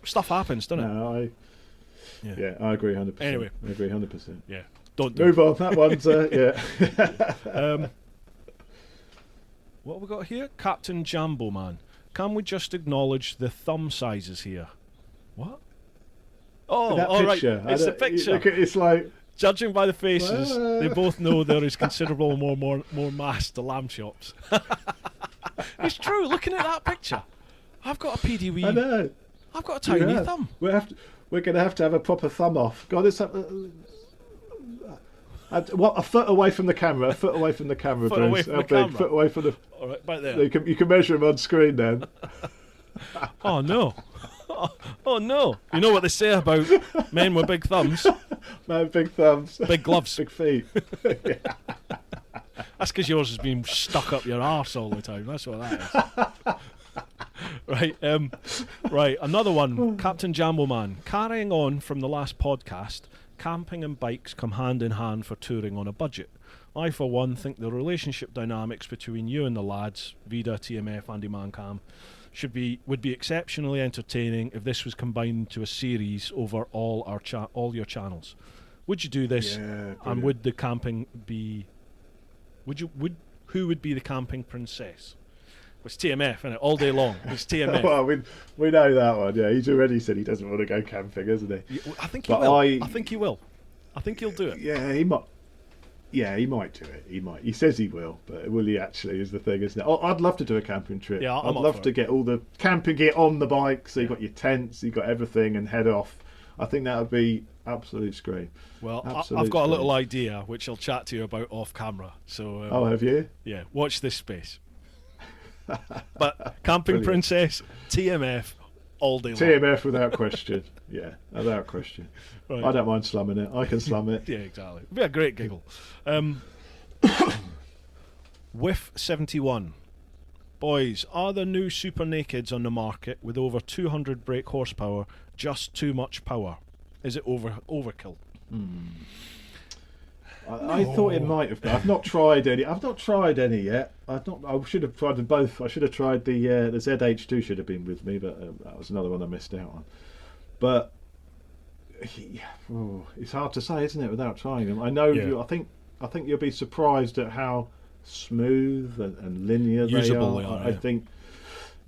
stuff happens, doesn't it? I agree 100%. Anyway, I agree 100%. Yeah, move on. That one's what have we got here? Captain Jambo Man. Can we just acknowledge the thumb sizes here? What? Oh, all right. It's the picture. It's like. Judging by the faces, they both know there is considerable more mass to lamb chops. It's true. Looking at that picture, I've got a PDW. I know. I've got a tiny thumb. We're going to have a proper thumb off. God, it's a foot away from the camera. A foot away from the camera. Foot away from the camera. Foot away from the. All right, back there. You can measure them on screen then. Oh no. Oh no! You know what they say about men with big thumbs? Man, big thumbs, big gloves, big feet. That's because yours has been stuck up your arse all the time. That's what that is. Right. Another one. Captain Jambo Man. Carrying on from the last podcast, camping and bikes come hand in hand for touring on a budget. I, for one, think the relationship dynamics between you and the lads, Vida, TMF, Andy Mancam, would be exceptionally entertaining if this was combined into a series over all your channels. Would you do this? Yeah, and would the camping be? Who would be the camping princess? It's TMF, isn't it? All day long. It's TMF. Well, we know that one. Yeah, he's already said he doesn't want to go camping, hasn't he? I think he will. I think he will. I think he'll do it. Yeah, he might. Yeah, he might do it. He might. He says he will, but will he actually is the thing, isn't it? I'd love to do a camping trip. Yeah, I'd love to get all the camping gear on the bike, so you've got your tents, you've got everything, and head off. I think that would be absolute scream. Well, I've got a little idea, which I'll chat to you about off camera. So. Have you? Yeah, watch this space. But camping princess, TMF, all day long. TMF without question. Yeah, without question. Right. I don't mind slumming it. I can slum it. Yeah, exactly. It'd be a great giggle. Whiff 71. Boys, are there new Super Nakeds on the market with over 200 brake horsepower? Just too much power. Is it overkill? I thought it might have been. I've not tried any yet. I should have tried them both. I should have tried the ZH2 should have been with me, but that was another one I missed out on. But it's hard to say, isn't it, without trying them? I know I think you'll be surprised at how smooth and linear usable they are. I think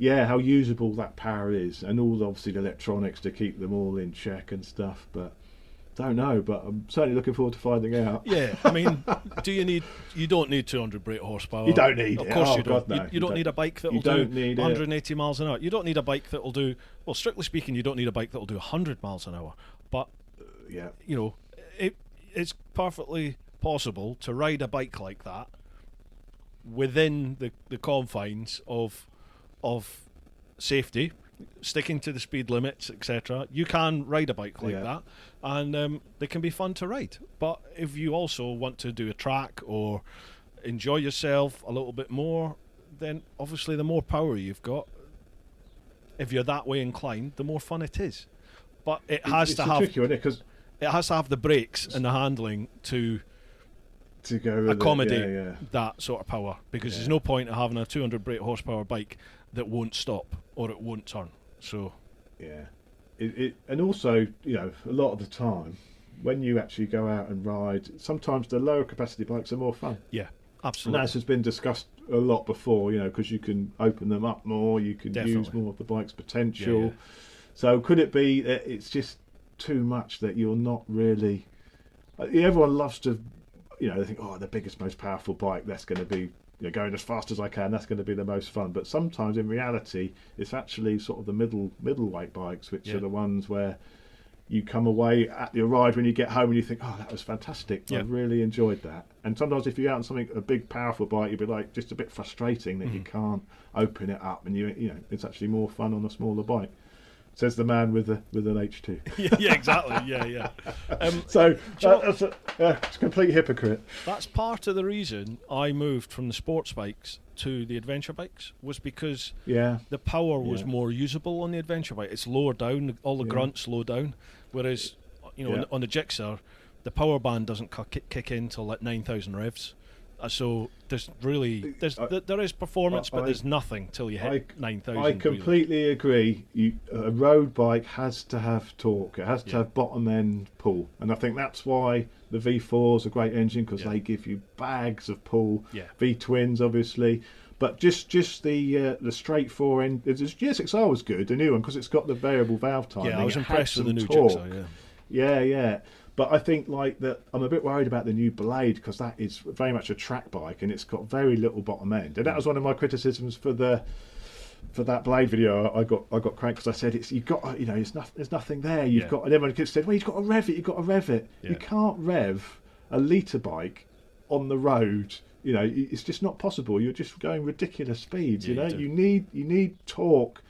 how usable that power is, and all obviously the electronics to keep them all in check and stuff. But don't know. But I'm certainly looking forward to finding out. Yeah, I mean, you don't need 200 brake horsepower. You don't need it. Of course oh, you don't. God, no. You don't need a bike that will do 180 miles an hour. You don't need a bike that will do, well, strictly speaking, you don't need a bike that will do 100 miles an hour. But, you know, it's perfectly possible to ride a bike like that within the confines of safety, sticking to the speed limits, etc. You can ride a bike like that, and they can be fun to ride. But if you also want to do a track or enjoy yourself a little bit more, then obviously the more power you've got, if you're that way inclined, the more fun it is. But it has to have tricky, isn't it? 'Cause it has to have the brakes and the handling to go accommodate that sort of power, because there's no point in having a 200 brake horsepower bike that won't stop or it won't turn. So and also, you know, a lot of the time when you actually go out and ride, sometimes the lower capacity bikes are more fun. Yeah, absolutely. And this has been discussed a lot before, you know, because you can open them up more, you can use more of the bike's potential. So could it be that it's just too much, that you're not really, everyone loves to, you know, they think, oh, the biggest, most powerful bike, that's going to be, you know, going as fast as I can, that's going to be the most fun. But sometimes in reality, it's actually sort of the middleweight bikes, which are the ones where you come away at your ride when you get home and you think, oh, that was fantastic, I really enjoyed that. And sometimes if you're out on something, a big powerful bike, you'd be like, just a bit frustrating that you can't open it up, and you know, it's actually more fun on a smaller bike. Says the man with an H2. yeah, exactly. Yeah. So that's a complete hypocrite. That's part of the reason I moved from the sports bikes to the adventure bikes, was because the power was more usable on the adventure bike. It's lower down, all the grunts low down, whereas on the Gixxer, the power band doesn't kick in till like 9,000 revs. So there's there is performance, but there's nothing till you hit 9,000. I completely agree. A road bike has to have torque. It has to have bottom end pull, and I think that's why the V4 is a great engine, because they give you bags of pull. V twins, obviously, but just the straight four end. The GSXR was good, the new one, because it's got the variable valve timing. Yeah, I was impressed with the new Gixxer. Yeah. But I think like that, I'm a bit worried about the new Blade, because that is very much a track bike and it's got very little bottom end. And that was one of my criticisms for that Blade video. I got cranked because I said there's nothing there. You've got, and everyone said, well, you've got to rev it. Yeah. You can't rev a litre bike on the road. You know, it's just not possible. You're just going ridiculous speeds. You need torque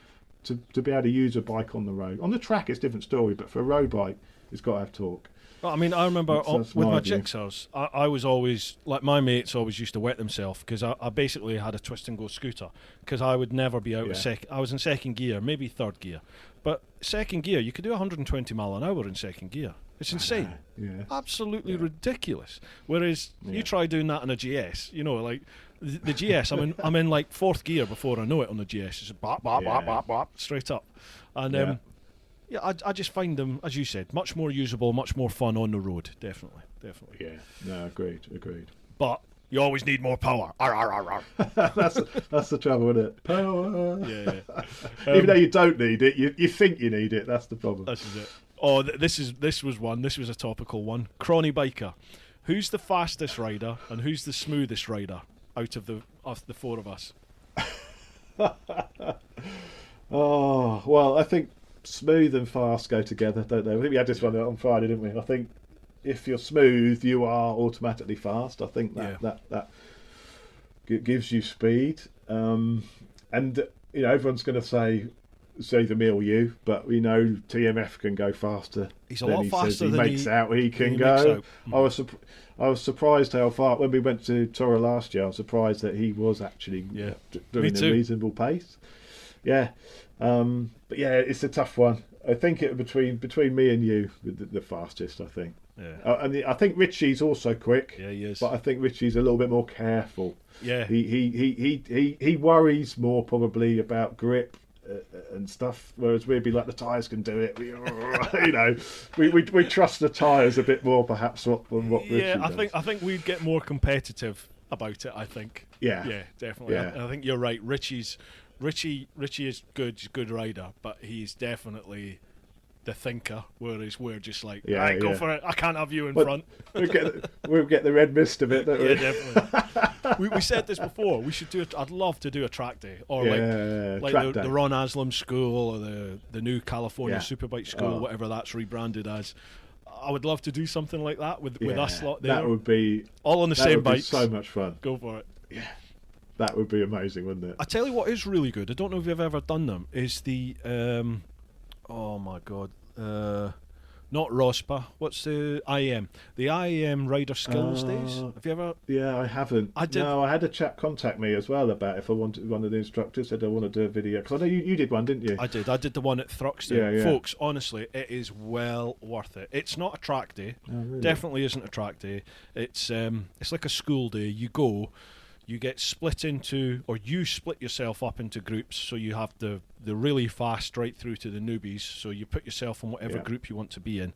to be able to use a bike on the road. On the track, it's a different story, but for a road bike, it's got to have torque. Well, I mean, I remember with my Gixxers, I was always, like, my mates always used to wet themselves, because I basically had a twist and go scooter, because I would never be out of second. I was in second gear, maybe third gear, but second gear, you could do 120 mile an hour in second gear. It's insane. Absolutely ridiculous. Whereas you try doing that on a GS, like the GS, I'm in like fourth gear before I know it on the GS. It's bop, bop, bop, bop, bop, straight up. And I just find them, as you said, much more usable, much more fun on the road. Definitely. Yeah, no, agreed. But you always need more power. That's the trouble, isn't it? Power. Yeah. Even though you don't need it, you think you need it. That's the problem. This is it. Oh, this was a topical one. Cronny biker. Who's the fastest rider and who's the smoothest rider out of the four of us? Oh, well, I think smooth and fast go together, don't they? I think we had this one on Friday, didn't we? I think if you're smooth, you are automatically fast. I think that gives you speed. And everyone's going to say either me or you, but we know TMF can go faster. He's a lot faster than makes out he can go. I was surprised how far, when we went to Toro last year, I was surprised that he was actually doing a reasonable pace. Yeah. But yeah, it's a tough one. I think it between me and you, the fastest, I think. Yeah. And I think Richie's also quick. Yeah, he is. But I think Richie's a little bit more careful. Yeah. He worries more probably about grip and stuff, whereas we'd be like, the tyres can do it. We trust the tyres a bit more perhaps than what Richie does. I think we'd get more competitive about it. I think. Yeah, definitely. Yeah. I think you're right. Richie's Richie is good. He's a good rider, but he's definitely the thinker. Whereas we're just like, go for it. I can't have you in front. We'll get the red mist of it. Don't we? Yeah, definitely. we said this before. We should do it. I'd love to do a track day, or like the Ron Aslam School, or the new California Superbike School, whatever that's rebranded as. I would love to do something like that with us lot there. That would be all on the same bikes. So much fun. Go for it. Yeah. That would be amazing, wouldn't it? I tell you what is really good. I don't know if you've ever done them. Is the oh my god, not ROSPA. What's the IEM? The IEM Rider Skills Days. Have you ever? Yeah, I haven't. I did. No, I had a chap contact me as well about if I wanted. One of the instructors said I want to do a video, because I know you did one, didn't you? I did. I did the one at Thruxton. Yeah. Folks, honestly, it is well worth it. It's not a track day. Oh, really? Definitely isn't a track day. It's like a school day. You go. You get split into, or you split yourself up into groups, so you have the really fast right through to the newbies, so you put yourself in whatever group you want to be in,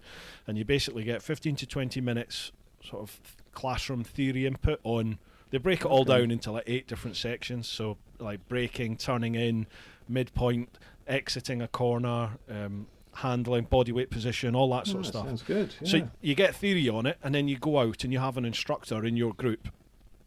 and you basically get 15 to 20 minutes sort of classroom theory input on, they break it all down into like 8 different sections, so like braking, turning in, midpoint, exiting a corner, handling, body weight position, all that sort of stuff. Sounds good. Yeah. So you get theory on it, and then you go out and you have an instructor in your group.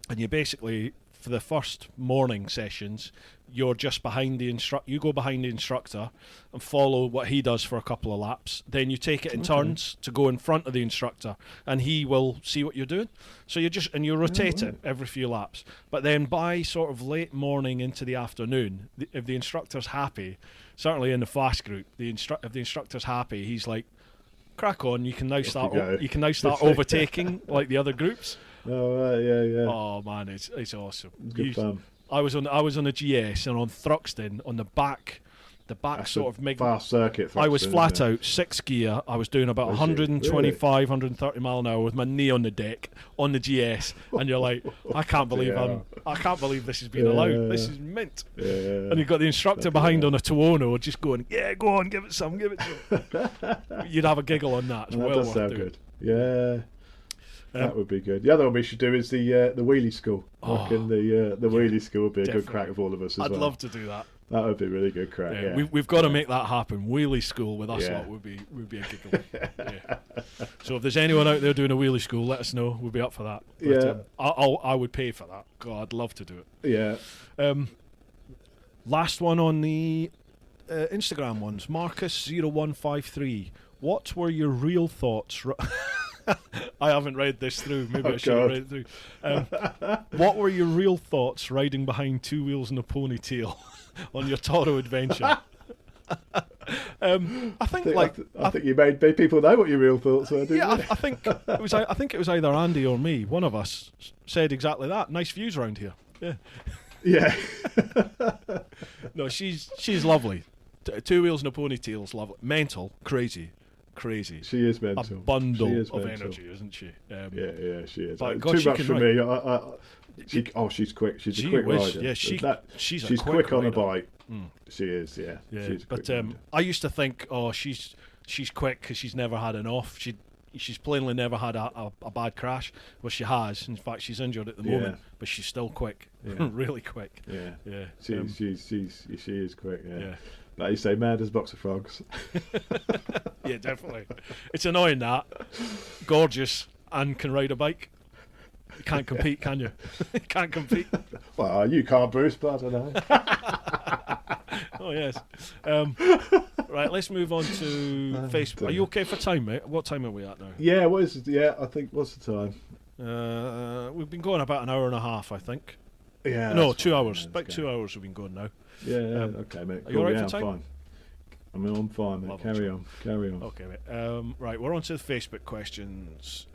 And you basically, for the first morning sessions, you're just behind the you go behind the instructor and follow what he does for a couple of laps. Then you take it in turns to go in front of the instructor, and he will see what you're doing. So you rotate it every few laps. But then by sort of late morning into the afternoon, if the instructor's happy, certainly in the fast group, if the instructor's happy, he's like, crack on. You can now start overtaking like the other groups. Oh right, yeah. Oh man, it's awesome. It's good fun. I was on a GS and on Thruxton on the back That's sort of fast circuit. Thruxton, I was flat out 6th gear. I was doing about 125, 130 mile an hour with my knee on the deck on the GS, and you're like, I can't believe this has been allowed. This is mint. Yeah. And you've got the instructor behind on a Tuono just going, go on, give it some. You'd have a giggle on that. It's well does worth sound doing. good. Yeah. That would be good. The other one we should do is the wheelie school. I reckon the wheelie school would be a good crack of all of us as well. I'd love to do that. That would be a really good crack. Yeah. We've got to make that happen. Wheelie school with us lot would be a giggle. So if there's anyone out there doing a wheelie school, let us know. We'll be up for that. But, I would pay for that. God, I'd love to do it. Yeah. Last one on the Instagram ones. Marcus0153. What were your real thoughts? I haven't read this through. Maybe I should have read it through. What were your real thoughts riding behind two wheels and a ponytail on your Toro adventure? I think you made people know what your real thoughts were. Didn't you? I think it was either Andy or me. One of us said exactly that. Nice views around here. Yeah. No, she's lovely. Two wheels and a ponytail's lovely. Mental, crazy. She is mental. A bundle of energy, isn't she? Yeah, she is. But too much for me. She's quick. She's a quick rider. Yeah, she's a quick on a bike. She is. Yeah. She's but I used to think, she's quick because she's never had an off. She's plainly never had a bad crash. Well, she has. In fact, she's injured at the moment, but she's still quick. Really quick. Yeah. She is quick. Yeah. Like you say, mad as boxer frogs. Yeah, definitely. It's annoying that. Gorgeous and can ride a bike. You can't compete, can you? You can't compete. Well, you can't, Bruce, but I don't know. Oh, yes. Right, let's move on to Facebook. Are you okay for time, mate? What time are we at now? Yeah, what is it? Yeah, I think, what's the time? We've been going about an hour and a half, I think. Yeah. No, 2 hours. About 2 hours we've been going now. Yeah, okay, mate. Are you alright for time? I'm fine. I'm fine, mate. Carry on. Okay, mate. Right, we're on to the Facebook questions.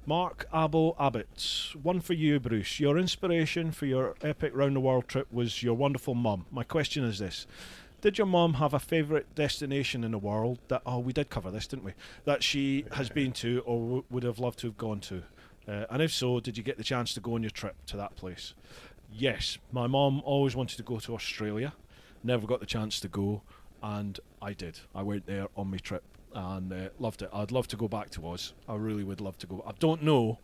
Mark Abo Abbott. One for you, Bruce. Your inspiration for your epic round-the-world trip was your wonderful mum. My question is this. Did your mum have a favourite destination in the world that... Oh, we did cover this, didn't we? That she has been to or would have loved to have gone to? And if so, did you get the chance to go on your trip to that place? Yes, my mum always wanted to go to Australia. Never got the chance to go, and I did. I went there on my trip and loved it. I'd love to go back to Oz. I really would love to go. I don't know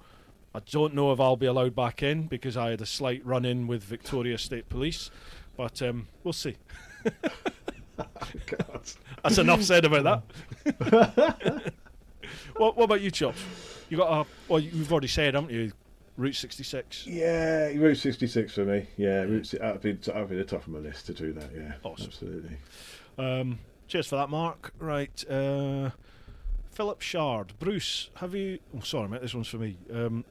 if I'll be allowed back in because I had a slight run-in with Victoria State Police. But we'll see. God. That's enough said about that. What about you, Chops? You got you've already said, haven't you? Route 66. Yeah, Route 66 for me. Yeah, that'd be the top of my list to do that. Yeah, awesome. Absolutely. Cheers for that, Mark. Right, Philip Shard. Bruce, have you... Oh, sorry, mate, this one's for me.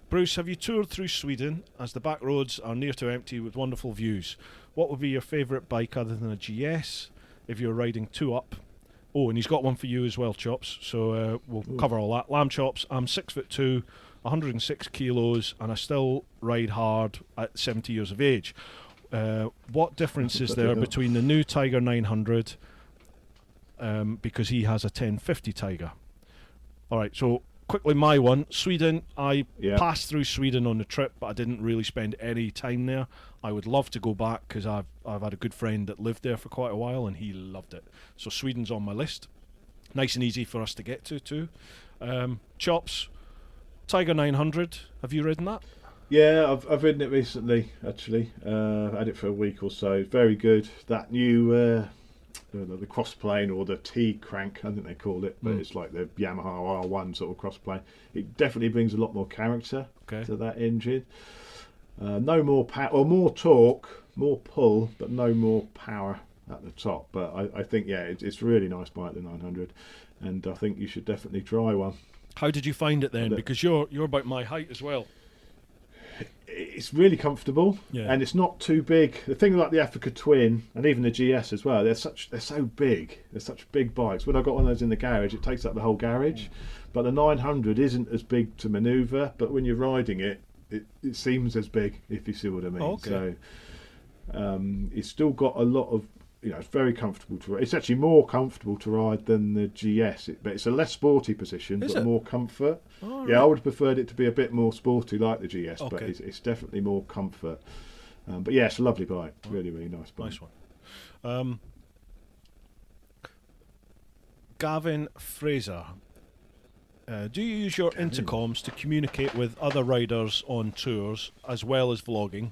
Bruce, have you toured through Sweden as the back roads are near to empty with wonderful views? What would be your favourite bike other than a GS if you're riding 2-up? Oh, and he's got one for you as well, Chops. So we'll cover all that. Lamb Chops, I'm 6'2", 106 kilos, and I still ride hard at 70 years of age. What difference is there between the new Tiger 900 because he has a 1050 Tiger? All right, so quickly my one. Sweden, I passed through Sweden on the trip, but I didn't really spend any time there. I would love to go back because I've had a good friend that lived there for quite a while and he loved it. So Sweden's on my list. Nice and easy for us to get to too. Chops, Tiger 900, have you ridden that? Yeah, I've ridden it recently, actually. I had it for a week or so. Very good. That new, the cross-plane or the T-crank, I think they call it, but it's like the Yamaha R1 sort of cross-plane. It definitely brings a lot more character to that engine. No more power, or more torque, more pull, but no more power at the top. But I think, it's a really nice bike, the 900, and I think you should definitely try one. How did you find it then? Because you're about my height as well. It's really comfortable, and it's not too big. The thing like the Africa Twin and even the GS as well, they're so big. They're such big bikes. When I got one of those in the garage, it takes up the whole garage. But the 900 isn't as big to manoeuvre, but when you're riding it, it seems as big, if you see what I mean. So it's still got a lot of, it's very comfortable to ride. It's actually more comfortable to ride than the GS, but it's a less sporty position, but more comfort. Oh, right. I would have preferred it to be a bit more sporty like the GS, but it's definitely more comfort. But yeah, it's a lovely bike. Really, really nice bike. Nice one. Gavin Fraser. Do you use your intercoms to communicate with other riders on tours as well as vlogging?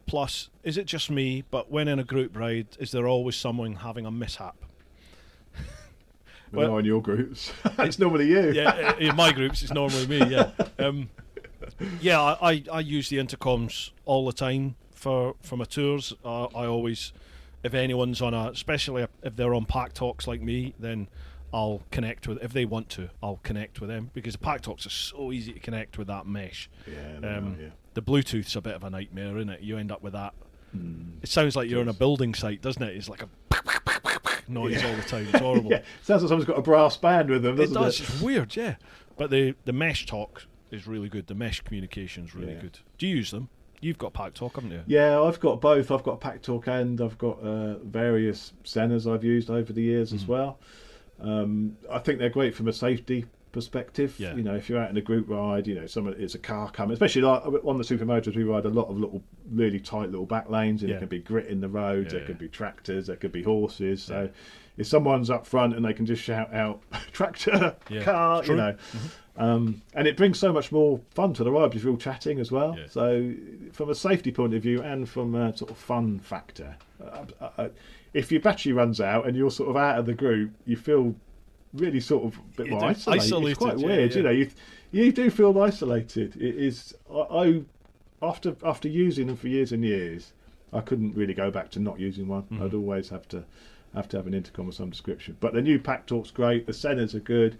Plus, is it just me, but when in a group ride, is there always someone having a mishap? Well, in your groups. It's normally you. Yeah, in my groups, it's normally me, yeah. I use the intercoms all the time for my tours. I always, if anyone's on especially if they're on pack talks like me, then I'll connect with, if they want to, I'll connect with them, because the pack talks are so easy to connect with that mesh. The Bluetooth's a bit of a nightmare, isn't it? You end up with that. It sounds like you're on a building site, doesn't it? It's like a noise all the time. It's horrible. Sounds like someone's got a brass band with them, doesn't it? It's weird, yeah. But the mesh talk is really good. The mesh communication's really good. Do you use them? You've got pack talk, haven't you? Yeah, I've got both. I've got pack talk and I've got various Senas I've used over the years as well. I think they're great from a safety perspective. If you're out in a group ride, it's a car coming, especially like on the supermotors, we ride a lot of little really tight little back lanes, and it can be grit in the roads, there could be tractors, there could be horses, so if someone's up front and they can just shout out tractor, car, and it brings so much more fun to the ride because you're all chatting as well. So from a safety point of view and from a sort of fun factor, if your battery runs out and you're sort of out of the group, you feel really sort of a bit more isolated. It's quite weird, you do feel isolated. It is. I after using them for years and years, I couldn't really go back to not using one. I'd always have to have an intercom of some description. But the new pack talk's great. The Senas are good.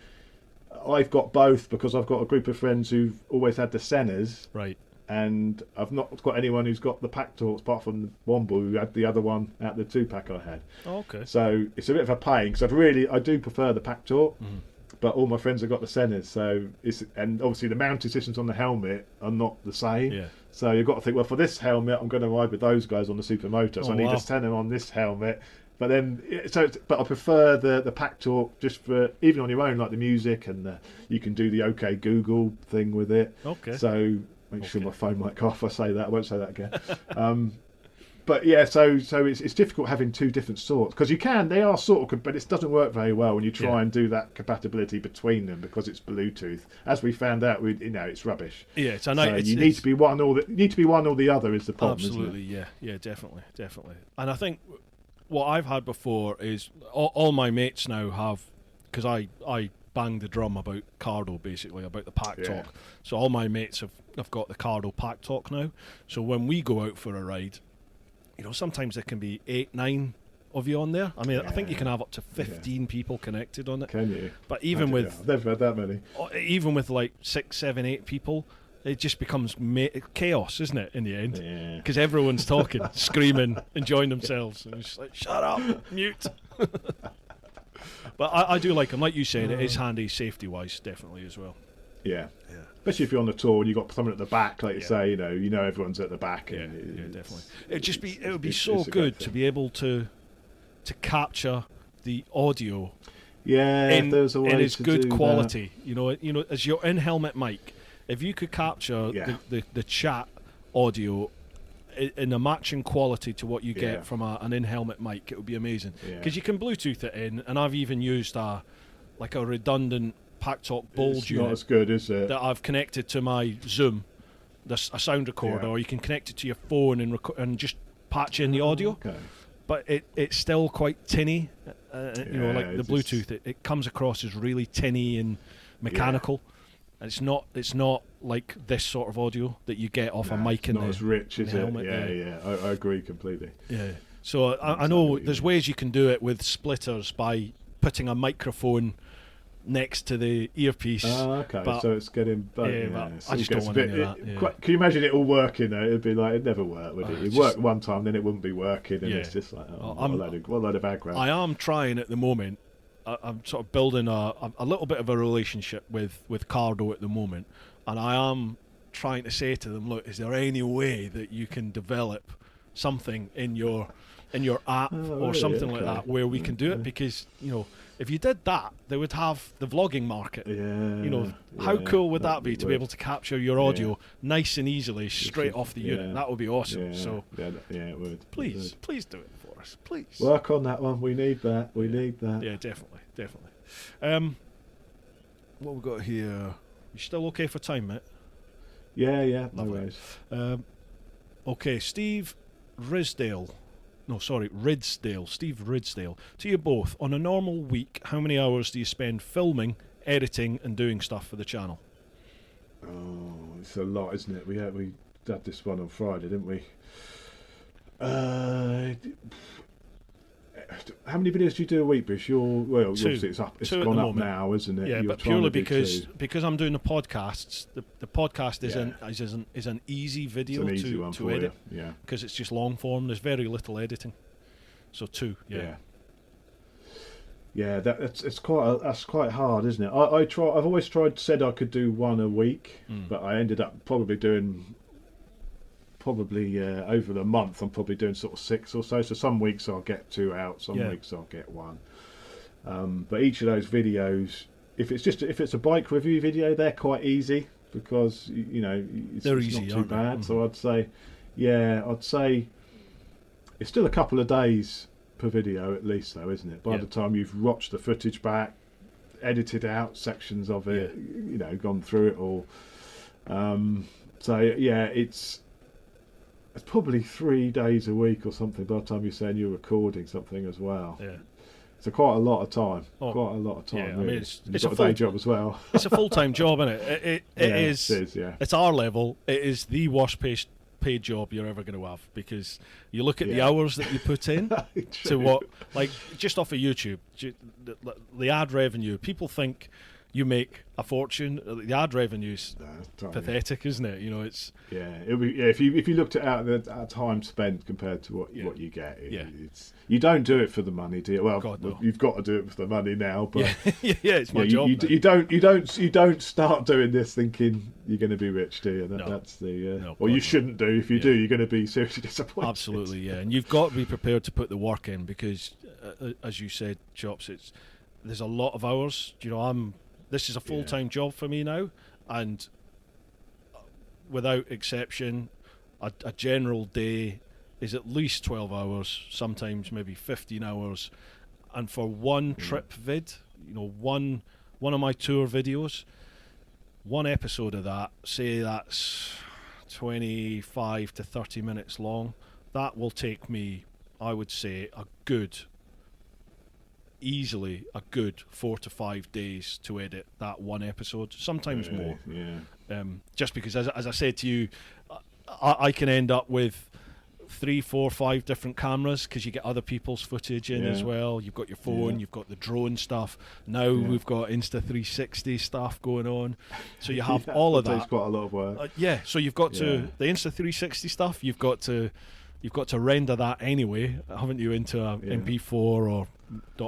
I've got both because I've got a group of friends who've always had the Senas. Right. And I've not got anyone who's got the pack talks apart from Womble, who had the other one out the 2-pack I had. So it's a bit of a pain because I do prefer the pack talk, but all my friends have got the Senas. So and obviously the mounting systems on the helmet are not the same. So you've got to think, well, for this helmet, I'm going to ride with those guys on the supermoto, so I need a Sena on this helmet. But then, but I prefer the pack talk just for even on your own, like the music, and you can do the OK Google thing with it. So. Make sure my phone mic off. I say that. I won't say that again. But yeah, so it's difficult having two different sorts because they are sort of, but it doesn't work very well when you try and do that compatibility between them because it's Bluetooth. As we found out, it's rubbish. Yeah, it's you need to be one or the other is the problem. Absolutely, isn't it? yeah, definitely. And I think what I've had before is all my mates now have, because I bang the drum about Cardo, basically about the Pack Talk. So all my mates have got the Cardo Pack Talk now. So when we go out for a ride, sometimes there can be 8, 9 of you on there. I mean, I think you can have up to 15 people connected on it. Can you? But even I've never had that many. Even with like 6, 7, 8 people, it just becomes chaos, isn't it, in the end? Yeah. Because everyone's talking, screaming, enjoying themselves. And it's like, shut up, mute. But I do like them. Like you said, it is handy safety-wise, definitely, as well. Yeah. Especially if you're on the tour and you've got someone at the back, like you say, everyone's at the back. Yeah, definitely. It would be so good to be able to capture the audio. Yeah, in there's a way its to good do quality. That. As your in-helmet mic, if you could capture the chat audio in a matching quality to what you get from an in-helmet mic, it would be amazing. Because you can Bluetooth it in, and I've even used a redundant Pack Talk Bulge unit. Not as good, is it? That I've connected to my Zoom, a sound recorder, or you can connect it to your phone and just patch in the audio. Okay. But it's still quite tinny, like the Bluetooth. It comes across as really tinny and mechanical. And it's not like this sort of audio that you get off a mic in the not as rich, is it? helmet. I agree completely. Yeah. So I know there's ways you can do it with splitters by putting a microphone next to the earpiece. Okay. But, so it's getting. But I just don't want to do that. Can you imagine it all working? It'd be like it'd never work, would it? It'd work one time, then it wouldn't be working, and it's just like what a load of aggro. I am trying at the moment. I'm sort of building a little bit of a relationship with Cardo at the moment, and I am trying to say to them, look, is there any way that you can develop something in your app or something like that where we can do it? Because if you did that, they would have the vlogging market. How cool would that be to be able to capture your audio nice and easily straight off the unit? That would be awesome. So it would. Please do it for us. Please work on that one. We need that. Yeah, definitely. What we got here? You still okay for time, mate? Yeah. No Lovely. worries. Okay, Steve Ridsdale. Steve Ridsdale. To you both, on a normal week, how many hours do you spend filming, editing, and doing stuff for the channel? Oh, it's a lot, isn't it? We had this one on Friday, didn't we? How many videos do you do a week, Bish? Obviously it's up. It's gone up now, isn't it? Yeah, but purely because I'm doing the podcasts. The podcast is an easy video to edit. Yeah, because it's just long form. There's very little editing. So 2. Yeah, that's quite hard, isn't it? I've always said I could do one a week, but I ended up probably doing. Over the month, I'm probably doing sort of 6 or so. So some weeks I'll get 2 out, some weeks I'll get 1. But each of those videos, if it's a bike review video, they're quite easy because it's easy, not too bad. Mm-hmm. So I'd say it's still a couple of days per video at least, though, isn't it? By the time you've watched the footage back, edited out sections of it, gone through it all. It's probably 3 days a week or something by the time you're saying you're recording something as well. Yeah. So quite a lot of time. Yeah, really. I mean, it's a day job as well. It's a full-time job, isn't it? It is. It's our level. It is the worst paid job you're ever going to have because you look at the hours that you put in to what, like, just off of YouTube, the ad revenue. People think you make a fortune. The ad revenue's pathetic, isn't it? It's if you looked at our time spent compared to what you get, it's you don't do it for the money, do you? Well, God, no. You've got to do it for the money now, but it's my job. You don't start doing this thinking you're going to be rich, do you? That's the you shouldn't do. If you do, you're going to be seriously disappointed. Absolutely, yeah, and you've got to be prepared to put the work in because, as you said, Chops, there's a lot of hours. This is a full-time job for me now, and without exception, a general day is at least 12 hours, sometimes maybe 15 hours. And for one trip vid, one of my tour videos, one episode of that, say that's 25 to 30 minutes long, that will take me, I would say, easily a good 4 to 5 days to edit that one episode, sometimes more. Just because, as I said to you, I can end up with 3, 4, 5 different cameras because you get other people's footage in as well. You've got your phone, you've got the drone stuff. Now we've got Insta360 stuff going on, so you have all of that. Takes quite a lot of work. So you've got to the Insta360 stuff. You've got to render that anyway, haven't you, into a MP4 or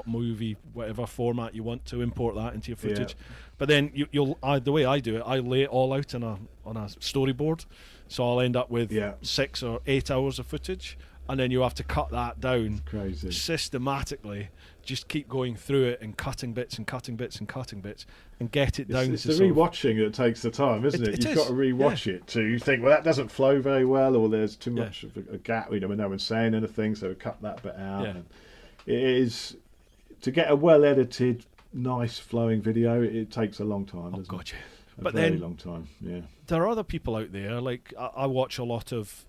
.movie, whatever format you want to import that into your footage. But then you'll the way I do it, I lay it all out on a storyboard. So I'll end up with 6 or 8 hours of footage, and then you have to cut that down systematically. Just keep going through it and cutting bits and cutting bits and cutting bits and get it down. It's the rewatching that takes the time, isn't it? You've got to rewatch it to think, well, that doesn't flow very well, or there's too much of a gap. When no one's saying anything, so we cut that bit out. And it is to get a well-edited, nice flowing video. It takes a long time. Doesn't it? But very long time. There are other people out there, like I watch a lot of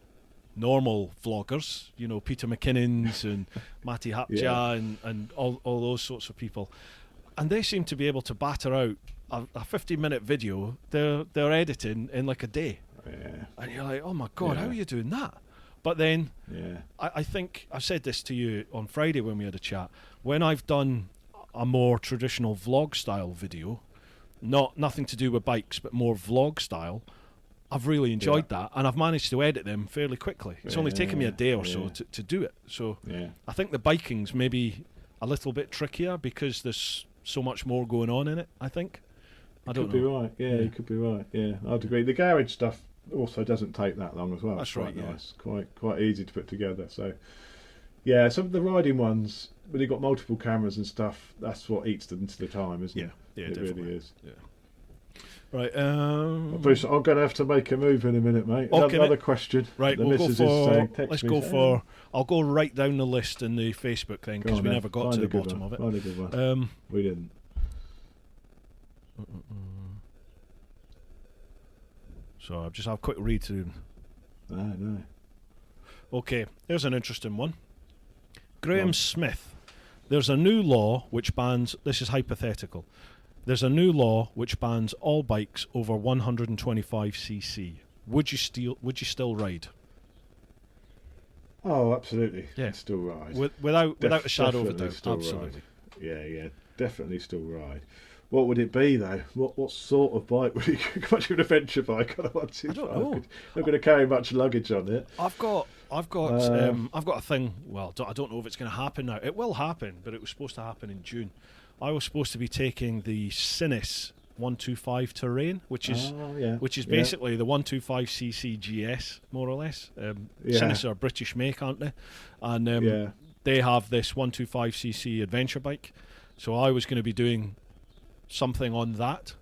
normal vloggers, Peter McKinnon's and Matti Hapja and all those sorts of people, and they seem to be able to batter out a 50-minute video. They're editing in like a day, and you're like, oh my god, how are you doing that? But then I think I said this to you on Friday when we had a chat. When I've done a more traditional vlog style video, nothing to do with bikes, but more vlog style, I've really enjoyed that, and I've managed to edit them fairly quickly. It's only taken me a day or so to do it. So I think the biking's maybe a little bit trickier because there's so much more going on in it, I think. I don't know. Could be right. You could be right. I'd agree. The garage stuff also doesn't take that long as well. That's right. Nice. Quite easy to put together. So some of the riding ones, when you've got multiple cameras and stuff, that's what eats them to the time, isn't it? Yeah, it definitely. Really is. Right, Bruce, I'm going to have to make a move in a minute, mate. Another question. Right, I'll go right down the list in the Facebook thing because we never got to the bottom of it. Find a good one. We didn't. So I'll just have a quick read through. No. Okay, here's an interesting one. Graham Smith. There's a new law which bans, this is hypothetical, there's a new law which bans all bikes over 125cc. Would you still ride? Oh, absolutely. Yeah. I'd still ride. Without a shadow of a doubt. Absolutely. Yeah, definitely still ride. What would it be though? What sort of bike would it be? Much of an adventure bike on a 125? I don't know. Not going to carry much luggage on it. I've got a thing. Well, I don't know if it's going to happen now. It will happen, but it was supposed to happen in June. I was supposed to be taking the Sinis 125 Terrain, which is basically the 125cc GS, more or less. Sinis are a British make, aren't they? And they have this 125cc adventure bike. So I was going to be doing something on that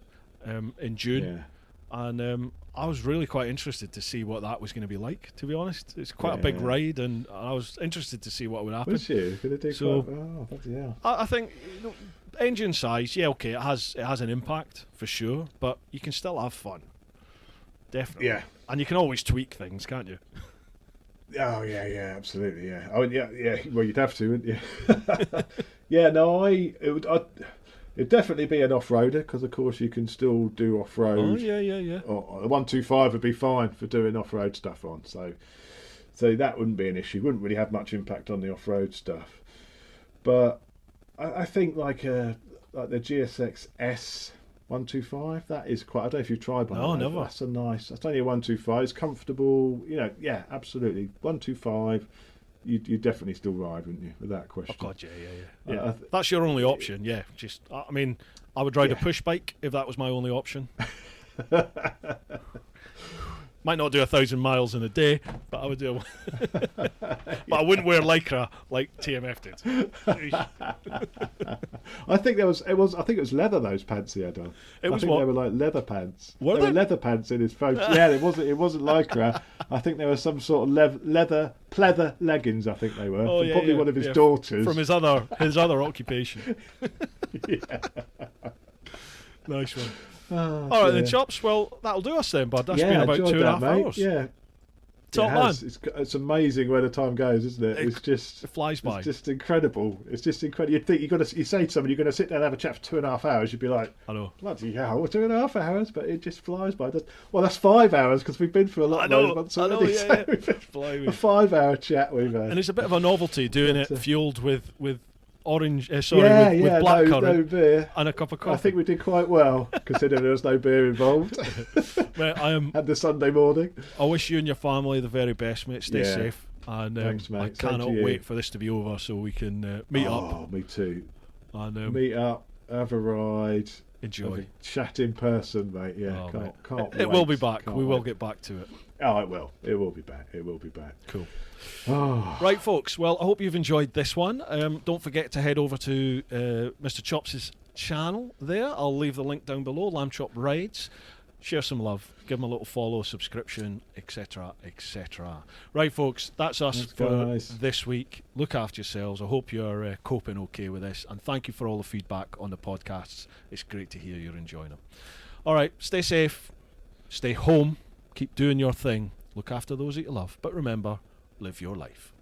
in June, and I was really quite interested to see what that was going to be like, to be honest. It's quite a big ride, and I was interested to see what would happen. Was you? Gonna do I think engine size, it has an impact for sure, but you can still have fun, definitely. Yeah, and you can always tweak things, can't you? Oh yeah, absolutely, yeah. Oh yeah. Well, you'd have to, wouldn't you? It'd definitely be an off-roader because, of course, you can still do off-road. Oh yeah. A 125 would be fine for doing off-road stuff on. So that wouldn't be an issue. Wouldn't really have much impact on the off-road stuff. But I think like the GSX S 125, that is quite. I don't know if you've tried one. No, never. That's that's only a 125. It's comfortable. Yeah, absolutely. 125. You definitely still ride, wouldn't you, without question? Oh God, yeah. That's your only option, yeah. I would ride a push bike if that was my only option. Might not do 1,000 miles in a day, but I would do. But I wouldn't wear Lycra like TMF did. I think it was leather, those pants he had on. They were like leather pants. There were leather pants in his photo. Yeah, it wasn't Lycra. I think there were some sort of leather pleather leggings. I think they were Oh, from yeah, probably yeah, one of his yeah, daughters. from his other occupation. Yeah. Nice one. Oh, All right dear. then, Chops. Well, that'll do us then, bud. That's Yeah, been about enjoyed 2.5 that, mate. hours. Yeah. Top It man. has. It's amazing where the time goes, isn't it? It's just It flies by. It's just incredible. It's just incredible. You'd think you say to somebody, you're going to sit down and have a chat for 2.5 hours. You'd be like, I know. bloody hell, 2.5 hours, but it just flies by. Well, that's 5 hours because we've been through a lot I of know, those months I know, already. yeah, So yeah. we've been Blimey. a 5-hour chat we've had. And it's a bit of a novelty doing it fueled with orange. With no blackcurrant beer. and a cup of coffee. I think we did quite well considering there was no beer involved. Mate, And the Sunday morning. I wish you and your family the very best, mate. Stay Yeah. safe. And Thanks, mate. I Same to cannot you. wait for this to be over so we can meet up Oh, me too. and Meet up, have a ride, enjoy. have a chat in person, mate. Yeah, Oh, mate. can't It will be wait. back. Can't We will wait. get back to it. Oh, it will. It will be back. It will be back. Cool. Oh. Right, folks. Well, I hope you've enjoyed this one. Don't forget to head over to Mr. Chops' channel there. I'll leave the link down below, Lamb Chop Rides. Share some love. Give him a little follow, subscription, etc., etc. Right, folks. That's us Thanks, for guys. this week. Look after yourselves. I hope you're coping okay with this. And thank you for all the feedback on the podcasts. It's great to hear you're enjoying them. All right. Stay safe. Stay home. Keep doing your thing. Look after those that you love. But remember, live your life.